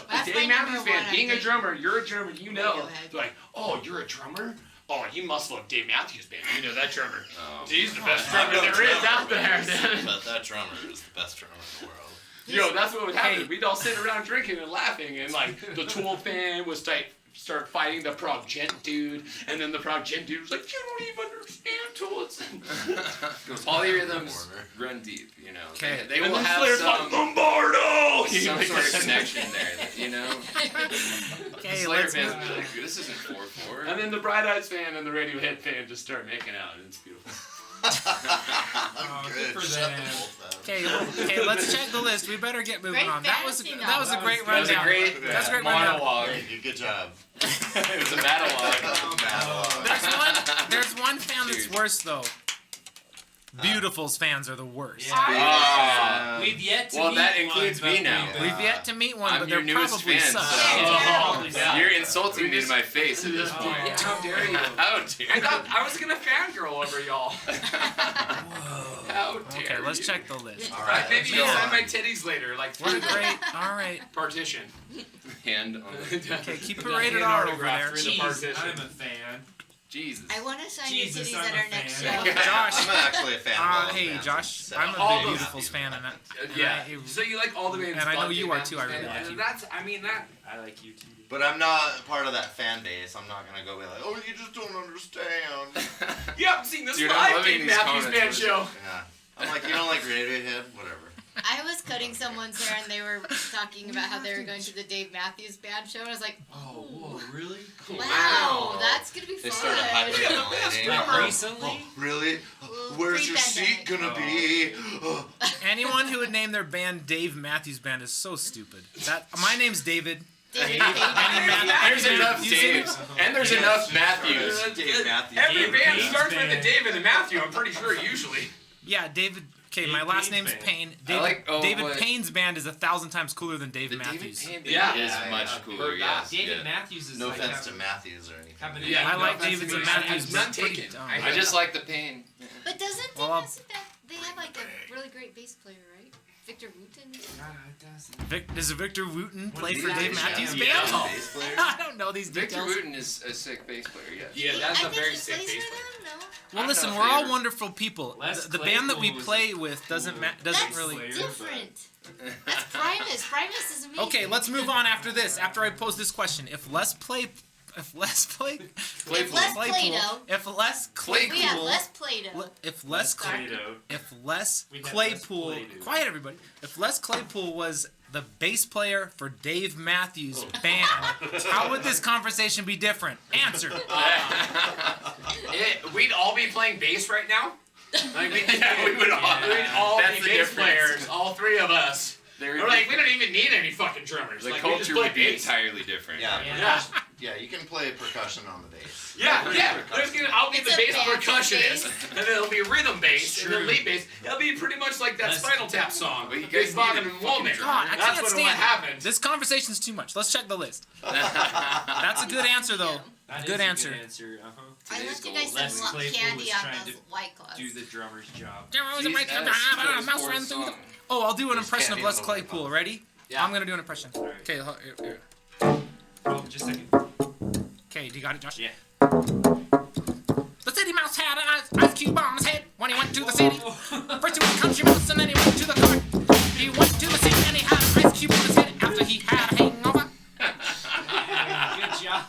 S3: That's
S8: Dave
S3: my
S8: Matthews
S3: number
S8: Band,
S3: one,
S8: being
S3: I
S8: a
S3: think.
S8: drummer, you're a drummer, you know.
S3: Radiohead.
S8: They're like, oh, you're a drummer? Oh, you must love Dave Matthews Band. You know that drummer.
S4: Oh.
S8: He's the best drummer there is out there.
S2: But that drummer is the best drummer in the world.
S8: Yo, that's what would happen. We'd all sit around drinking and laughing, and like the Tool fan would start fighting the prog gent dude, and then the prog gent dude was like, "You don't even understand Tool."
S4: Polyrhythms run deep, you know.
S1: Okay.
S4: They
S8: And
S4: will
S8: then
S4: have
S8: Slayer's
S4: some,
S8: like, Lombardo!
S4: some sort of connection there, you know.
S1: Okay,
S4: Slayer
S1: let's
S4: fans
S1: move.
S4: will be like, this isn't 4/4.
S8: And then the Bright Eyes fan and the Radiohead fan just start making out, and it's beautiful.
S5: Good for
S2: Shut
S5: them.
S2: the both up.
S1: Okay, let's check the list. We better get moving
S3: Great
S1: on. That was a
S3: fantasy
S1: great
S5: novel.
S4: That was a
S1: rundown.
S4: great
S1: That's a great rundown.
S4: monologue.
S2: Good job.
S4: It was a monologue.
S1: There's one fan that's
S4: Dude.
S1: worse though. Beautiful's fans are the worst.
S4: Ah.
S5: We've yet to
S4: Well,
S5: meet
S4: that
S5: one,
S4: includes
S5: but
S4: me now.
S1: We've yet to meet one,
S4: I'm
S1: but
S4: your
S1: they're
S4: newest
S1: probably
S4: fan,
S1: suck.
S4: so
S8: Yeah.
S4: you're insulting me to my face at this
S5: Oh,
S4: point.
S5: yeah, how dare you?
S4: How dare
S8: I
S4: you?
S8: thought I was gonna fangirl over y'all. How dare
S1: Okay, let's
S8: you.
S1: check the list.
S2: All right.
S8: Maybe
S2: let's
S8: you'll
S2: go
S8: sign
S2: on.
S8: my titties later, like
S1: What
S8: through
S1: a
S8: the
S1: great. All right.
S8: partition.
S4: Hand on the...
S1: Okay, keep
S8: The
S1: it rated
S8: hand
S1: R over
S8: autograph
S1: there.
S8: through the
S5: Jeez,
S8: partition.
S5: I'm a fan.
S4: Jesus.
S3: I want to sign
S5: Jesus,
S3: your titties
S5: I'm
S3: at
S5: a
S3: our next
S5: fan.
S3: show.
S1: Josh.
S2: I'm actually a fan of all the
S1: Hey,
S2: bands,
S1: Josh.
S2: so-
S1: I'm
S8: All
S1: a big
S8: the-
S1: Beautiful's fan, and
S8: Yeah.
S1: I-
S8: So you like all the bands?
S1: And I know
S8: but
S1: you
S8: Dave
S1: are too, I really
S8: Matthews
S1: like you.
S8: Band. I mean that.
S5: I like you too.
S2: But I'm not part of that fan base. I'm not gonna go be like, oh, you just don't understand.
S8: You haven't seen this
S4: Dude, I'm
S8: live
S4: loving
S8: Dave
S4: these
S8: Matthews
S4: comments.
S8: Band show.
S2: Yeah. I'm like, you don't like Radiohead? Whatever.
S3: I was cutting someone's hair and they were talking about how they were going to the Dave Matthews Band show, and I was like,
S5: Oh, whoa, really?
S3: wow, that's gonna be
S2: They
S3: fun.
S2: started hyperventilating.
S5: Like recently?
S2: Really? Where's your seat gonna be?
S1: anyone who would name their band Dave Matthews Band is so stupid. That my name's David.
S3: David,
S4: There's enough
S1: You see
S4: Daves. And there's enough Matthews.
S2: Dave Matthews.
S8: Every band
S5: Dave's
S8: starts with a
S5: band.
S8: Dave and a Matthew. I'm pretty sure usually.
S1: Yeah, David. Okay, my
S5: Dave
S1: last
S5: Payne's
S1: name's
S5: band.
S1: Payne. David,
S4: like- oh,
S1: David
S4: but-
S1: Payne's band is 1,000 times cooler than Dave
S4: The
S1: Matthews.
S4: David Payne
S8: Yeah.
S4: band is
S2: Yeah,
S4: much
S2: yeah.
S4: cooler,
S8: Heard that.
S4: yes.
S5: David
S4: yeah.
S5: Matthews is
S2: No
S5: like
S2: offense to
S5: having-
S2: Matthews or anything.
S5: having a-
S8: Yeah,
S1: I like
S8: no offense
S1: David's
S8: to
S1: and
S8: me.
S1: Matthews,
S8: I'm
S1: but
S8: not
S1: pretty
S8: taken.
S1: dumb.
S4: I just like the pain.
S3: But doesn't Dave
S1: Well,
S3: Matthews Band, they have like a really great bass player, right? Victor Wooten.
S1: Does Victor Wooten play for
S5: Yeah,
S1: Dave
S5: yeah,
S1: Matthews
S5: yeah.
S1: Band?
S2: Yeah, bass player.
S1: I don't know these
S4: Victor
S1: details.
S4: Wooten is a sick bass player, yes.
S11: Yeah, that's
S3: I
S11: a
S3: think
S11: very
S3: he
S11: sick
S3: plays
S11: bass
S3: for
S11: player.
S3: them, no?
S1: Well,
S4: I
S1: listen,
S4: don't know
S1: we're
S4: if
S1: all
S4: they were-
S1: wonderful people.
S5: Les
S1: The band that we
S5: Claypool was
S1: play
S5: a
S1: with doesn't
S5: cool
S1: doesn't
S3: That's
S1: really.
S5: player.
S3: different. That's Primus. Primus is amazing.
S1: Okay, let's move on after this. After I pose this question, if Les Claypool,
S3: If Les Plato.
S1: if Les Claypool,
S3: We have Les Plato.
S1: if Les
S5: Plato.
S1: if Les
S5: We have Les
S1: Claypool,
S5: Plato.
S1: quiet everybody. If Les Claypool was the bass player for Dave Matthews Band, how would this conversation be different? Answer.
S11: We'd all be playing bass right now. Like we would all,
S4: Yeah.
S11: we'd all
S4: That's
S11: be
S4: the
S11: bass
S4: difference.
S11: players, all three of us.
S4: There
S11: We're
S4: would
S11: like,
S4: be-
S11: we don't even need any fucking drummers.
S4: the
S11: Like, we just
S4: culture
S11: play
S4: would be
S11: bass.
S4: entirely different.
S2: Yeah,
S11: Yeah.
S2: yeah, you can play percussion on the bass.
S11: Yeah. I'll be
S3: It's
S11: the
S3: a
S11: bass
S3: band
S11: percussionist,
S3: bass.
S11: and then it'll be rhythm bass, and then
S5: True.
S11: lead bass. It'll be pretty much like that
S5: That's-
S11: Spinal Tap song.
S4: But you
S11: Big
S4: guys
S11: Bogdan
S4: need a
S11: and
S4: fucking
S11: Woman.
S4: drummer.
S1: God, I
S11: That's
S1: can't
S11: what
S1: stand
S11: happened.
S1: This conversation's too much. Let's check the list. That's a good answer, though.
S5: That
S1: Good
S5: is a
S1: answer.
S5: Good answer. Uh-huh.
S3: I
S4: Today's
S3: left you
S4: goal.
S3: guys
S5: Les
S3: some
S5: Claypool
S3: candy
S5: was
S3: on
S5: trying
S3: those
S5: to
S3: White Claws.
S5: Do the drummer's job.
S1: Mouse ran through the. Oh, I'll do an
S2: There's
S1: impression of
S2: candy
S1: Les
S2: on the
S1: Claypool. Ready?
S11: Yeah.
S1: I'm gonna do an impression.
S5: Alright.
S1: Okay, here.
S5: Oh, just a second.
S1: Okay, do you got it, Josh?
S5: Yeah.
S1: The city mouse had an ice cube on his head when he went to the city. First he was a country mouse and then he went to the court. He went to the city and he had an ice cube on his head after he had a hangover.
S5: Good job.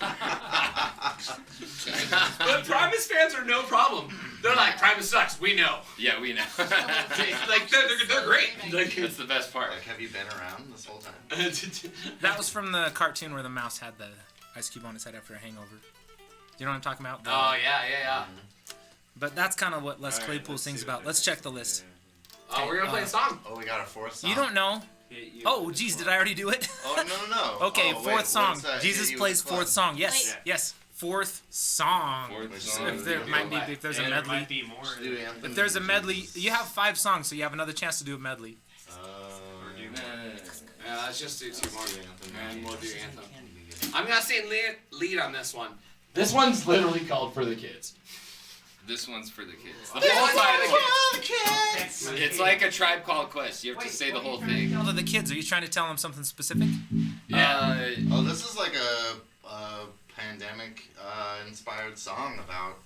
S11: But Primus fans are no problem. They're like, Primus sucks. We know.
S4: Yeah, we know.
S11: Like they're great. Like,
S4: That's the best part.
S2: Like, have you been around this whole time?
S1: That was from the cartoon where the mouse had the ice cube on his head after a hangover. You know what I'm talking about?
S11: Oh yeah.
S1: But that's kind of what Les
S5: Alright,
S1: Claypool
S5: let's
S1: sings
S5: see what
S1: about.
S5: it
S1: Let's
S5: is.
S1: check the list.
S11: Oh, we're gonna play a song.
S2: Oh, we got a fourth song.
S1: You don't know?
S5: Hit you
S1: Oh,
S5: with
S1: geez,
S5: the
S1: did I already do it?
S2: Oh, no.
S1: Okay,
S2: Oh, wait,
S1: fourth song.
S2: what's that?
S1: Jesus
S2: Hit you
S1: plays
S2: with the
S1: fourth
S2: club.
S1: song. Yes,
S3: Wait.
S1: yes. Fourth song.
S4: Fourth
S2: So
S4: song.
S1: If there might be, if there's a
S5: Yeah, there
S1: medley.
S5: might be more.
S2: Just do Anthem.
S1: If there's a medley, you have 5 songs, so you have another chance to do a medley.
S11: Yeah, let's just do 2 more. And we'll do Anthem. I'm gonna sing lead on this one. This one's literally called For the Kids.
S4: This one's for the kids.
S11: The whole side of the kids.
S4: It's like a Tribe Called Quest. You have to say the whole thing.
S1: Tell to the kids, are you trying to tell them something specific?
S2: Oh, this is like a pandemic inspired song about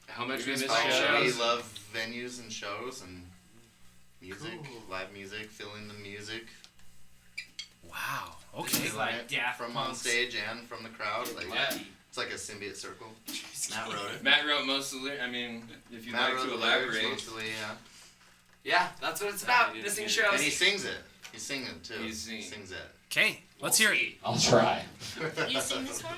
S11: How much we miss
S2: how we
S11: shows.
S2: love venues and shows and music, live music, filling the music.
S1: Wow. Okay.
S5: Like Daft
S2: from on
S5: Punk's
S2: stage and from the crowd. Like,
S11: Yeah.
S2: it's like a symbiote circle. Matt wrote it.
S4: Matt wrote most of the. I mean, if you'd
S2: Matt
S4: like
S2: wrote
S4: to
S2: the lyrics
S4: elaborate.
S2: mostly, yeah.
S11: Yeah, that's what it's about. Missing shows.
S2: And he sings it. He's singing it too.
S4: He's
S2: He
S4: singing.
S2: sings it.
S1: Okay, let's hear it.
S11: I'll try.
S3: You sing this one?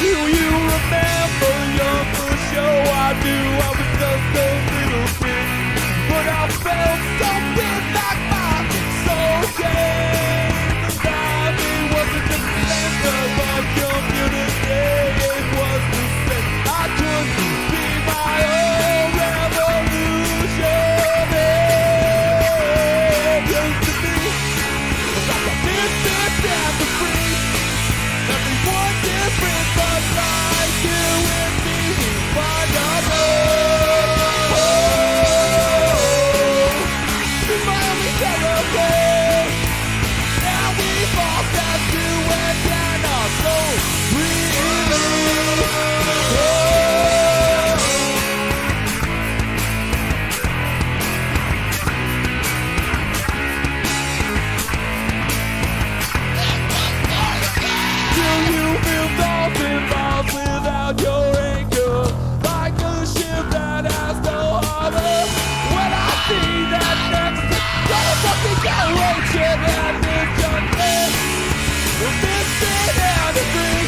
S9: Do you remember your first show? I do. I was just a little kid, but I felt something like my soul came alive. It wasn't just a center of our community. It was the same. I could be my own revolution. It used to be like a distance and the free. Everyone different, but like you and me, we find our own. It's my only therapy. Now we've all got to it and our soul Do you feel dolphin balls without your anchor? Like a ship that has no harbor? When I see that next fucking generation and this young man will miss it and the free.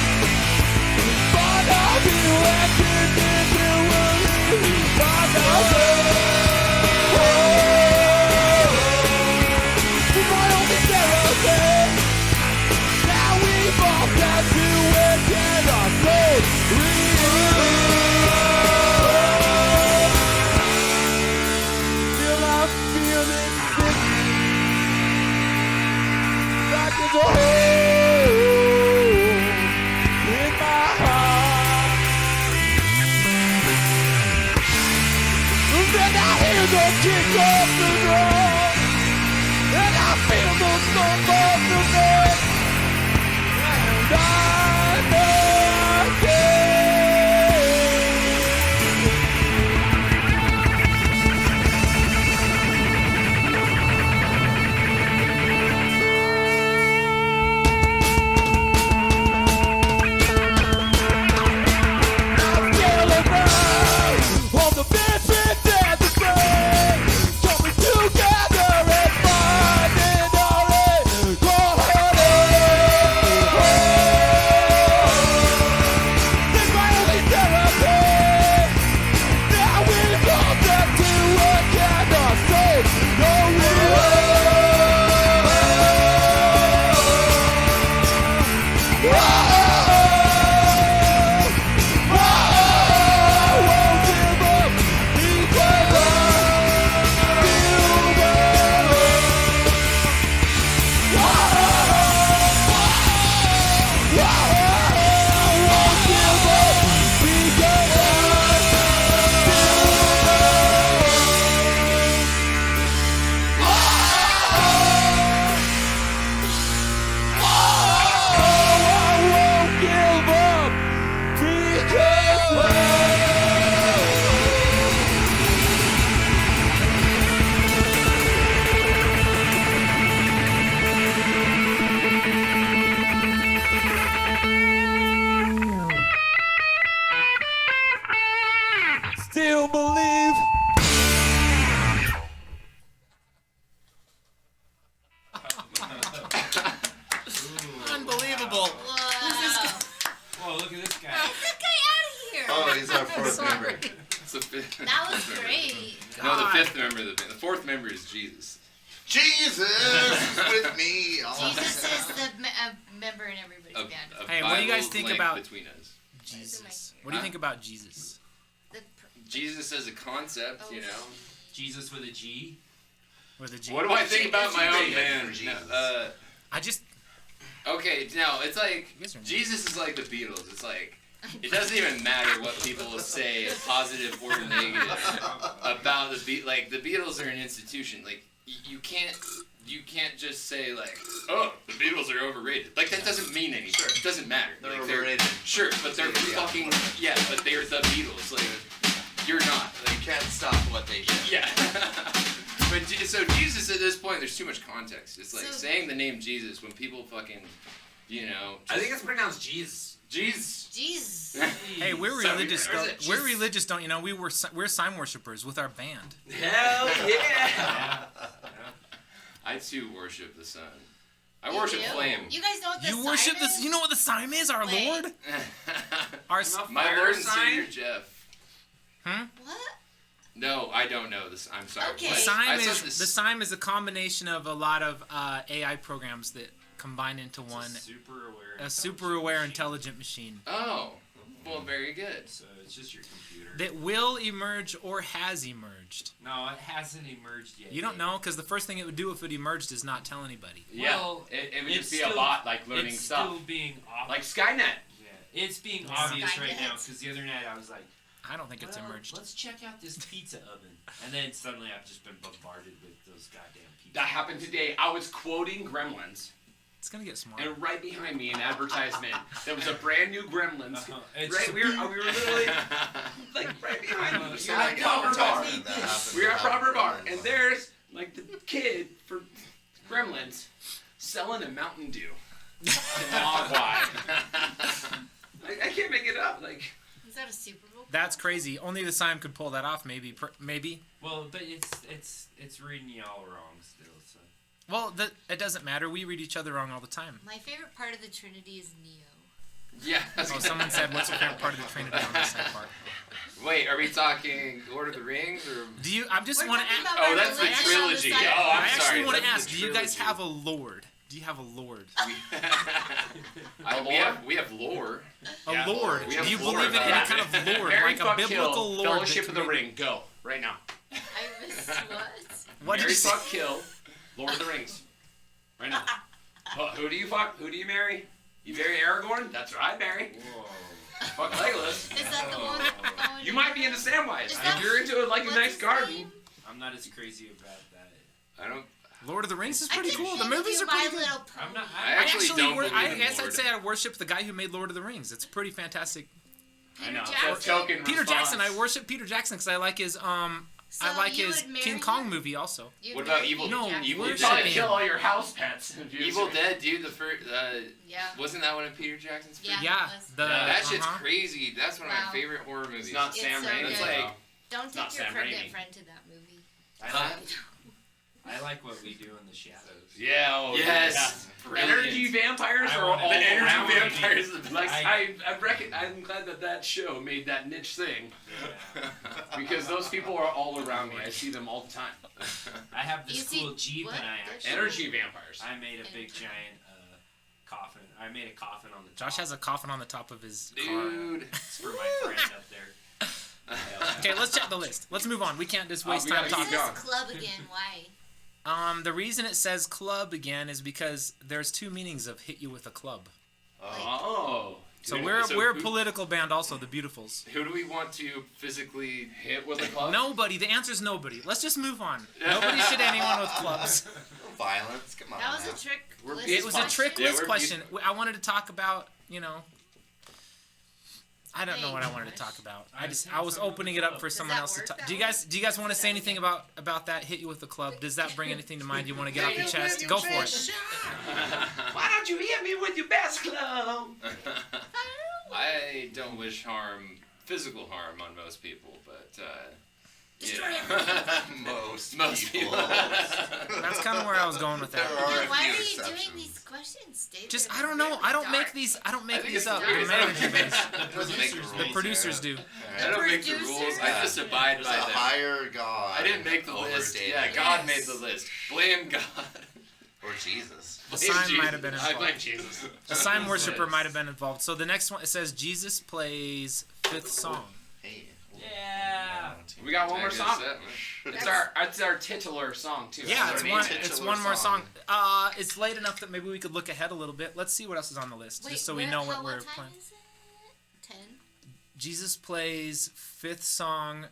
S9: Find out you and continually find out my only therapy. Now we've all got to it and our souls Still I'm feeling like there's a hole in my heart. Then I hear the kick of the drum, and I feel the thump of the bass, and I know again. On the benefits and the brain, coming together and finding our way. Go ahead, this is my only therapy. Now we go back to work and I say no still believe.
S1: Unbelievable.
S5: Whoa, look at this guy.
S3: Get that guy out of here.
S2: Oh, he's our fourth
S3: Sorry.
S2: member.
S4: It's the fifth.
S3: That was great.
S4: No, the fifth member of the band. The fourth member is Jesus.
S2: Jesus is with me. all
S3: Jesus
S2: the
S3: is
S2: time.
S3: the member in everybody's
S4: A,
S3: band.
S4: a
S1: Hey, what do you guys
S4: Bible's
S1: think
S4: length
S1: about
S4: between us?
S1: Jesus? What do you think about Jesus?
S4: Jesus as a concept, you know.
S5: Jesus with a G.
S1: With a G?
S4: What do I think about my own
S2: rated
S4: band?
S2: for Jesus?
S1: I just
S4: Okay, no, it's like
S1: guys are-
S4: Jesus is like the Beatles. It's like it doesn't even matter what people say, positive or negative, about the Like the Beatles are an institution. Like you can't just say like, oh, the Beatles are overrated. Like that doesn't mean anything.
S2: Sure.
S4: It doesn't matter.
S2: They're
S4: Like,
S2: overrated.
S4: Sure, but they're
S2: Yeah.
S4: fucking but they're the Beatles. Like you're not.
S2: You can't stop what they do.
S4: Yeah. But so Jesus at this point, there's too much context. It's like
S3: So-
S4: saying the name Jesus when people fucking, you know.
S5: I think it's pronounced Jesus.
S4: Jesus.
S3: Jesus.
S1: Hey, we're
S4: Sorry,
S1: religious.
S4: or is it
S1: We're
S4: just-
S1: religious, don't you know? We're sign worshippers with our band.
S5: Hell yeah!
S4: I too worship the sun. I
S3: You
S4: worship
S3: do?
S4: Flame.
S3: You guys know what the
S1: You
S3: sign
S1: worship
S3: is?
S1: this. You know what the sign is? Our
S3: Wait.
S1: Lord. Our
S4: My
S5: Fire
S4: Lord and
S5: sign?
S4: Savior Jeff.
S3: What?
S4: No, I don't know this. I'm sorry.
S3: Okay.
S4: What?
S1: The
S4: I
S1: Sime
S4: said
S1: is
S4: this-
S1: the Sime is a combination of a lot of AI programs that combine into one. A super aware intelligent machine
S4: Oh, well, very good.
S5: So it's just your computer.
S1: that will emerge or has emerged.
S5: No, it hasn't emerged yet.
S1: You don't know because the first thing it would do if it emerged is not tell anybody.
S11: Yeah,
S5: Well,
S11: it would
S5: it's
S11: just be a
S5: still-
S11: bot like learning
S5: it's
S11: stuff,
S5: still being
S11: like Skynet.
S5: Yeah, it's being obvious right now
S3: Skynet.
S5: because the other night I was like,
S1: I don't think it's
S5: well,
S1: emerged.
S5: let's check out this pizza oven, and then suddenly I've just been bombarded with those goddamn pizza.
S11: That happened today. I was quoting Gremlins,
S1: It's gonna get smarter.
S11: and right behind me, an advertisement. There was a brand new Gremlins.
S5: It's
S11: Right, we were literally like right behind me. You're at Proper Bar. We're at Proper Bar, and there's like the kid for Gremlins selling a Mountain Dew. Mogwai. I can't make it up. Like.
S3: Is that a Super Bowl?
S1: That's crazy. Only the Sime could pull that off. Maybe.
S5: Well, but it's reading y'all wrong still. So
S1: Well, it doesn't matter. We read each other wrong all the time.
S3: My favorite part of the Trinity is Neo.
S4: Yeah.
S1: Oh, someone said, "What's your favorite part of the Trinity?" On this side part.
S4: Wait, are we talking Lord of the Rings or?
S1: Do you? I just
S3: We're
S1: want to
S3: talking
S1: ask.
S3: about
S4: Oh,
S3: our
S4: that's the
S3: religion on the
S4: trilogy.
S3: side.
S4: Oh,
S1: I
S4: I'm
S1: actually
S4: sorry.
S1: want to
S4: That's
S1: ask.
S4: the
S1: Do you guys
S4: trilogy.
S1: have a Lord? Do you have a Lord?
S4: We have lore.
S1: A
S11: Yeah,
S1: Lord.
S4: we have
S1: Do you
S4: lore
S1: believe in
S4: about
S1: any
S4: it.
S1: kind of Lord,
S11: Mary
S1: like a
S11: fuck
S1: biblical
S11: kill,
S1: Lord?
S11: Fellowship
S1: that
S11: of the
S1: maybe-
S11: Ring. Go right now.
S3: I missed what?
S1: What did
S11: Marry,
S1: you say?
S11: fuck, kill. Lord of the Rings. Right now. Who do you fuck? Who do you marry? You marry Aragorn? That's what I marry.
S5: Whoa.
S11: Fuck Legolas.
S3: Is that the one? going
S11: You might be into Samwise.
S3: Is that-
S11: If you're into like a
S3: what's
S11: nice
S3: his
S11: garden.
S3: name?
S5: I'm not as crazy about that.
S4: I don't.
S1: Lord of the Rings is
S3: I
S1: pretty
S3: can
S1: cool. The
S3: handle
S1: movies
S3: you
S1: are pretty
S3: My
S1: good.
S3: Little Pony.
S5: I'm not.
S4: I actually don't believe
S1: I
S4: in
S1: guess
S4: Lord.
S1: I'd say I worship the guy who made Lord of the Rings. It's pretty fantastic.
S11: I know.
S3: Peter
S11: That's
S3: Jackson.
S11: token
S1: Peter
S11: response.
S1: Jackson. I worship Peter Jackson because I like his
S3: So
S1: I like
S3: you
S1: his
S3: would marry
S1: King Kong
S3: him?
S1: movie also.
S3: You'd
S4: What about
S3: marry
S4: Evil-
S3: Peter
S1: No,
S3: Jackson?
S4: Evil
S11: You'd
S4: Dead.
S11: probably kill all your house pets. If you
S4: Evil Dead, dude. The first.
S3: Yeah.
S4: Wasn't that one of Peter Jackson's? First?
S3: Yeah.
S1: Yeah,
S3: it was.
S1: the
S4: That shit's
S1: uh-huh.
S4: crazy. That's one of
S3: Wow.
S4: my favorite horror movies.
S11: It's not
S3: It's
S11: Sam
S3: so
S11: Raimi.
S3: good.
S11: It's
S4: like-
S3: Don't
S11: Not
S3: take your
S11: Sam
S3: pregnant
S11: Raimi.
S3: friend to that movie.
S5: I like what we do in the shadows.
S11: Yeah. Oh,
S4: Yes.
S11: yeah. Energy vampires
S5: I
S11: are
S5: wanna-
S11: all
S5: The energy
S11: around me.
S4: vampires are the
S11: Like
S5: best.
S11: I reckon. I'm glad that show made that niche thing
S5: Yeah.
S11: because those people are all around me. I see them all the time.
S5: I have this
S3: You see-
S5: cool Jeep,
S3: what?
S5: and I
S3: The
S5: actually
S11: Energy vampires.
S5: I made a big giant coffin. I made a coffin on the top.
S1: Josh has a coffin on the top of his car.
S4: Dude.
S5: It's for my friend up there.
S1: Okay, let's check the list. Let's move on. We can't just waste
S11: we
S1: time
S11: gotta
S3: This
S11: keep
S1: talking.
S3: is
S11: going.
S3: club again. Why?
S1: The reason it says club again is because there's two meanings of hit you with a club.
S11: Oh.
S1: So
S4: Dude,
S1: we're a
S4: who,
S1: political band also, the Beautifuls.
S4: who do we want to physically?
S11: Hit with a club.
S1: Nobody. The answer is nobody. Let's just move on. Nobody should anyone with clubs.
S2: Violence. Come on.
S3: That was
S2: now.
S3: a trick.
S2: We're
S3: list
S1: It was a
S3: question.
S1: trick
S4: Yeah,
S1: list
S4: we're
S1: question. I wanted to talk about, I don't know what I
S3: Thank
S1: wanted to
S3: you.
S1: talk about.
S5: I
S1: I was
S5: think
S1: opening it up for
S3: Does
S1: someone
S3: that
S1: else to
S3: work
S1: talk.
S3: that
S1: Do you
S3: way?
S1: guys want to say anything about that hit you with the club? Does that bring anything to mind you want to get off your chest? Go for it.
S11: Why don't you hit me with your best club?
S4: I don't wish harm, physical harm, on most people, but
S3: Destroy
S2: Most
S4: people.
S1: That's kind of where I was going with
S2: There
S1: that.
S2: are
S3: Then
S2: a
S3: why
S2: few
S3: are you doing
S2: exceptions.
S3: these questions? Stay
S1: Just
S3: there.
S1: I don't know.
S3: Really
S1: I don't
S3: dark.
S1: make these. I don't make
S4: I think
S1: these
S4: it's
S1: up.
S3: dark.
S1: The manager does.
S4: Doesn't make the rules.
S1: The producers do.
S4: I don't make the rules. I just abide
S2: There's
S4: by
S2: a
S4: them.
S2: higher God.
S4: I didn't make the
S2: over
S4: list.
S2: David.
S4: Yeah, God made
S3: Yes.
S4: the list. Blame God.
S2: Or Jesus.
S1: The
S4: Blame
S1: sign
S4: Jesus.
S1: might have been
S11: I blame
S1: involved.
S11: Jesus.
S1: The sign worshiper might have been involved. So the next one it says Jesus plays fifth song.
S2: Hey.
S5: Yeah.
S11: We got one
S4: I
S11: more
S4: guess
S11: song.
S4: that-
S11: It's our titular song too.
S1: Yeah,
S11: That's
S1: it's
S11: our
S1: one.
S11: name.
S1: It's
S2: titular
S1: one more song.
S2: song.
S1: It's late enough that maybe we could look ahead a little bit. Let's see what else is on the list,
S3: Wait,
S1: just so we
S3: where-
S1: know what
S3: how-
S1: we're
S3: time
S1: playing.
S3: is it? 10.
S1: Jesus plays fifth song.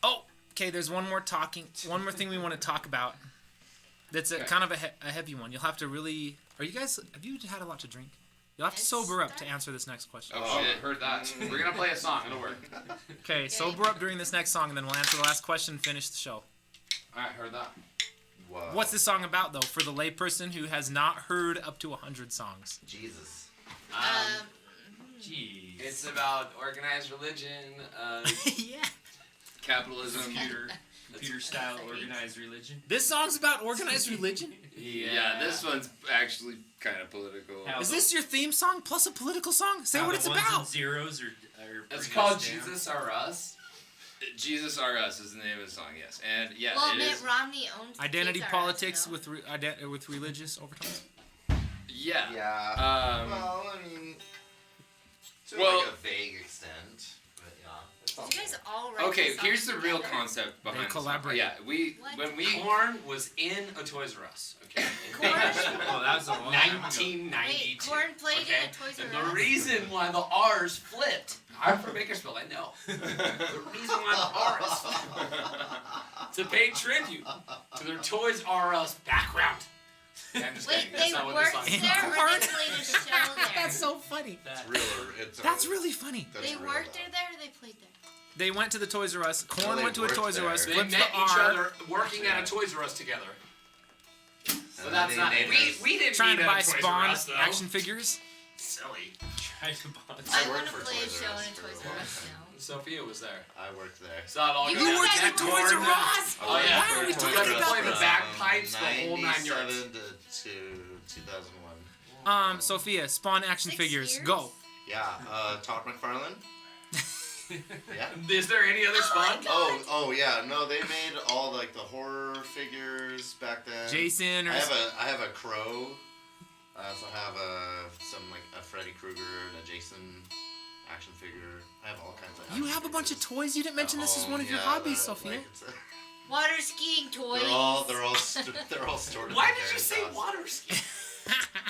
S1: Oh, okay. There's one more talking. One more thing we want to talk about. That's a
S11: Okay.
S1: kind of a heavy one. You'll have to really. Are you guys? Have you had a lot to drink? You'll have to
S3: Yes.
S1: sober up to answer this next question.
S4: Oh,
S11: Oh,
S4: shit.
S11: heard that. We're gonna play a song. It'll work.
S1: Okay, sober up during this next song, and then we'll answer the last question and finish the show.
S11: All right, heard that.
S2: Whoa.
S1: What's this song about, though, for the layperson who has not heard up to 100 songs?
S2: Jesus.
S5: Jeez.
S4: It's about organized religion,
S1: Yeah.
S4: capitalism.
S5: Computer style organized religion.
S1: This song's about organized religion?
S4: Yeah, this one's actually kind of political.
S5: How
S1: Is this your theme song plus a political song? Say
S5: how
S1: what
S5: the
S1: it's
S5: ones
S1: about.
S5: And zeros are
S11: It's
S5: bring
S11: called
S5: us down.
S11: Jesus Are Us.
S4: Jesus Are Us is the name of the song, yes. And yeah,
S3: Well,
S4: it
S3: Mitt
S4: is.
S3: Romney owns
S1: Identity
S3: Kids R Us,
S1: politics
S3: no?
S1: with religious overtones?
S4: Yeah.
S2: Yeah.
S4: Um,
S2: I mean, to
S4: well-
S2: like a vague extent, but yeah. It's
S3: Did
S2: all
S3: you guys all write
S4: okay,
S3: this song
S4: here's the real
S3: together?
S4: concept behind the song.
S1: collaborate.
S4: Yeah,
S3: What?
S4: when we
S11: Corn was in a Toys R Us. Okay.
S3: Corn?
S5: Oh, that was a long time ago.
S11: 1992.
S3: Wait, Corn played
S11: okay?
S3: in a Toys
S11: And
S3: R
S11: the
S3: Us?
S11: reason why the R's flipped. I'm from Bakersfield, I know. The reason why the R's flipped. To pay tribute to their Toys R Us background. Yeah, I'm just
S3: Wait,
S11: kidding.
S3: they
S11: That's not what this
S3: worked
S11: song is
S3: there
S11: about.
S3: or they played a show there?
S1: That's so funny.
S2: real. It's
S1: That's really funny.
S2: That's
S3: They
S2: real,
S3: worked
S2: though.
S3: there or they played there?
S1: They went to the Toys R Us. Corn
S2: they
S1: went to a
S2: worked
S1: Toys R Us.
S2: there.
S11: They
S1: Flipped
S11: met
S1: the
S11: each
S1: R.
S11: other working at a Toys R Us together. So
S2: And
S11: that's
S2: they
S11: not.
S2: made us-
S11: We didn't
S1: Trying
S11: meet
S1: to
S11: at
S1: buy
S11: a Toys R
S1: Spawn
S11: Us, though.
S1: action figures.
S11: Silly.
S5: Try to bond.
S3: I
S2: worked
S3: want to
S2: for
S3: play a
S2: Toys R
S3: show
S2: Us
S3: in a
S2: for a
S3: Toys
S2: long
S3: R Us
S2: time.
S3: now.
S11: Sophia was there.
S2: I worked there.
S11: It's not all
S3: You
S11: good.
S3: worked
S1: at
S11: That
S1: Toys
S11: corn-
S1: R Us?
S11: Oh yeah.
S1: Why are we
S11: We
S1: talking
S11: got to
S1: about
S11: play the
S1: this?
S11: bagpipes, the whole 9 yards.
S2: 97 to 2001.
S1: Sophia, Spawn action
S3: 6
S1: figures.
S3: years?
S1: Go.
S2: Yeah, Todd McFarlane. Yeah.
S11: Is there any other Spawn?
S2: Oh yeah. No, they made all like the horror figures back then.
S1: Jason or
S2: I have a Crow. I also have a Freddy Krueger and a Jason action figure. I have all kinds of.
S1: you
S2: action
S1: have a bunch of
S2: figures
S1: toys. You didn't mention
S2: at
S1: this is
S2: home.
S1: one of your
S2: Yeah,
S1: hobbies,
S2: that,
S1: Sophia.
S2: like, it's
S3: Water skiing toys.
S2: They're all stored.
S8: Why
S2: in
S8: did you
S2: Karen's
S8: say
S2: house.
S8: water ski?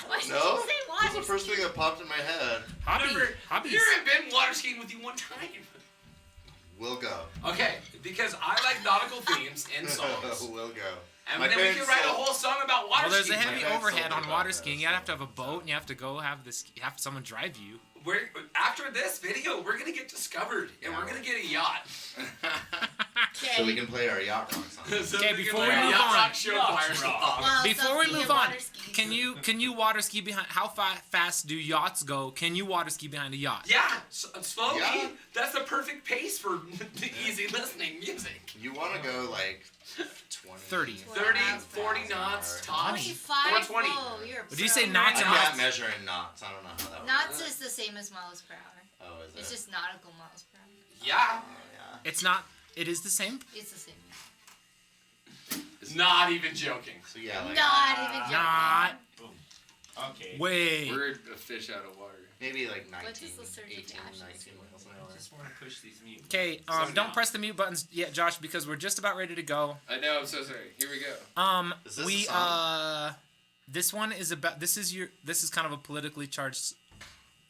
S3: Why did
S2: No,
S3: you say
S2: that's
S3: water
S2: the first thing that popped in my head.
S1: Hobbies.
S8: Here I've been water skiing with you one time.
S2: We'll go.
S8: Okay, because I like nautical themes in songs.
S2: We'll go.
S8: And
S2: My
S8: then we
S2: parents
S8: can write a
S2: sold-
S8: whole song about water
S1: Well, there's a
S8: skiing.
S1: heavy
S2: parents
S1: overhead
S2: sold
S1: on
S2: me
S1: water
S2: about
S1: skiing.
S2: this,
S1: You have to have a boat, and you have to go have someone drive you.
S8: After this video, we're gonna get discovered, and we're gonna get a yacht.
S2: So we can play our yacht rock song.
S8: So
S1: Okay,
S8: we
S1: before
S8: can
S1: we
S8: play
S1: move
S8: yacht
S1: on.
S8: rock show choir song.
S3: Well,
S1: Before
S3: so
S1: we
S3: speaking
S1: move
S3: of
S1: on,
S3: water skiing,
S1: can you water ski behind? How fast do yachts go? Can you water ski behind a yacht?
S8: Yeah, slowly.
S2: Yeah.
S8: That's the perfect pace for the easy listening music.
S2: You want to go like 20,
S1: 30.
S8: 30, 40 knots, tops.
S3: 25?
S8: 420.
S3: Whoa, you're a
S1: But do you say
S3: pro.
S1: knots or
S2: I'm not
S1: miles?
S2: measuring knots. I don't know how that works.
S3: Knots is the same as miles per hour.
S2: Oh, is it?
S3: It's just nautical miles per hour.
S8: Yeah.
S2: Oh, yeah.
S1: It's not. It is the same.
S3: It's the same.
S8: Not even joking.
S2: So yeah, like
S3: Not even joking.
S1: Not.
S5: Okay.
S1: Wait.
S4: We're a fish out of water.
S2: maybe like 19,
S3: What does the surge of
S2: 18,
S3: ashes
S2: 19 miles an hour.
S5: I just want to push these mute.
S1: Okay. Don't press the mute buttons yet, Josh, because we're just about ready to go.
S4: I know. I'm so sorry. Here we go.
S2: Is this
S1: We
S2: a song?
S1: this one is about. This is kind of a politically charged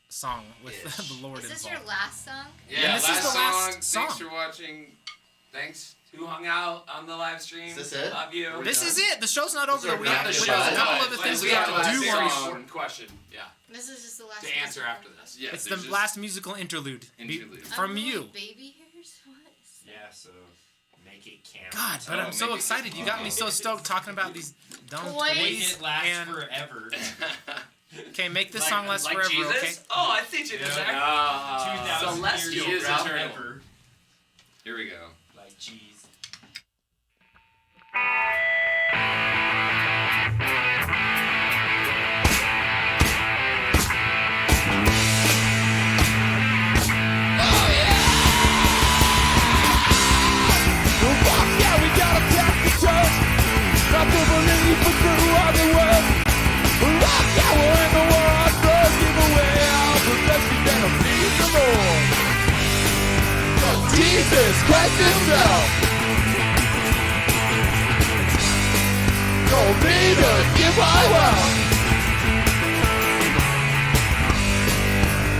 S1: song with
S2: Ish.
S1: the Lord
S3: Is this
S1: involved.
S3: your last song?
S8: Yeah,
S1: this is
S8: last
S1: the last
S8: song.
S1: song.
S4: Thanks for watching.
S8: Thanks who hung out on the live stream.
S2: Is this it?
S8: Love you.
S1: This is it. The show's not over.
S2: our
S1: We have
S2: back
S1: there's a
S2: shot.
S1: couple other things we have to do.
S8: Very
S1: on this.
S8: important question. Yeah.
S3: This is just the last
S8: To
S3: one.
S8: answer after this.
S4: Yeah,
S1: It's the
S4: there's just
S1: last musical interlude
S4: interlude.
S1: from
S3: Unruly
S1: you.
S3: Baby hairs? What is
S5: Yeah, so make it count.
S1: God, but
S4: Oh,
S1: I'm so
S4: maybe-
S1: excited. You got me so stoked talking about these dumb
S3: Toys.
S5: Make
S1: toys.
S5: it last
S1: And
S5: forever.
S1: okay, make this
S5: Like-
S1: song last
S8: Like
S1: forever.
S8: Jesus?
S1: Okay.
S8: Oh, I see you
S5: Yeah.
S8: there.
S5: 2,000
S8: Celestial,
S5: years
S8: bro.
S5: forever.
S4: Here we go.
S5: Like cheese.
S9: Yeah, we gotta pack the toast. Not to believe but through all the world. Rock, yeah, we're in the war on drugs. Give away our possessions and please the Lord. Jesus Christ himself told me to give my wealth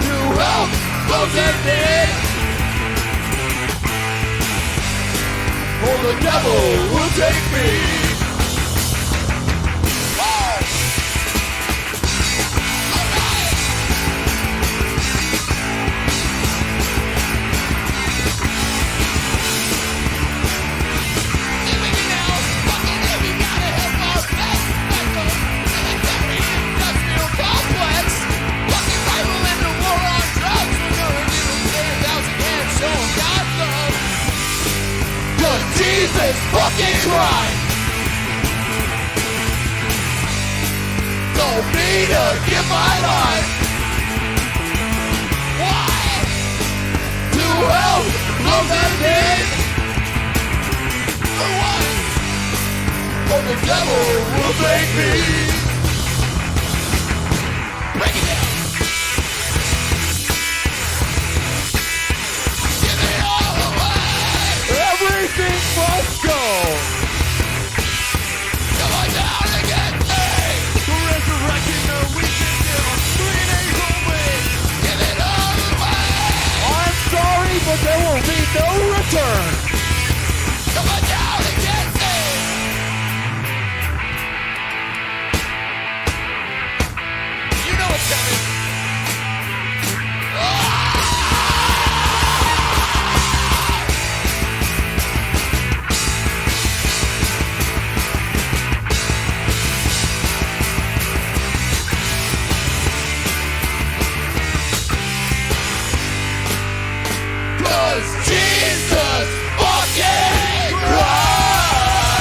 S9: to help those in need. Or the devil will take me. Jesus fucking Christ told me to give my life. Why? To help those in need. For what? For the devil will take me. Break it down. Give it all away. Everything must go. Come on down and get me. The resurrection of weakness till I'm 3 days away. Give it all away. I'm sorry, but there will be no return. Come on down and get me. You know what's coming. Cause Jesus fucking Christ.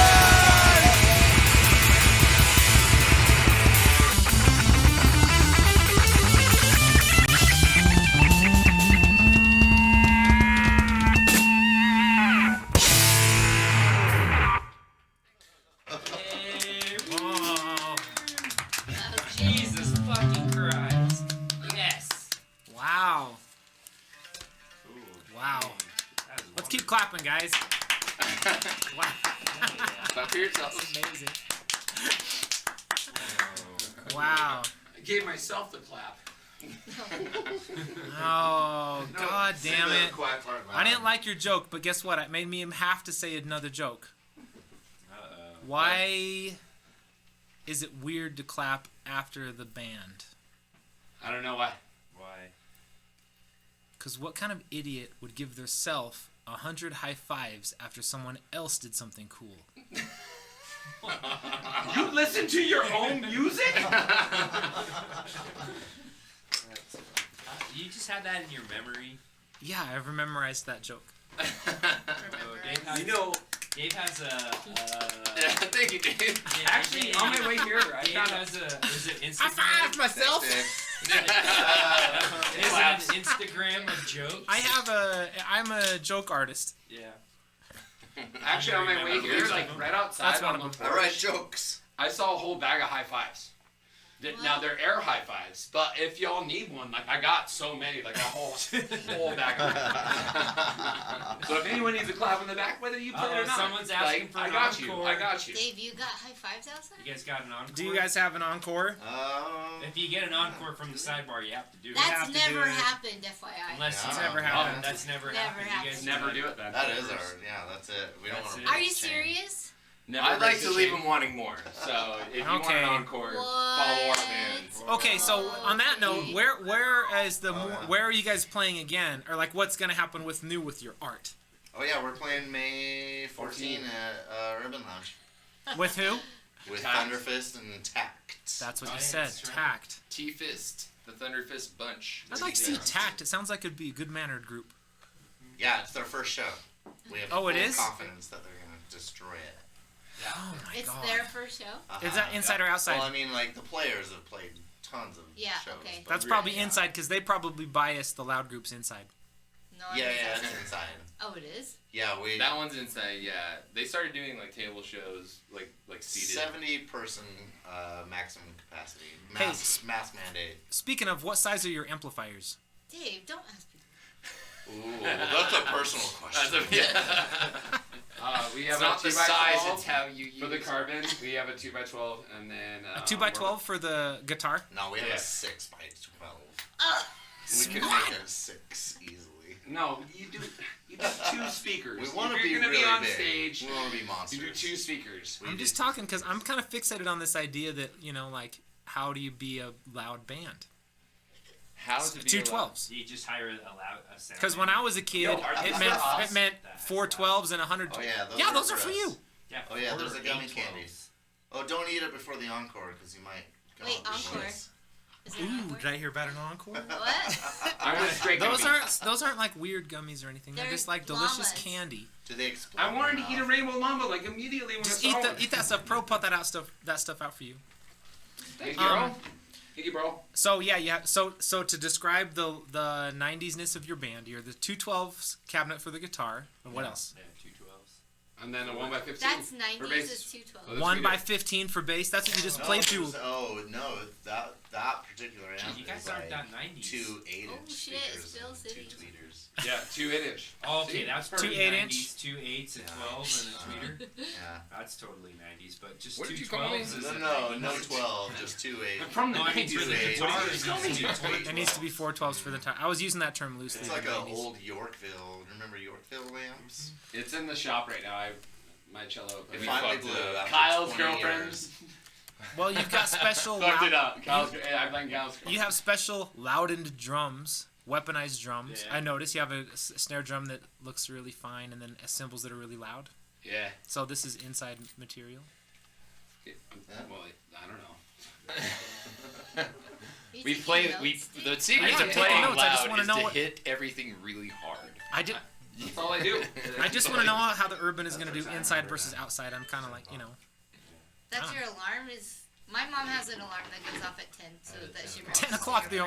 S1: Whoa.
S5: Jesus fucking Christ.
S3: Yes.
S1: Wow.
S5: Ooh,
S1: Wow.
S5: that was
S1: Let's keep clapping, guys. Wow.
S4: Clap for yourself.
S1: Amazing. Wow.
S11: I gave myself the clap.
S1: Oh, god
S2: Say
S1: damn
S2: the
S1: it.
S2: quiet part
S1: I didn't
S2: loud.
S1: like your joke, but guess what? It made me have to say another joke.
S5: Uh-oh.
S1: Why is it weird to clap after the band?
S11: I don't know why.
S5: Why?
S1: Because what kind of idiot would give their self 100 high fives after someone else did something cool?
S11: You listen to your own music?
S5: You just had that in your memory.
S1: Yeah, I've memorized that joke.
S5: Dave has,
S11: You know,
S5: Dave has a.
S4: Thank you, Dave.
S11: actually, on my way here, I
S5: Dave
S11: found
S5: has a. Is it
S1: I
S5: Instagram?
S1: five myself.
S5: Is it an Instagram of jokes?
S1: I'm a joke artist.
S5: Yeah.
S11: Actually, on my way here, like right outside
S1: That's one
S11: on
S1: of
S11: the
S2: I
S11: porch,
S2: write jokes.
S11: I saw a whole bag of high fives. Now they're air high fives, but if y'all need one, like I got so many, like a whole bag of high fives. So if anyone needs a clap in the back, whether you play it or not,
S5: someone's asking
S11: like,
S5: for
S11: I
S5: an
S11: got you.
S5: encore.
S11: I got you.
S3: Dave, you got high fives outside?
S5: You guys got an encore?
S1: Do you guys have an encore?
S5: If you get an encore from the sidebar, you have to do it.
S3: That's
S1: have to
S3: never
S1: do it.
S3: happened, FYI.
S5: Unless
S1: It's
S5: you
S1: never happened.
S5: That's never
S3: Never
S5: happened.
S3: happened.
S5: You guys
S11: Never do it then.
S2: That is our, yeah, that's it. We don't
S5: That's
S2: want
S5: it.
S2: to.
S3: Are you serious?
S11: Never
S4: I'd like
S11: breaks
S4: to
S11: the
S4: leave
S11: chain.
S4: them wanting more.
S11: So if you want
S1: Okay.
S11: an encore, follow our bands.
S1: Okay, so on that note,
S3: Okay.
S1: where is the
S2: Oh, yeah.
S1: where are you guys playing again, or like what's gonna happen with your art?
S2: Oh yeah, we're playing May 14 at Urban Lounge
S1: With who?
S2: with
S11: Tact.
S2: Thunderfist and Tact.
S1: That's what
S5: Oh,
S1: you
S5: yeah,
S1: said.
S5: that's right.
S1: Tact.
S4: T-Fist, the Thunderfist bunch.
S1: I'd like to see Tact. It sounds like it'd be a good mannered group.
S2: Yeah, it's their first show. We have
S1: Oh, it
S2: full
S1: is?
S2: confidence that they're gonna destroy it.
S1: Oh my
S3: It's
S1: god.
S3: their first show?
S1: Is that inside or outside?
S2: Well, I mean, like the players have played tons of
S3: Yeah,
S2: shows.
S3: okay.
S2: but
S1: That's
S2: really,
S1: probably
S2: yeah.
S1: inside because they probably bias the loud groups inside.
S3: No,
S2: Yeah,
S3: it's
S2: yeah,
S3: outside.
S2: it's inside.
S3: Oh, it is?
S2: Yeah, we
S4: That one's inside, yeah. They started doing like table shows, like seated.
S2: 70-person maximum capacity.
S1: Hey.
S2: Mass mandate.
S1: Speaking of, what size are your amplifiers?
S3: Dave, don't ask people.
S2: Ooh, that's a personal question.
S11: We have
S4: It's
S11: a
S4: not the
S11: 2x12
S4: size, it's how you use
S11: for the
S4: it.
S11: carbon. We have a 2x12, and then
S1: A 2x12 for the guitar?
S2: No, we have
S11: Yeah.
S2: a 6x12.
S3: Ugh.
S2: We could make a 6 easily.
S11: No, you do two speakers.
S2: We want to
S11: If
S2: be
S11: you're gonna
S2: really
S11: be on
S2: big.
S11: stage.
S2: We want to be monsters.
S11: You do two speakers.
S2: We
S1: I'm
S2: do
S1: just talking because I'm kind of fixated on this idea that, like, how do you be a loud band?
S4: How to be
S1: Two
S4: allowed-
S1: 12s.
S5: You just hire a sound.
S1: Because when I was a kid,
S11: Yo, are
S1: it
S11: these
S1: meant
S11: for us?
S1: it meant
S5: That's
S1: 4 12s and 100.
S2: Oh yeah, those
S1: Yeah,
S2: are
S1: those are
S2: for
S1: for
S2: us.
S1: you.
S5: Yeah,
S2: Oh yeah, there's a
S5: 4
S2: gummy
S5: 8
S2: candy.
S5: 12s.
S2: Oh, don't eat it before the encore because you might. Go
S3: Wait,
S2: on the
S3: encore?
S2: shits.
S3: Is it
S1: Ooh,
S3: encore?
S1: did I hear about an encore?
S3: What?
S11: I'm gonna straight
S1: Those
S11: gummy.
S1: aren't like weird gummies or anything. They're
S3: They're
S1: just like delicious
S3: llamas.
S1: candy.
S2: Do they explode?
S11: I wanted
S2: in
S11: to
S2: your
S11: eat a
S2: mouth?
S11: rainbow mamba like immediately when
S1: Just
S11: I saw
S1: eat that stuff. Pro put that stuff out for you.
S11: Thank you, bro. Thank you, bro.
S1: So yeah. So to describe the 90s-ness of your band, you're the 212s cabinet for the guitar. And what else?
S5: Yeah, 2 12s.
S11: And then a 1x15.
S3: That's
S11: for
S3: 90s
S11: bass.
S3: is 212.
S11: Oh, that's
S1: 1
S11: we
S1: by
S11: do.
S1: 15 for bass. That's what you just
S2: No,
S1: played
S2: there's-
S1: through.
S2: Oh no, that particular amp
S5: You guys
S2: is
S5: aren't
S2: like
S5: that 90s.
S2: 2 8-inch
S3: Oh, shit,
S2: speakers
S3: Spill
S2: and 2
S3: City.
S2: tweeters.
S11: Yeah, 2 8-inch.
S5: Oh, okay,
S11: See?
S5: that's
S1: Two
S5: pretty
S1: 8-inch.
S5: 90s. 2 8s, a
S2: Yeah.
S5: 12, and a tweeter.
S2: Yeah.
S5: That's totally 90s, but just
S4: What
S5: 2
S4: did you call me?
S5: 12s is
S2: No 12, just 2 8.
S11: From the
S5: No, I mean,
S11: 90s.
S5: for the
S2: Two
S5: guitar,
S2: eight.
S5: it needs to be
S2: Two
S5: 20.
S2: eight.
S1: It needs to be 412s for the time. I was using that term loosely.
S2: It's
S1: in
S2: like
S1: the
S2: an
S1: 90s.
S2: old Yorkville. Remember Yorkville lamps?
S11: It's in the shop right now. My cello.
S2: It
S4: We
S2: finally
S4: fucked
S2: blew
S4: it up.
S2: after
S11: Kyle's
S2: 20
S11: girlfriends.
S2: years.
S1: Well, you've got special.
S11: Fucked it
S1: loud,
S11: up. Kyle's. Yeah, I'm playing Kyle's.
S1: you have special loudened drums, weaponized drums.
S5: Yeah.
S1: I noticed you have a snare drum that looks really fine, and then cymbals that are really loud.
S11: Yeah.
S1: So this is inside material.
S11: Well, I don't know.
S3: You
S4: We
S3: taking
S4: play.
S3: notes,
S4: We
S3: Dave?
S4: the secret
S1: Yeah,
S4: to
S1: I'm
S4: playing
S1: taking notes. I just
S4: loud
S1: wanna
S4: is
S1: know
S4: to
S1: what-
S4: hit everything really hard.
S1: I did.
S11: That's all I do.
S1: I just want to know how the urban is going to do inside versus outside. I'm kind of like,
S3: That's
S1: Ah.
S3: your alarm is... My mom has an alarm that goes off at 10, so that she...
S1: 10 o'clock. The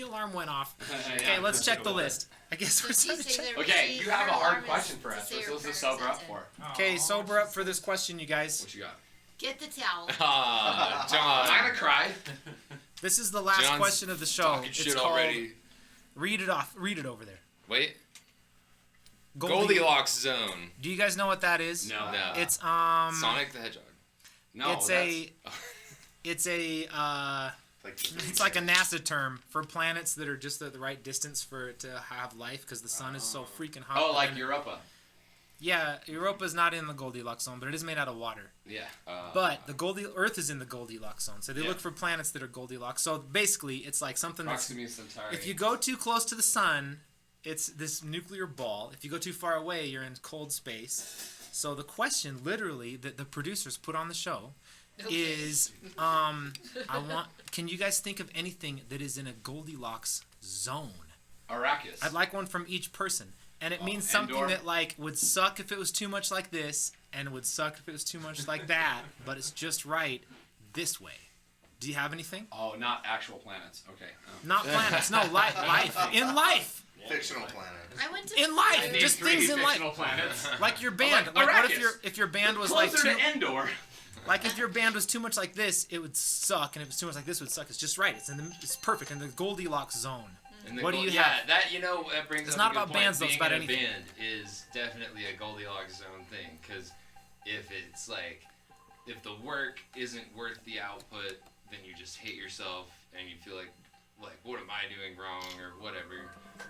S1: alarm went off. Okay, let's check the list. I guess we're
S3: So she
S1: supposed to
S3: says
S1: check.
S3: that
S11: Okay,
S3: she-
S11: you have
S3: her
S11: a hard
S3: alarm is
S11: question for
S3: to
S11: us.
S3: say
S11: Let's
S3: her
S11: listen
S3: prayers
S11: sober
S3: at
S11: up
S3: 10.
S11: for.
S1: Okay, sober up for this question, you guys.
S11: What you got?
S3: Get the towel.
S4: Ah,
S11: I'm
S4: John.
S11: gonna cry.
S1: This is the last
S4: John's
S1: question of the show.
S4: Talking
S1: It's
S4: shit
S1: called.
S4: already.
S1: Read it off. Read it over there.
S4: Wait. Goldilocks Zone.
S1: Do you guys know what that is?
S11: No.
S4: No.
S1: It's
S4: Sonic the Hedgehog.
S11: No.
S1: it's
S2: Like
S1: like a NASA term for planets that are just at the right distance for it to have life because the sun is so freaking hot.
S11: Oh, like
S1: And-
S11: Europa.
S1: Yeah, Europa's not in the Goldilocks zone, but it is made out of water.
S11: Yeah.
S1: But the Earth is in the Goldilocks zone, so they
S11: Yeah.
S1: look for planets that are Goldilocks. So basically, it's like something that's
S11: Proxima Centauri.
S1: if you go too close to the sun, it's this nuclear ball. If you go too far away, you're in cold space. So the question, literally, that the producers put on the show is, can you guys think of anything that is in a Goldilocks zone?
S11: Arrakis.
S1: I'd like one from each person. And it means something
S11: Endor.
S1: that like would suck if it was too much like this, and would suck if it was too much like that, but it's just right this way. Do you have anything?
S11: Oh, not actual planets. Okay. Oh.
S1: Not planets, no, life. In life.
S2: fictional planet.
S3: I went to
S1: In life,
S11: I named
S1: just
S11: 3
S1: things in life.
S11: fictional planets.
S1: Like your band.
S11: Like
S1: Like, what
S11: Arrakis.
S1: if your band was
S11: Closer
S1: like too,
S11: to Endor.
S1: like if your band was too much like this, it would suck, and if it was too much like this, it would suck. It's just right. It's perfect in the Goldilocks zone.
S4: And the
S1: What do you
S4: yeah,
S1: have?
S4: that that brings
S1: It's
S4: up
S1: not
S4: a good
S1: about
S4: point.
S1: bands, though, it's
S4: Being
S1: about
S4: in
S1: anything.
S4: a band is definitely a Goldilocks zone thing, because if it's like, if the work isn't worth the output, then you just hate yourself and you feel like what am I doing wrong or whatever,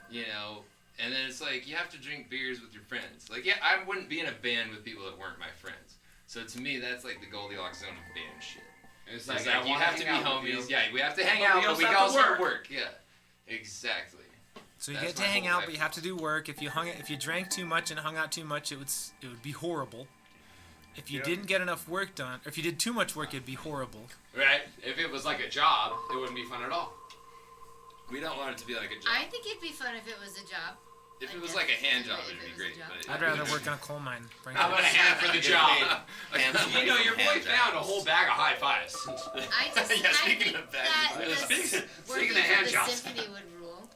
S4: you know. And then it's like you have to drink beers with your friends. Like, yeah, I wouldn't be in a band with people that weren't my friends. So to me, that's like the Goldilocks zone of band shit.
S11: It's
S4: It's
S11: like,
S4: like
S11: I
S4: you
S11: wanna
S4: have to be
S11: hang out with
S4: homies.
S11: you.
S4: Yeah, we have to hang
S11: But
S4: out,
S11: we
S4: but
S11: also
S4: we
S11: have to
S4: also
S11: work.
S4: work. Yeah, exactly.
S1: So you
S4: That's
S1: get to
S4: my
S1: hang
S4: whole
S1: out,
S4: life.
S1: but you have to do work. If you drank too much and hung out too much, it would be horrible. If you didn't get enough work done, or if you did too much work, it'd be horrible.
S11: Right? If it was like a job, it wouldn't be fun at all.
S4: We don't want it to be like a job.
S3: I think it'd be fun if it was a job.
S4: If it was like a hand job,
S3: If
S4: it'd
S3: it
S4: be
S3: was a
S4: great.
S3: job.
S4: But
S1: I'd rather work in a coal mine. frankly.
S11: How about a hand for the job?
S2: Hand
S11: You know, your boy
S2: hand
S11: found a whole bag of high fives.
S3: I just
S4: Yeah,
S3: I
S4: speaking
S3: think
S4: of bags
S3: that
S4: of
S3: the
S11: Speaking
S3: working
S11: of
S3: at
S11: hand
S3: the
S11: jobs.
S3: symphony would rule.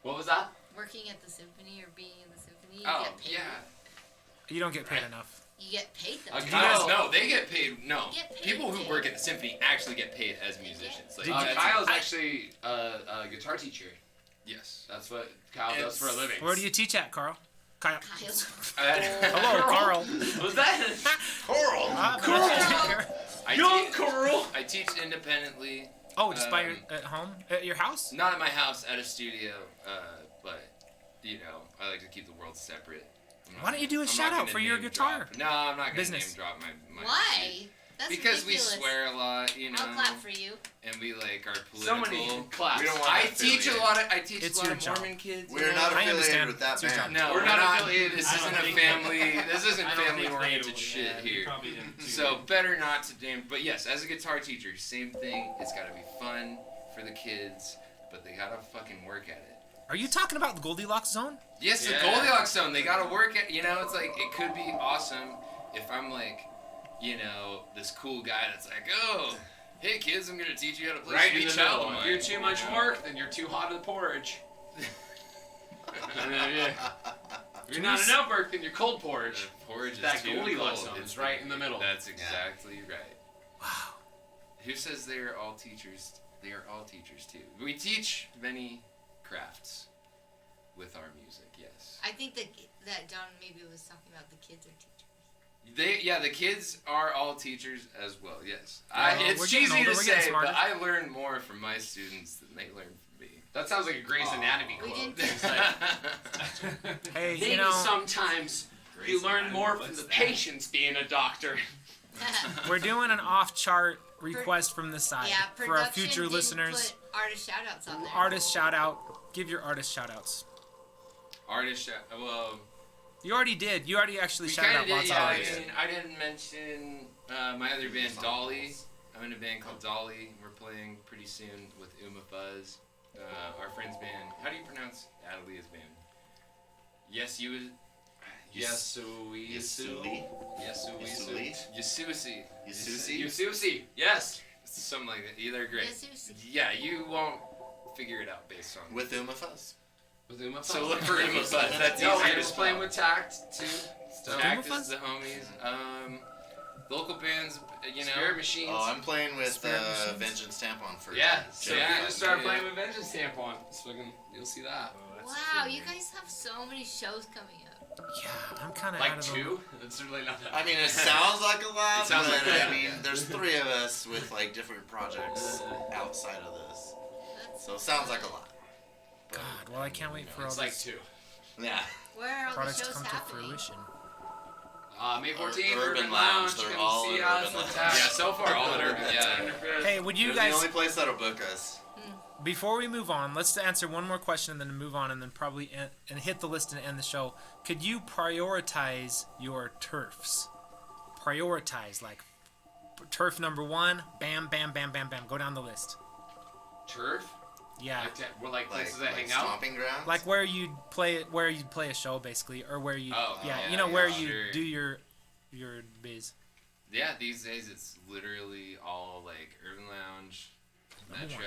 S11: What was that?
S3: Working at the symphony or being in the symphony, you
S4: oh
S3: get paid.
S4: yeah.
S1: You don't get paid enough.
S3: You get paid though.
S11: Okay.
S4: You guys know they get paid. No,
S3: You get paid,
S4: people who
S3: dude.
S4: work at the symphony actually get paid as musicians. Like,
S1: Did
S4: that's-
S11: Kyle's actually a guitar teacher.
S4: yes.
S11: That's what Kyle does for a living.
S1: Where do you teach at, Carl? Kyle.
S3: Kyle.
S1: Hello, Carl.
S11: Was that?
S4: I
S11: Young
S4: teach,
S11: Coral.
S4: I teach independently.
S1: Oh, just by your at home, at your house.
S4: Not at my house, at a studio. But you know, I like to keep the world separate. I'm not
S1: Why don't you do a
S4: I'm not
S1: shout out
S4: gonna
S1: for your
S4: name
S1: guitar?
S4: drop. No, I'm not gonna
S1: Business.
S4: name drop my
S3: Why?
S4: shit.
S3: That's
S4: Because
S3: ridiculous.
S4: we swear a lot, you know,
S3: I'll clap for you.
S4: and we like are political.
S11: So many claps.
S2: We don't want
S4: I
S2: to
S4: teach a
S2: affiliate.
S4: lot of
S1: It's
S4: a lot
S1: your
S4: of
S1: job.
S4: Mormon kids.
S2: We're
S4: you know?
S2: not
S1: I
S2: affiliated
S1: understand.
S2: with that
S1: It's your
S2: band.
S4: No,
S11: We're not affiliated.
S4: This
S5: I don't
S4: isn't a
S5: think
S4: family. This isn't
S5: I don't
S4: family
S5: think
S4: oriented
S5: they-
S4: shit
S5: yeah, you
S4: here.
S5: probably didn't too
S4: So
S5: good.
S4: better not to name. But yes, as a guitar teacher, same thing. It's got to be fun for the kids, but they gotta fucking work at it.
S1: Are you talking about the Goldilocks zone?
S4: Yes,
S11: Yeah.
S4: the Goldilocks zone. They gotta work at. You know, it's like it could be awesome if I'm like, you know, this cool guy that's like, oh, hey kids, I'm gonna teach you how to play
S11: Right in
S4: Sweet
S11: the
S4: Child
S11: middle.
S4: of
S11: If
S4: Mine.
S11: you're too much work, then you're too hot of the porridge. If you're not enough work, then you're cold porridge.
S4: The porridge is
S11: That
S4: too
S11: Goldilocks
S4: cold.
S11: zone
S4: It's
S11: is right in the middle.
S4: That's exactly right. Wow. Who says they are all teachers? They are all teachers too. We teach many crafts with our music. Yes.
S3: I think that John maybe was talking about the kids are teachers.
S4: The kids are all teachers as well. Yes.
S1: Well,
S4: It's
S1: we're getting
S4: cheesy
S1: older,
S4: to
S1: we're getting
S4: say,
S1: smarter.
S4: but I learn more from my students than they learn from me.
S11: That sounds like a Grey's Anatomy
S3: We
S11: quote.
S3: didn't-
S11: It's like,
S1: Hey,
S11: maybe
S1: you know,
S11: sometimes you learn more from the patients being a doctor.
S1: we're doing an off-chart request from the side
S3: Yeah,
S1: for
S3: production
S1: our future
S3: didn't
S1: listeners.
S3: put artist shout outs on there.
S1: Artist shout out. Give your artist shout outs.
S4: Artist, well,
S1: You already did. You already actually
S4: we
S1: shouted
S4: kind
S1: out
S4: of did.
S1: lots
S4: Yeah,
S1: of
S4: I
S1: artists.
S4: didn't, I didn't mention my other band, Dolly. I'm in a band called Dolly. We're playing pretty soon with Uma Fuzz. Our friend's band. How do you pronounce Adelia's band? Yes, you.
S2: Yasui.
S4: Yasusi.
S2: Yasusi?
S11: Yususi. Yes.
S4: Something like that. They're great.
S3: Yasusi.
S4: Yeah, you won't figure it out based on.
S2: With Uma Fuzz.
S11: With Uma
S4: So look for Uma Fuzz. That's
S11: No,
S4: easier
S11: I
S4: to
S11: was
S4: spell.
S11: playing with Tact too.
S4: So
S1: Uma
S4: Tact
S1: Fuzz?
S4: is the homies. Local bands, you know.
S8: Spirit Machines.
S2: Oh, I'm playing with
S1: Spirit Machines.
S2: Vengeance Tampon for
S8: Yeah, so
S4: Yeah,
S8: we just started
S4: yeah.
S8: playing with Vengeance Tampon. It's fucking, you'll see that.
S3: Wow, you guys have so many shows coming up.
S1: Yeah, I'm kind of
S8: Like
S1: out of the-
S8: 2? It's really not that.
S2: I mean, it sounds like a lot,
S8: It sounds
S2: but
S8: like-
S2: I mean, there's 3 of us with like different projects outside of this,
S3: That's
S2: so it sounds like a lot. But,
S1: God, well, I can't wait for all
S8: It's like
S1: these
S8: 2.
S2: yeah.
S3: Where are all the
S1: products to
S3: shows
S1: come
S3: happening?
S1: to fruition.
S8: May 14th,
S2: Urban
S8: Urban
S2: Lounge,
S8: Lounge.
S2: they're
S8: Come
S2: all
S8: see
S2: at
S8: us.
S2: Urban
S8: Let's
S2: Lounge.
S8: have-
S4: Yeah, so far all at Urban. Yeah.
S1: Hey, would you
S2: They're
S1: guys,
S2: the only place that'll book us.
S1: before we move on, let's answer one more question and then move on and then probably and hit the list and end the show. Could you prioritize your turfs? Prioritize, like turf number 1, bam, bam, bam, bam, bam. Go down the list.
S8: Turf?
S1: Yeah.
S8: We're like
S2: Like,
S8: places that
S2: like
S8: hang out?
S2: stomping grounds.
S1: Like where you'd play a show basically, or where you
S4: Oh,
S1: yeah,
S4: yeah,
S1: you know where
S4: yeah,
S1: you
S4: sure.
S1: do your biz.
S4: Yeah, these days it's literally all like Urban Lounge,
S1: Number
S4: Metro.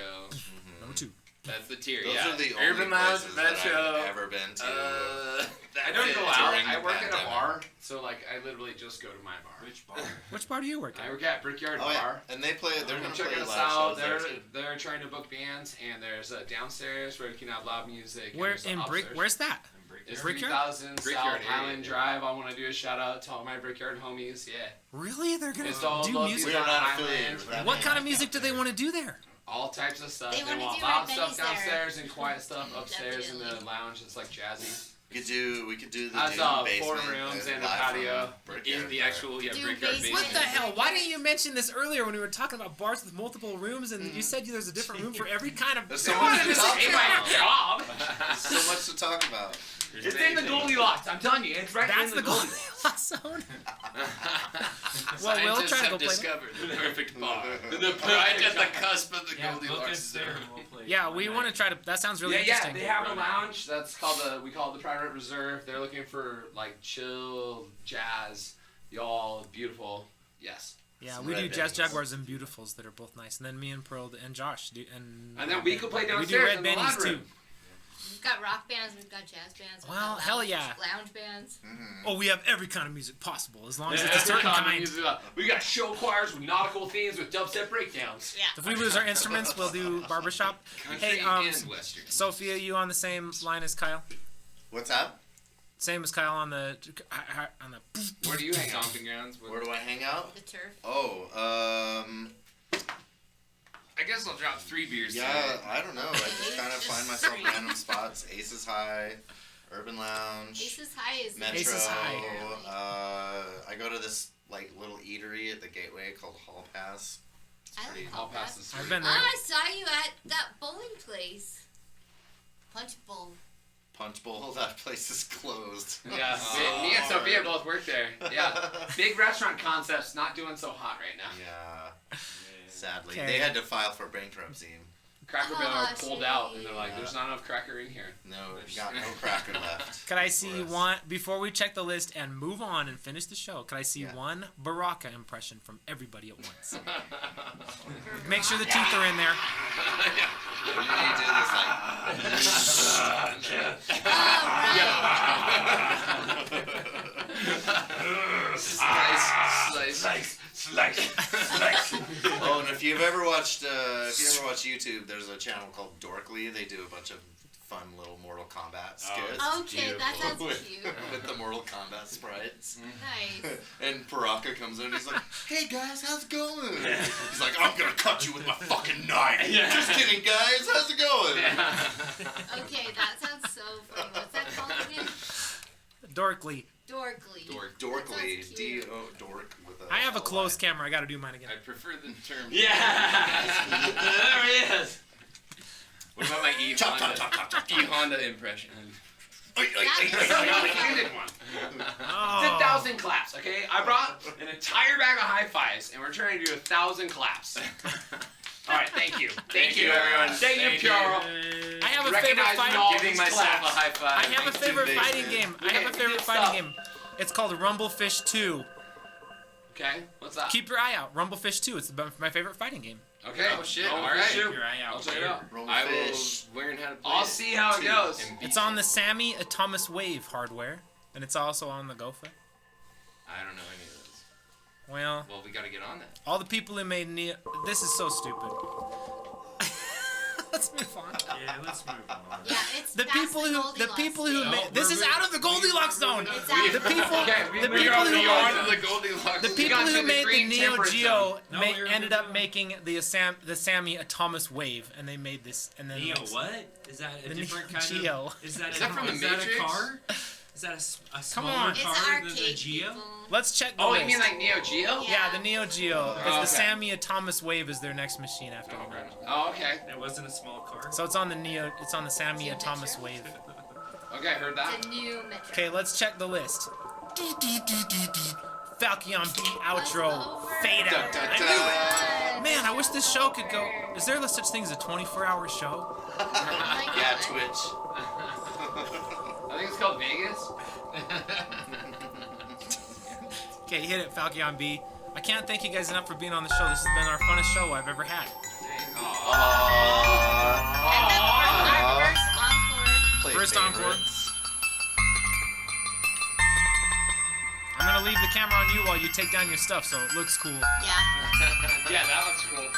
S1: Number 2.
S4: That's the tier.
S2: Those
S4: yeah.
S2: are the
S4: Urban
S2: only
S4: Lounge,
S2: places that
S4: Metro.
S2: I've ever been to.
S8: I don't
S2: That's
S8: go
S2: it,
S8: out.
S2: during
S8: I
S2: the
S8: work at a
S2: pandemic.
S8: bar, so like I literally just go to my bar.
S5: Which bar?
S1: Which bar do you work
S8: I
S1: at?
S8: work at Brickyard
S2: Oh yeah,
S8: Bar.
S2: and they play. They're gonna
S8: Check
S2: play
S8: us
S2: live
S8: out.
S2: shows there
S8: They're
S2: too.
S8: they're trying to book bands, and there's a downstairs where you can have loud music. and
S1: Where
S8: there's
S1: in
S8: upstairs.
S1: Where's that?
S8: It's
S1: Brickyard?
S8: 3000
S4: Brickyard
S8: South Highland
S4: area.
S8: Drive. I want to do a shout out to all my Brickyard homies. Yeah.
S1: Really? They're gonna
S8: It's all
S1: do
S8: love
S1: music?
S2: We are
S8: on
S2: not
S8: Highland.
S2: affiliated with that.
S1: What
S2: band.
S1: kind of music do they want to do there?
S8: All types of stuff.
S3: They
S8: They,
S3: wanna
S8: want
S3: do
S8: loud
S3: Red
S8: stuff
S3: Benny's there.
S8: downstairs and quiet stuff upstairs in the
S3: Definitely.
S8: lounge. It's like jazzy.
S2: We could do the
S8: That's,
S2: Doom
S8: 4
S2: basement
S8: rooms and a
S2: live
S8: patio.
S2: from Brickyard
S4: In the
S2: Bar.
S4: actual
S3: Do
S4: Brickyard
S3: basement.
S1: What the
S4: basement.
S1: hell? Why didn't you mention this earlier when we were talking about bars with multiple rooms and you said there's a different room for every kind of.
S2: There's so much to talk
S8: Ain't my
S2: about.
S8: job.
S2: There's so much to talk about.
S8: It's in the Goldilocks. I'm telling you, it's right
S1: That's
S8: in
S1: the
S8: the Goldilocks.
S1: Goldilocks zone. Well, we'll
S4: Scientists
S1: try to
S4: have
S1: go play.
S4: discovered the perfect bar.
S8: The
S4: Right at the cusp of the
S5: Yeah, book
S4: Goldilocks
S5: us there
S4: zone.
S5: and we'll play.
S1: Yeah, we want to try to. That sounds really
S8: yeah,
S1: interesting.
S8: they have a lounge that's called we call it the Private Reserve. They're looking for like chill jazz, y'all beautiful. Yes.
S1: Yeah, we
S2: Red
S1: do Jazz
S2: Bennies.
S1: Jaguars and Beautifuls that are both nice, and then me and Pearl and Josh do,
S8: And then we could play
S1: we do
S8: downstairs
S1: Red
S8: in the
S1: Bennies
S8: lounge
S1: too.
S8: room.
S3: We've got rock bands, we've got jazz bands. We've
S1: Well,
S3: got
S1: hell
S3: lounge-
S1: yeah.
S3: Lounge bands.
S1: Oh, we have every kind of music possible as long as
S8: Yeah,
S1: it's a
S8: every
S1: certain
S8: kind of
S1: kind.
S8: music. We got show choirs with nautical themes with dubstep breakdowns.
S3: Yeah.
S1: If we lose our instruments, we'll do barbershop.
S4: Country
S1: Hey,
S4: and Western.
S1: Sophia, you on the same line as Kyle?
S2: What's that?
S1: Same as Kyle on the
S4: Where do you hang out? Stomping grounds?
S2: Where do I hang out?
S3: The turf.
S2: Oh,
S4: I guess I'll drop 3 beers.
S2: yeah,
S4: tonight.
S2: I don't know. I just kind of find myself random spots. Aces High, Urban Lounge,
S3: Aces High is
S2: Metro.
S1: Aces High.
S2: I go to this like little eatery at the Gateway called Hall Pass.
S3: I
S2: pretty-
S3: like
S8: I'll
S3: all
S8: pass
S3: that.
S8: this.
S1: I've been
S3: Oh,
S1: there.
S3: I saw you at that bowling place. Punch Bowl.
S2: Punch Bowl. That place is closed.
S8: Yeah, me and Sophia both work there. Yeah, big restaurant concepts not doing so hot right now.
S2: Yeah. Sadly,
S1: Okay.
S2: they had to file for bankruptcy.
S8: Cracker Barrel
S3: Aw,
S8: pulled out, and they're like,
S2: shit.
S8: "There's not enough cracker in here."
S2: No, we got no cracker left.
S1: Could I see
S2: for us.
S1: one before we check the list and move on and finish the show? Could I see
S2: Yeah.
S1: one Baraka impression from everybody at once? Make sure the teeth are in there.
S2: You need to do this Oh, and if you've ever watched YouTube, there's a channel called Dorkly. They do a bunch of fun little Mortal Kombat skits.
S3: Okay, that sounds
S2: with,
S3: cute.
S2: with the Mortal Kombat sprites.
S3: Nice.
S2: And Baraka comes in and he's like, "Hey guys, how's it going?" He's like, "I'm gonna cut you with my fucking knife." Just kidding, guys. How's it going?
S3: Okay, that sounds so funny. What's that called again?
S1: Dorkly.
S3: Dorkly.
S2: Dorkly.
S3: That sounds cute.
S2: D-O dork with a.
S1: I have a
S2: Y.
S1: closed camera. I got to do mine again.
S4: I prefer the term.
S8: Yeah, there he is.
S4: What about my
S2: Chop, chop, chop, chop, chop, chop.
S4: E-Honda impression?
S2: Oi, oi, oi,
S3: That's
S2: oi,
S3: so
S2: oi, oi.
S8: I handed one.
S1: Oh.
S8: 10,000 claps. Okay, I brought an entire bag of high fives, and we're trying to do 1,000 claps. All right, thank you, thank you, everyone. Thank you, Piero.
S1: I have a favorite
S8: Recognize
S1: fighting.
S8: all
S4: Giving
S8: these
S4: myself
S8: claps.
S4: a high five.
S1: I have a favorite
S2: Thanks to
S1: fighting
S2: Mason.
S1: game. I have a
S8: Okay,
S1: favorite
S8: good
S1: fighting
S8: stuff.
S1: game. It's called Rumblefish 2.
S8: Okay, what's that?
S1: Keep your eye out. Rumblefish 2. It's my fafavorite fighting game.
S8: Okay.
S4: Oh, shit,
S8: I'll
S4: all right.
S8: shoot.
S5: Keep your eye out.
S8: I'll check it out.
S2: Roll
S4: I
S2: fish.
S4: will learn how to play
S8: I'll
S4: it
S8: see how it
S4: too,
S8: goes.
S4: and beat
S1: It's on
S4: you.
S1: the Sammy Atomus Wave hardware, and it's also on the GoFa.
S4: I don't know any of those.
S1: Well,
S4: Well, we got to get on that.
S1: all the people who made Neo. This is so stupid. Let's move on.
S5: Yeah, let's move on.
S3: Yeah, it's
S1: The
S3: past
S1: people
S3: the
S1: who
S3: Goldilocks
S1: made
S3: stage.
S1: this is out of the Goldilocks zone.
S3: It's out
S1: The
S3: of the
S1: people,
S4: Okay,
S1: the
S4: we
S1: people
S4: are
S1: who
S4: beyond the Goldilocks.
S1: the
S4: We
S1: people
S4: got to
S1: who
S4: the
S1: made the
S4: green
S1: Neo
S4: temperate
S1: Geo
S4: zone.
S5: No, we're
S1: ended
S5: moving
S1: up
S5: on.
S1: making the Sammy Thomas wave, and they made this, and then
S5: Neo,
S1: like,
S5: what? Is that a
S1: The
S5: different
S1: Neo
S5: kind
S1: Geo.
S5: of? Is that,
S4: Is that from the
S5: is that
S4: Matrix?
S5: a car? Is that a
S1: Come
S5: smaller
S1: on.
S3: It's
S5: car
S3: an
S5: than the
S3: arcade.
S5: Geo?
S3: people.
S1: Let's check the
S8: Oh,
S1: list.
S8: you mean like Neo Geo?
S1: Yeah, the Neo Geo. Because
S8: Oh,
S1: the
S8: okay.
S1: Sammy Thomas wave is their next machine after
S4: Oh,
S1: the
S4: right.
S8: Oh, okay.
S5: It wasn't a small car.
S1: So it's on the Neo. It's on the Sammy
S3: Is it a
S1: Thomas
S3: picture?
S1: wave.
S8: Okay, I heard that.
S3: It's a new Metro.
S1: Okay, let's check the list. Falcon B outro. Fade out. I knew it. Man, I wish this show could go. Is there such thing as a 24-hour show?
S3: Oh my
S2: Yeah,
S3: God.
S2: Twitch.
S8: I think it's called Vegas.
S1: Okay, hit it, Falcon B. I can't thank you guys enough for being on the show. This has been our funnest show I've ever had.
S3: Our first encore.
S2: Play
S1: First encore.
S2: favorites.
S1: I'm gonna leave the camera on you while you take down your stuff, so it looks cool.
S3: Yeah.
S8: Yeah, that looks cool.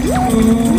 S9: Thank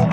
S9: you.